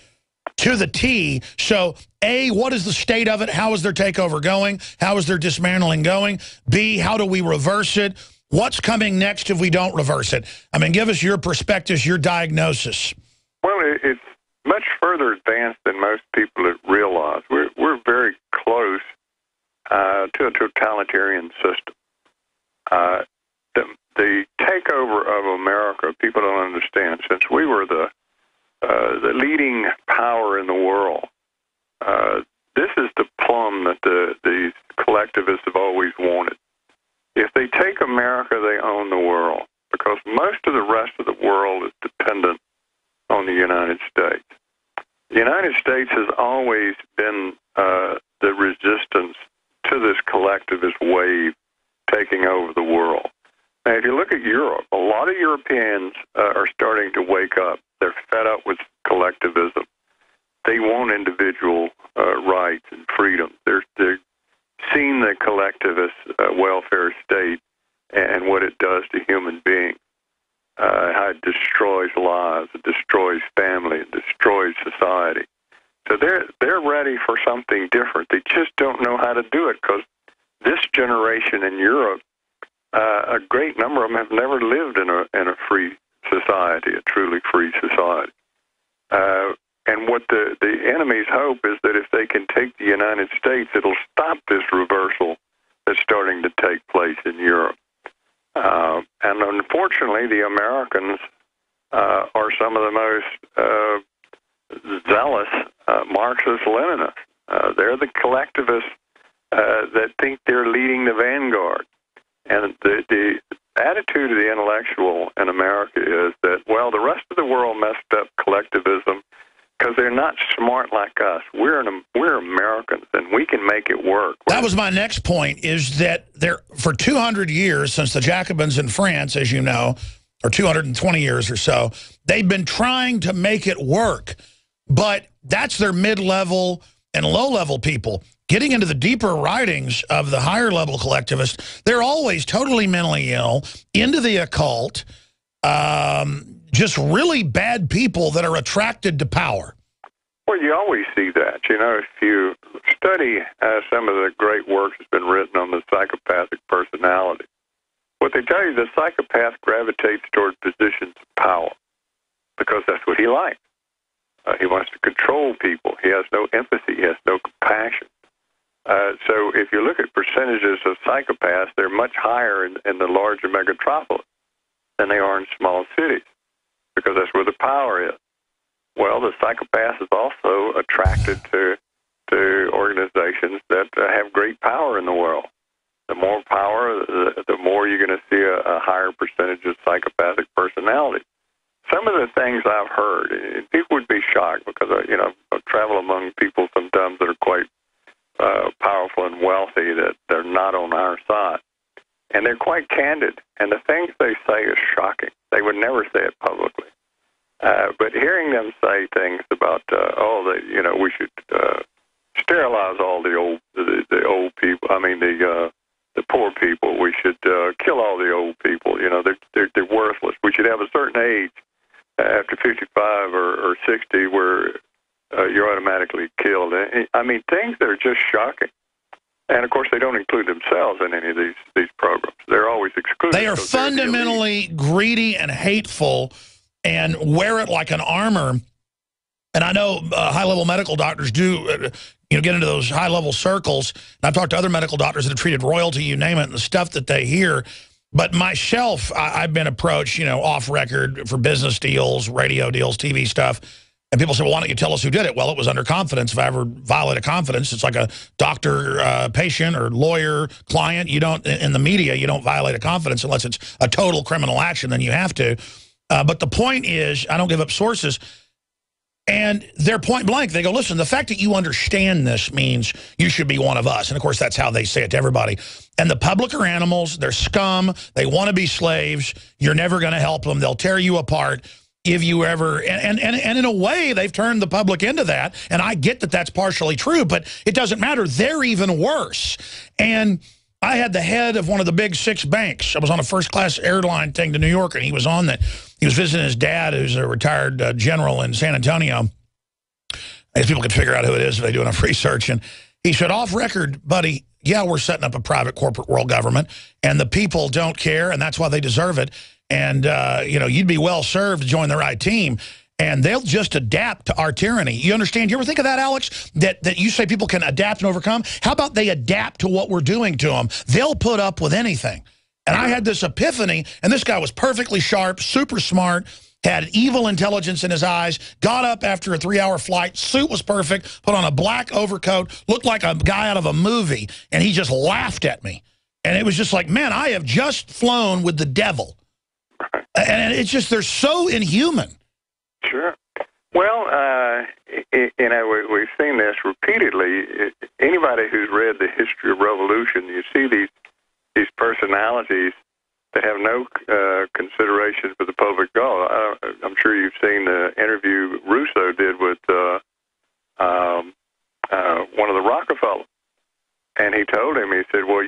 to the T. So, A, what is the state of it? How is their takeover going? How is their dismantling going? B, how do we reverse it? What's coming next if we don't reverse it? I mean, give us your perspectives, your diagnosis. Well, it's much further advanced than most people realize. We're very close to a totalitarian system. The takeover of America, people don't understand. Since we were the leading power in the world, this is the plum that the collectivists have always wanted. If they take America, they own the world, because most of the rest of the world is dependent on the United States. The United States has always been the resistance to this collectivist wave taking over the world. Now, if you look at Europe, a lot of Europeans are starting to wake up. They're fed up with collectivism. They want individual rights and freedom. They're seeing the collectivist welfare state and what it does to human beings, how it destroys lives, it destroys family, it destroys society. So they're ready for something different. They just don't know how to do it because this generation in Europe, a great number of them have never lived in a free society, a truly free society. And what the enemies hope is that if they can take the United States, it'll stop this reversal that's starting to take place in Europe. And unfortunately, the Americans are some of the most zealous Marxist-Leninists. They're the collectivists that think they're leading the vanguard. And the attitude of the intellectual in America is that, well, the rest of the world messed up collectivism because they're not smart like us. We're Americans, and we can make it work. That was my next point, is that for 200 years, since the Jacobins in France, as you know, or 220 years or so, they've been trying to make it work. But that's their mid-level and low-level people. Getting into the deeper writings of the higher-level collectivists, they're always totally mentally ill, into the occult, just really bad people that are attracted to power. Well, you always see that. You know, if you study some of the great work that's been written on the psychopathic personality, what they tell you, the psychopath gravitates toward positions of power because that's what he likes. He wants to control people. He has no empathy. He has no compassion. So if you look at percentages of psychopaths, they're much higher in the larger megatropolis than they are in small cities because that's where the power is. Well, the psychopath is also attracted to organizations that have great power in the world. The more power, the more you're going to see a higher percentage of psychopathic personality. Some of the things I've heard, and people would be shocked because I travel among people sometimes that are quite powerful and wealthy that they're not on our side. And they're quite candid. And the things they say is shocking. They would never say it publicly. But hearing them say say things about, we should sterilize all the old people. I mean, the poor people. We should kill all the old people. They're worthless. We should have a certain age after 55 or 60 where you're automatically killed. I mean, things that are just shocking. And, of course, they don't include themselves in any of these programs. They're always excluded. They are fundamentally greedy and hateful and wear it like an armor. And I know high-level medical doctors do get into those high-level circles. And I've talked to other medical doctors that have treated royalty, you name it, and the stuff that they hear. But myself, I've been approached, off record for business deals, radio deals, TV stuff. And people say, well, why don't you tell us who did it? Well, it was under confidence. If I ever violated confidence, it's like a doctor, patient, or lawyer, client. You don't, in the media, you don't violate a confidence unless it's a total criminal action, then you have to. But the point is, I don't give up sources. And they're point blank. They go, listen, the fact that you understand this means you should be one of us. And, of course, that's how they say it to everybody. And the public are animals. They're scum. They want to be slaves. You're never going to help them. They'll tear you apart if you ever. And in a way, they've turned the public into that. And I get that that's partially true, but it doesn't matter. They're even worse. And I had the head of one of the big 6 banks. I was on a first-class airline thing to New York, and he was on that. He was visiting his dad, who's a retired general in San Antonio. As people can figure out who it is if they do enough research. And he said, off record, buddy, yeah, we're setting up a private corporate world government, and the people don't care, and that's why they deserve it. And, you'd be well served to join the right team. And they'll just adapt to our tyranny. You understand? You ever think of that, Alex? That you say people can adapt and overcome? How about they adapt to what we're doing to them? They'll put up with anything. And I had this epiphany, and this guy was perfectly sharp, super smart, had evil intelligence in his eyes, got up after a 3-hour flight, suit was perfect, put on a black overcoat, looked like a guy out of a movie, and he just laughed at me. And it was just like, man, I have just flown with the devil. And it's just, they're so inhuman. Sure. Well, we've seen this repeatedly. Anybody who's read the history of revolution, you see these personalities that have no consideration for the public good. I'm sure you've seen the interview Russo did with one of the Rockefellers. And he told him, he said, well,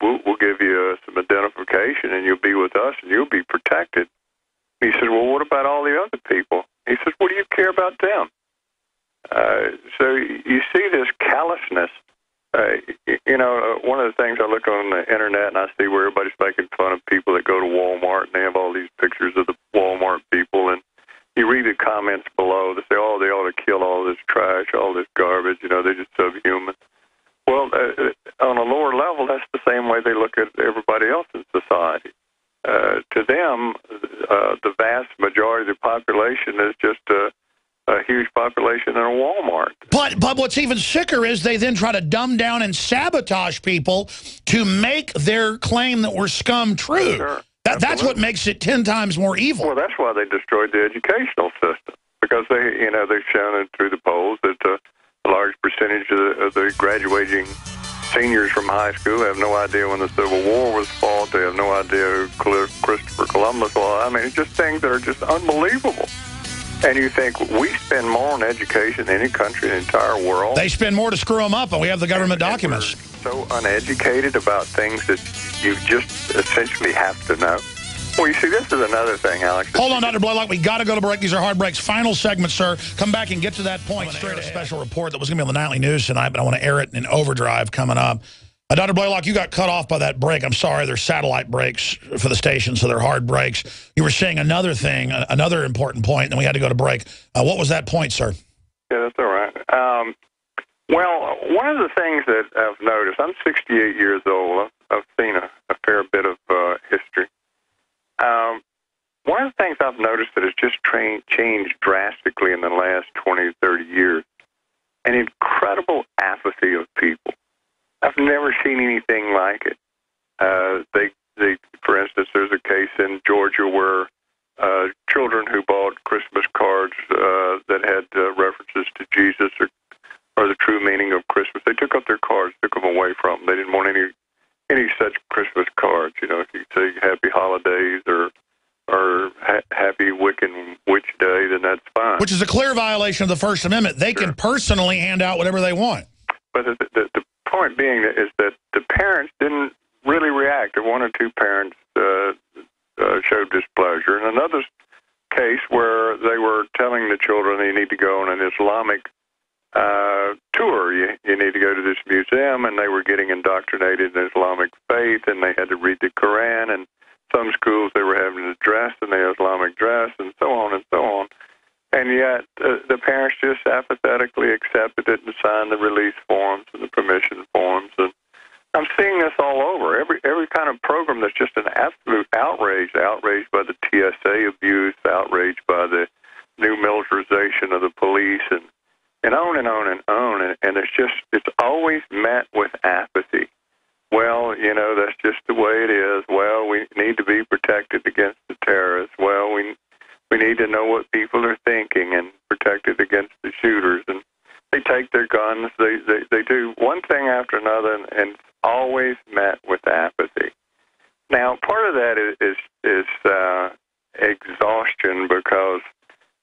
we'll give you some identification and you'll be with us and you'll be protected. He said, well, what about all the other people? He says, what do you care about them? So you see this callousness. One of the things I look on the internet and I see where everybody's making fun of people that go to Walmart and they have all these pictures of the Walmart people, and you read the comments below. They say, oh, they ought to kill all this trash, all this garbage. They're just subhuman. Well, on a lower level, that's the same way they look at everybody else in society. To them, the vast majority of the population is just a huge population in a Walmart. But what's even sicker is they then try to dumb down and sabotage people to make their claim that we're scum true. Sure. That's what makes it 10 times more evil. Well, that's why they destroyed the educational system, because they've shown it through the polls that a large percentage of the graduating seniors from high school have no idea when the Civil War was fought. They have no idea who Christopher Columbus was. I mean, it's just things that are just unbelievable. And you think, we spend more on education than any country in the entire world. They spend more to screw them up, and we have the government documents. We're so uneducated about things that you just essentially have to know. Well, you see, this is another thing, Alex. Hold on, Dr. Blaylock. We got to go to break. These are hard breaks. Final segment, sir. Come back and get to that point. Straight ahead. A special report that was going to be on the Nightly News tonight, but I want to air it in overdrive coming up. Dr. Blaylock, you got cut off by that break. I'm sorry. They're satellite breaks for the station, so they're hard breaks. You were saying another thing, another important point, and then we had to go to break. What was that point, sir? Yeah, that's all right. Well, one of the things that I've noticed, I'm 68 years old. I've seen a fair bit of history. One of the things I've noticed that has just changed drastically in the last 20, 30 years, an incredible apathy of people. I've never seen anything like it. For instance, there's a case in Georgia where children who bought Christmas cards that had references to Jesus or the true meaning of Christmas, they took up their cards, took them away from them. They didn't want any such Christmas cards. If you say Happy Holidays or Happy Wiccan Witch Day, then that's fine. Which is a clear violation of the First Amendment. They can personally hand out whatever they want. But the point being is that the parents didn't really react. One or two parents showed displeasure. In another case where they were telling the children they need to go on an Islamic tour. You need to go to this museum, and they were getting indoctrinated in Islamic faith, and they had to read the Quran, and some schools they were having to dress in the Islamic dress, and so on and so on. And yet the parents just apathetically accepted it and signed the release forms and the permission forms. And I'm seeing this all over. Every kind of program that's just an absolute outrage by the TSA abuse, outraged by the new militarization of the police, and on and on and on. And it's always met with apathy. Well, that's just the way it is. Well, we need to be protected against the terrorists. Well, we need to know what people are thinking and protected against the shooters. And they take their guns. They do one thing after another, and it's always met with apathy. Now, part of that is exhaustion because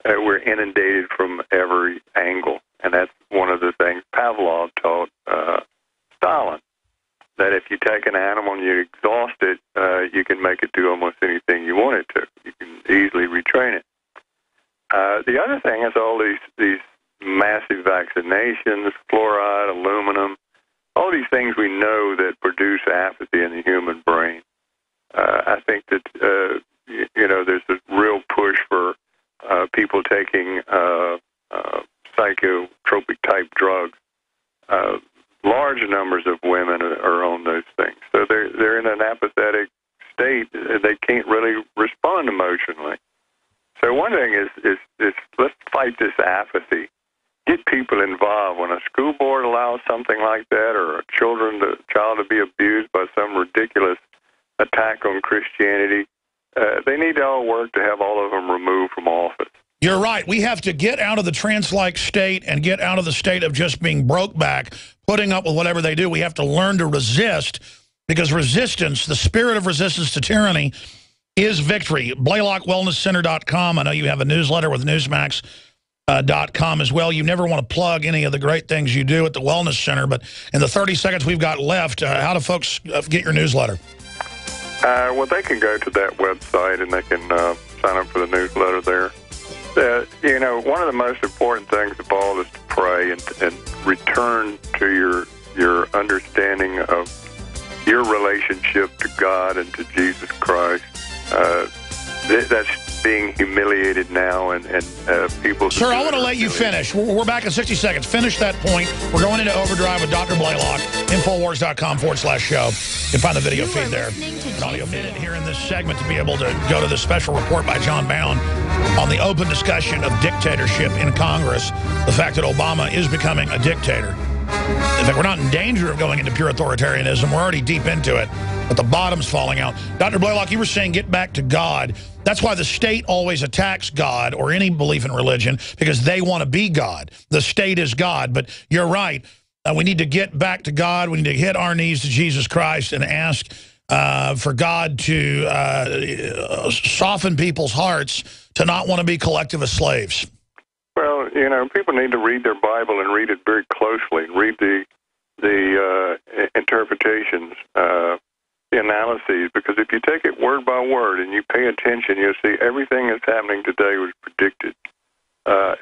we're inundated from every angle, and that's one of the things Pavlov taught Stalin, that if you take an animal and you exhaust it, you can make it do almost anything you want it to. You can easily retrain it. The other thing is all these massive vaccinations, fluoride, aluminum, all these things we know that produce apathy in the human brain. I think that, there's a real push for people taking psychotropic type drugs. Large numbers of women are on those things. So they're in an apathetic state. They can't really respond emotionally. So one thing is let's fight this apathy. Get people involved. When a school board allows something like that, or a child to be abused by some ridiculous attack on Christianity, they need to all work to have all of them removed from office. You're right. We have to get out of the trance-like state and get out of the state of just being broke back, putting up with whatever they do. We have to learn to resist, because resistance, the spirit of resistance to tyranny, is victory. BlaylockWellnessCenter.com. I know you have a newsletter with Newsmax.com as well. You never want to plug any of the great things you do at the Wellness Center, but in the 30 seconds we've got left, how do folks get your newsletter? Well, they can go to that website and they can sign up for the newsletter there. One of the most important things of all is to pray and return to your understanding of your relationship to God and to Jesus Christ. That's being humiliated now, and people... Sir, I want to let you finish. We're back in 60 seconds. Finish that point. We're going into overdrive with Dr. Blaylock. Infowars.com/show. You can find the video feed there. An audio minute here in this segment to be able to go to this special report by John Bound on the open discussion of dictatorship in Congress, the fact that Obama is becoming a dictator. In fact, we're not in danger of going into pure authoritarianism. We're already deep into it, but the bottom's falling out. Dr. Blaylock, you were saying get back to God. That's why the state always attacks God or any belief in religion, because they want to be God. The state is God. But you're right. We need to get back to God. We need to hit our knees to Jesus Christ and ask for God to soften people's hearts to not want to be collectivist slaves. Well, people need to read their Bible and read it very closely. Read the interpretations, the analyses, because if you take it word by word and you pay attention, you'll see everything that's happening today was predicted.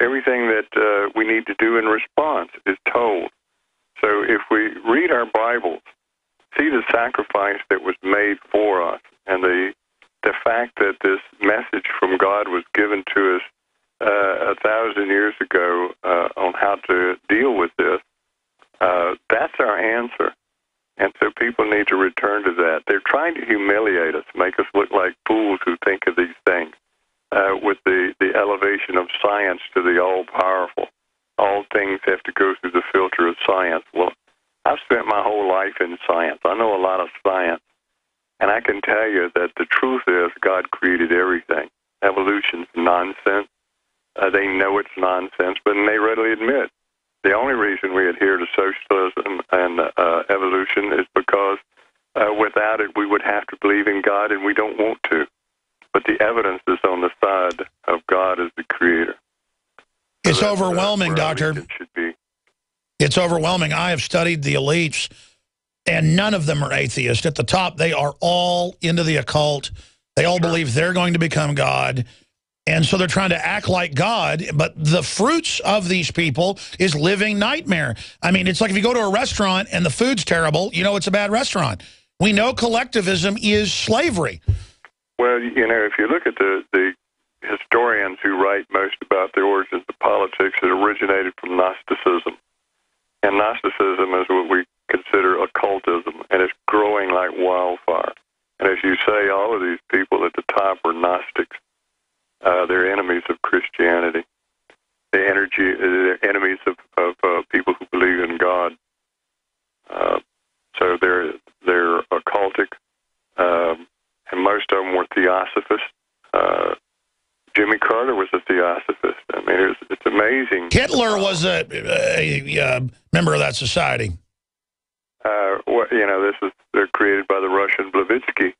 Everything that we need to do in response is told. So if we read our Bibles, see the sacrifice that was made for us, and the fact that this message from God was given to us 1,000 years ago on how to deal with this, that's our answer. And so people need to return to that. They're trying to humiliate us, make us look like fools who think of these things, with the elevation of science to the all-powerful. All things have to go through the filter of science. Well, I've spent my whole life in science. I know a lot of science. And I can tell you that the truth is God created everything. Evolution's nonsense. They know it's nonsense, but they readily admit the only reason we adhere to socialism and evolution is because without it we would have to believe in God, and we don't want to. But the evidence is on the side of God as the creator. It's overwhelming, Doctor. It should be. It's overwhelming. I have studied the elites, and none of them are atheists. At the top, they are all into the occult. They all believe they're going to become God. And so they're trying to act like God, but the fruits of these people is living nightmare. I mean, it's like if you go to a restaurant and the food's terrible, you know it's a bad restaurant. We know collectivism is slavery. Well, you know, if you look at the historians who write most about the origins of politics, it originated from Gnosticism. And Gnosticism is what we consider occultism, and it's growing like wildfire. And as you say, all of these people at the top were Gnostics. They're enemies of Christianity. They're enemies of people who believe in God. So they're occultic, and most of them were theosophists. Jimmy Carter was a theosophist. I mean, it's amazing. Hitler was a member of that society. Well, you know, they're created by the Russian Blavatsky,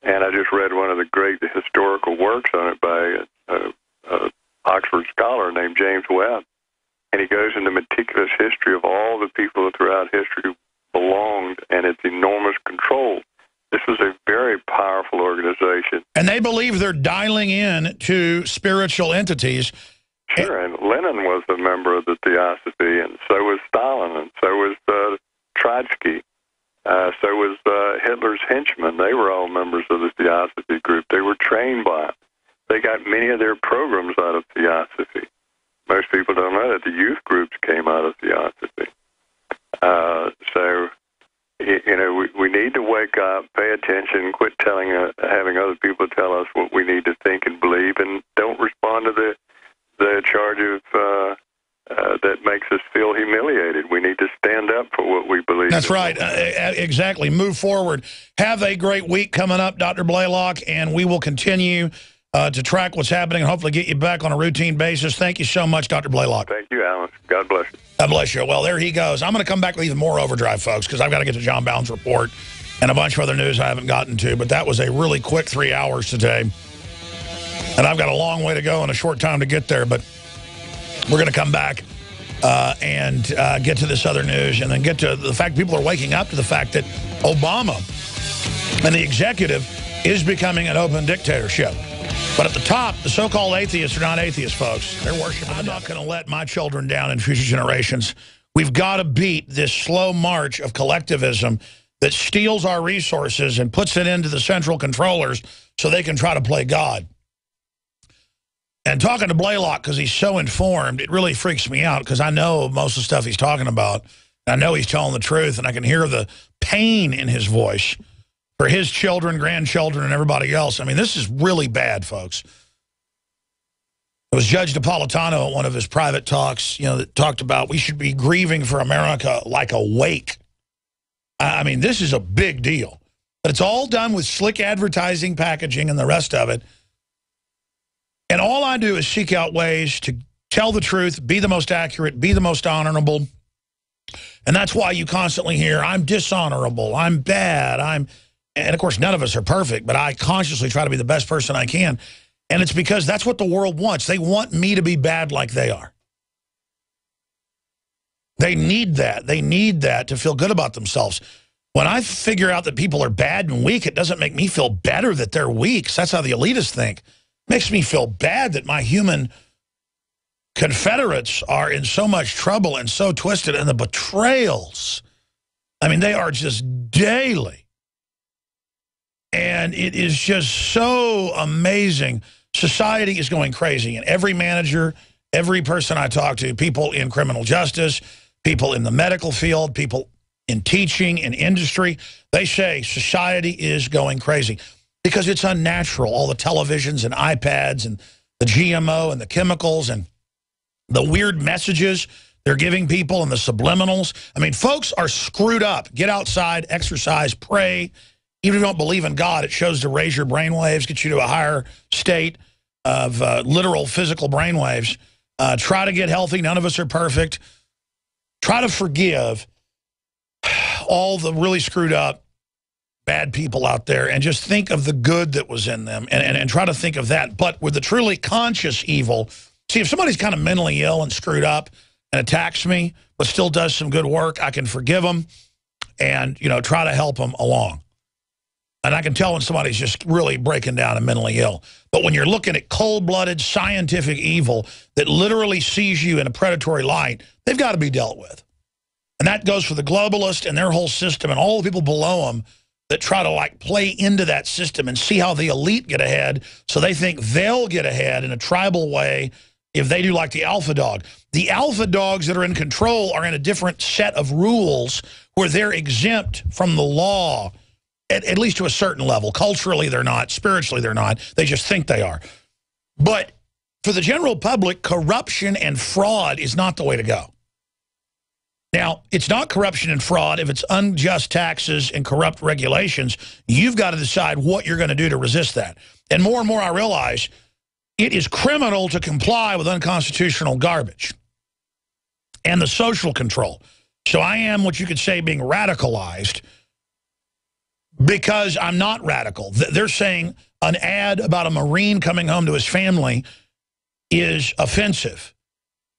and I just read one of the great historical works on it by an Oxford scholar named James Webb, and he goes into meticulous history of all the people throughout history who belonged and its enormous control. This was a very powerful organization. And they believe they're dialing in to spiritual entities. Sure, and Lenin was a member of the Theosophy, and so was Stalin, and so was Trotsky. So was Hitler's henchmen. They were all members of the Theosophy group. They were trained by it. They got many of their programs out of Theosophy. Most people don't know that the youth groups came out of Theosophy. So, you know, we need to wake up, pay attention, quit having other people tell us what we need to think and believe, and don't respond to the charge of that makes us feel humiliated. We need to stand up for what we believe. That's right. Exactly. Move forward. Have a great week coming up, Dr. Blaylock, and we will continue to track what's happening and hopefully get you back on a routine basis. Thank you so much, Dr. Blaylock. Thank you, Alan. God bless you. God bless you. Well, there he goes. I'm going to come back with even more overdrive, folks, because I've got to get to John Bowden's report and a bunch of other news I haven't gotten to. But that was a really quick 3 hours today. And I've got a long way to go and a short time to get there. But we're going to come back and get to this other news and then get to the fact people are waking up to the fact that Obama and the executive is becoming an open dictatorship. But at the top, the so-called atheists are not atheists, folks. They're worshiping. I'm not going to let my children down in future generations. We've got to beat this slow march of collectivism that steals our resources and puts it into the central controllers so they can try to play God. And talking to Blaylock, because he's so informed, it really freaks me out because I know most of the stuff he's talking about. I know he's telling the truth, and I can hear the pain in his voice for his children, grandchildren, and everybody else. I mean, this is really bad, folks. It was Judge Napolitano at one of his private talks, you know, that talked about we should be grieving for America like a wake. I mean, this is a big deal. But it's all done with slick advertising, packaging, and the rest of it. And all I do is seek out ways to tell the truth, be the most accurate, be the most honorable. And that's why you constantly hear, I'm dishonorable, I'm bad, and of course, none of us are perfect, but I consciously try to be the best person I can. And it's because that's what the world wants. They want me to be bad like they are. They need that. They need that to feel good about themselves. When I figure out that people are bad and weak, it doesn't make me feel better that they're weak. So that's how the elitists think. It makes me feel bad that my human Confederates are in so much trouble and so twisted, and the betrayals. I mean, they are just daily. And it is just so amazing. Society is going crazy. And every manager, every person I talk to, people in criminal justice, people in the medical field, people in teaching, in industry, they say society is going crazy because it's unnatural. All the televisions and iPads and the GMO and the chemicals and the weird messages they're giving people and the subliminals. I mean, folks are screwed up. Get outside, exercise, pray. Even if you don't believe in God, it shows to raise your brain waves, get you to a higher state of literal physical brain waves. Try to get healthy. None of us are perfect. Try to forgive all the really screwed up bad people out there and just think of the good that was in them and try to think of that. But with the truly conscious evil, See, if somebody's kind of mentally ill and screwed up and attacks me, but still does some good work, I can forgive them and, you know, try to help them along. And I can tell when somebody's just really breaking down and mentally ill. But when you're looking at cold-blooded scientific evil that literally sees you in a predatory light, they've got to be dealt with. And that goes for the globalists and their whole system and all the people below them that try to, like, play into that system and see how the elite get ahead so they think they'll get ahead in a tribal way if they do like the alpha dog. The alpha dogs that are in control are in a different set of rules where they're exempt from the law, at least to a certain level. Culturally, they're not. Spiritually, they're not. They just think they are. But for the general public, corruption and fraud is not the way to go. Now, it's not corruption and fraud if it's unjust taxes and corrupt regulations. You've got to decide what you're going to do to resist that. And more I realize it is criminal to comply with unconstitutional garbage and the social control. So I am what you could say being radicalized because I'm not radical. They're saying an ad about a Marine coming home to his family is offensive.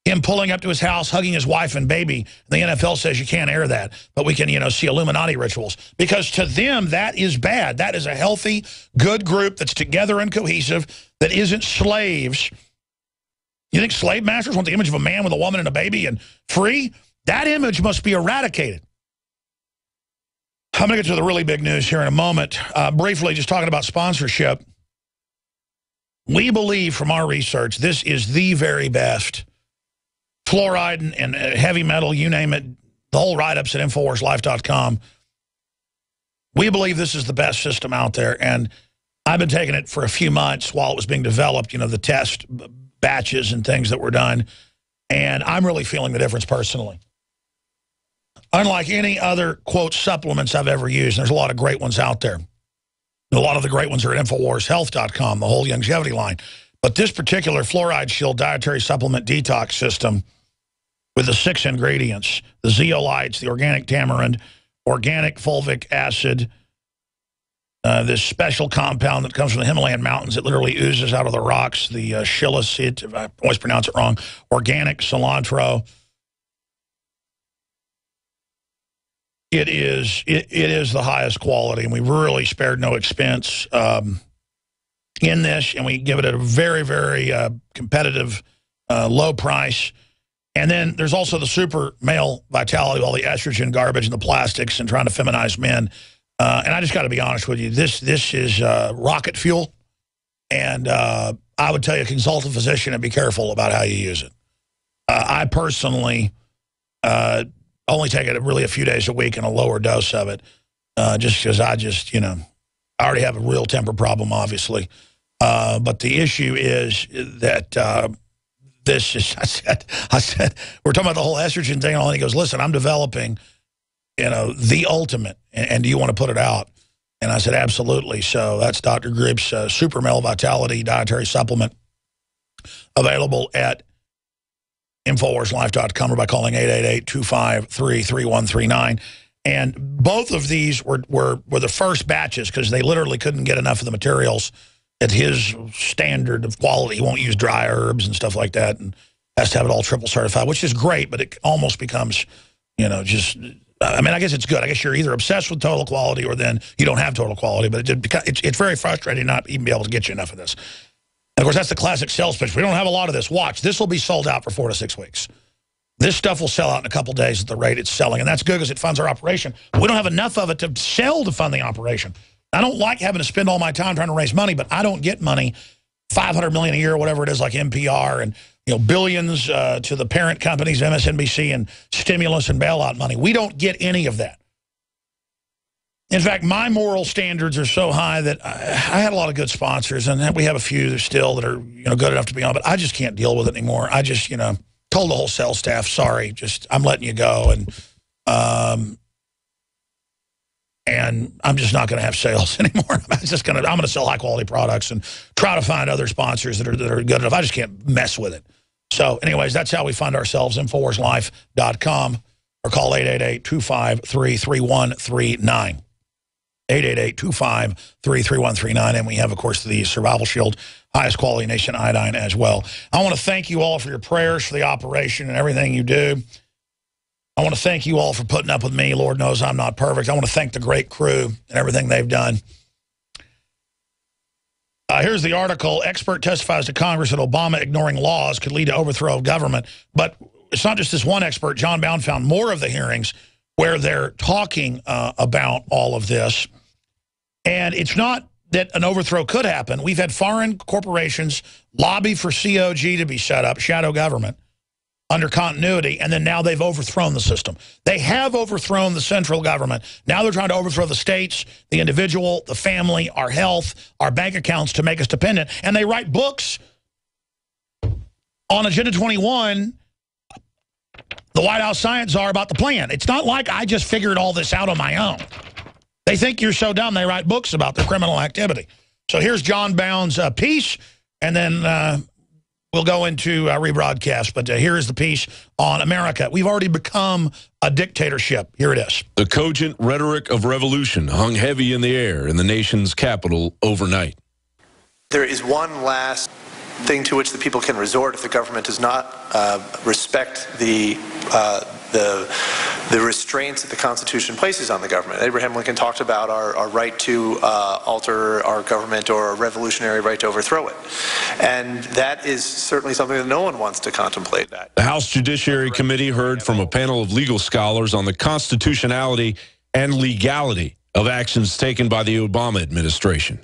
Him pulling up to his house, hugging his wife and baby. The NFL says you can't air that, but we can, you know, see Illuminati rituals. Because to them, that is bad. That is a healthy, good group that's together and cohesive, that isn't slaves. You think slave masters want the image of a man with a woman and a baby and free? That image must be eradicated. I'm going to get to the really big news here in a moment. Briefly, just talking about sponsorship. We believe from our research, this is the very best fluoride and heavy metal, you name it, the whole write-ups at InfoWarsLife.com. We believe this is the best system out there, and I've been taking it for a few months while it was being developed, you know, the test batches and things that were done, and I'm really feeling the difference personally. Unlike any other, quote, supplements I've ever used, there's a lot of great ones out there. A lot of the great ones are at InfoWarsHealth.com, the whole longevity line. But this particular Fluoride Shield dietary supplement detox system with the 6 ingredients, the zeolites, the organic tamarind, organic fulvic acid, this special compound that comes from the Himalayan mountains, it literally oozes out of the rocks, the shilajit, if I always pronounce it wrong, organic cilantro. It is the highest quality, and we really spared no expense in this, and we give it at a very, very competitive, low price. And then there's also the super male vitality, all the estrogen garbage and the plastics and trying to feminize men. And I just got to be honest with you, this is rocket fuel, and I would tell you, consult a physician and be careful about how you use it. I personally only take it really a few days a week and a lower dose of it, just because I already have a real temper problem, obviously. But the issue is that this is, I said, we're talking about the whole estrogen thing, and he goes, listen, I'm developing, you know, the ultimate, and do you want to put it out? And I said, absolutely. So that's Dr. Grip's Super Male Vitality Dietary Supplement, available at InfoWarsLife.com or by calling 888-253-3139. And both of these were the first batches because they literally couldn't get enough of the materials at his standard of quality. He won't use dry herbs and stuff like that, and has to have it all triple certified, which is great, but it almost becomes, you know, just, I mean, I guess it's good. I guess you're either obsessed with total quality or then you don't have total quality, but it's very frustrating not even be able to get you enough of this. And of course, that's the classic sales pitch. We don't have a lot of this. Watch, this will be sold out for 4 to 6 weeks. This stuff will sell out in a couple days at the rate it's selling, and that's good because it funds our operation. We don't have enough of it to sell to fund the operation. I don't like having to spend all my time trying to raise money, but I don't get money, $500 million a year, whatever it is, like NPR, and billions to the parent companies, MSNBC, and stimulus and bailout money. We don't get any of that. In fact, my moral standards are so high that I had a lot of good sponsors, and we have a few still that are good enough to be on, but I just can't deal with it anymore. I just told the whole sales staff, sorry, I'm letting you go, and I'm just not going to have sales anymore. I'm going to sell high quality products and try to find other sponsors that are good enough. I just can't mess with it. So anyways, that's how we find ourselves, InfoWarsLife.com, or call 888-253-3139. 888-253-3139. And we have, of course, the Survival Shield, highest quality nation iodine as well. I want to thank you all for your prayers for the operation and everything you do. I want to thank you all for putting up with me. Lord knows I'm not perfect. I want to thank the great crew and everything they've done. Here's the article. Expert testifies to Congress that Obama ignoring laws could lead to overthrow of government. But it's not just this one expert. John Bowne found more of the hearings where they're talking about all of this. And it's not that an overthrow could happen. We've had foreign corporations lobby for COG to be set up, shadow government, under continuity, and then now they've overthrown the system. They have overthrown the central government. Now they're trying to overthrow the states, the individual, the family, our health, our bank accounts to make us dependent. And they write books on Agenda 21, the White House science czar, about the plan. It's not like I just figured all this out on my own. They think you're so dumb they write books about their criminal activity. So here's John Bowne's piece, and then we'll go into rebroadcast, but here is the piece on America. We've already become a dictatorship. Here it is. The cogent rhetoric of revolution hung heavy in the air in the nation's capital overnight. There is one last thing to which the people can resort if the government does not respect the restraints that the Constitution places on the government. Abraham Lincoln talked about our right to alter our government, or a revolutionary right to overthrow it. And that is certainly something that no one wants to contemplate. The House Judiciary Committee heard from a panel of legal scholars on the constitutionality and legality of actions taken by the Obama administration,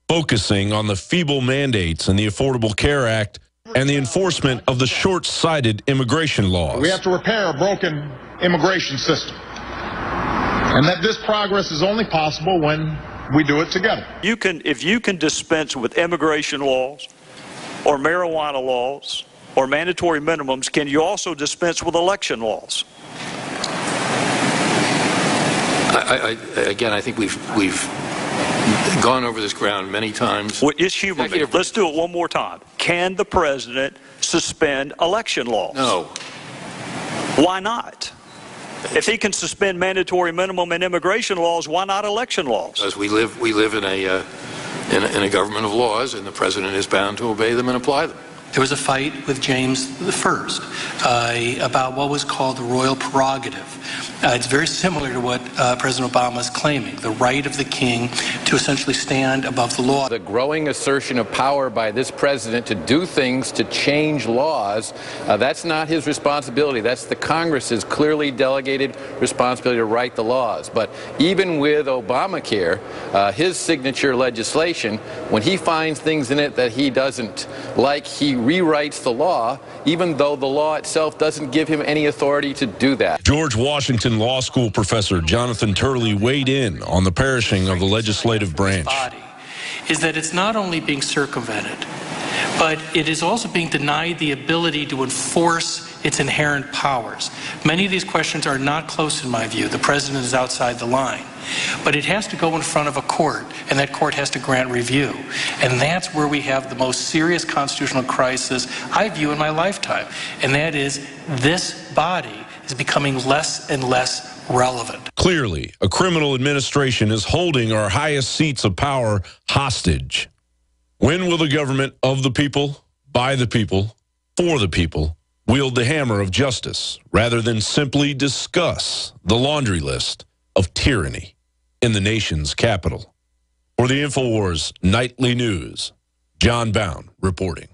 focusing on the feeble mandates in the Affordable Care Act and the enforcement of the short-sighted immigration laws. We have to repair a broken immigration system. And that this progress is only possible when we do it together. If you can dispense with immigration laws or marijuana laws or mandatory minimums, can you also dispense with election laws? Again, I think we've gone over this ground many times. Well, it's human. Let's do it one more time. Can the president suspend election laws? No. Why not? If he can suspend mandatory minimum and immigration laws, why not election laws? Because we live in a government of laws, and the president is bound to obey them and apply them. There was a fight with James I about what was called the royal prerogative. It's very similar to what President Obama is claiming, the right of the king to essentially stand above the law. The growing assertion of power by this president to do things to change laws, that's not his responsibility. That's the Congress's clearly delegated responsibility to write the laws. But even with Obamacare, his signature legislation, when he finds things in it that he doesn't like, he rewrites the law, even though the law itself doesn't give him any authority to do that. George Washington Law School professor Jonathan Turley weighed in on the perishing of the legislative branch. Is that it's not only being circumvented, but it is also being denied the ability to enforce its inherent powers. Many of these questions are not close in my view. The president is outside the line. But it has to go in front of a court, and that court has to grant review. And that's where we have the most serious constitutional crisis I view in my lifetime. And that is, this body is becoming less and less relevant. Clearly, a criminal administration is holding our highest seats of power hostage. When will the government of the people, by the people, for the people, wield the hammer of justice rather than simply discuss the laundry list of tyranny in the nation's capital? For the InfoWars Nightly News, John Bowne reporting.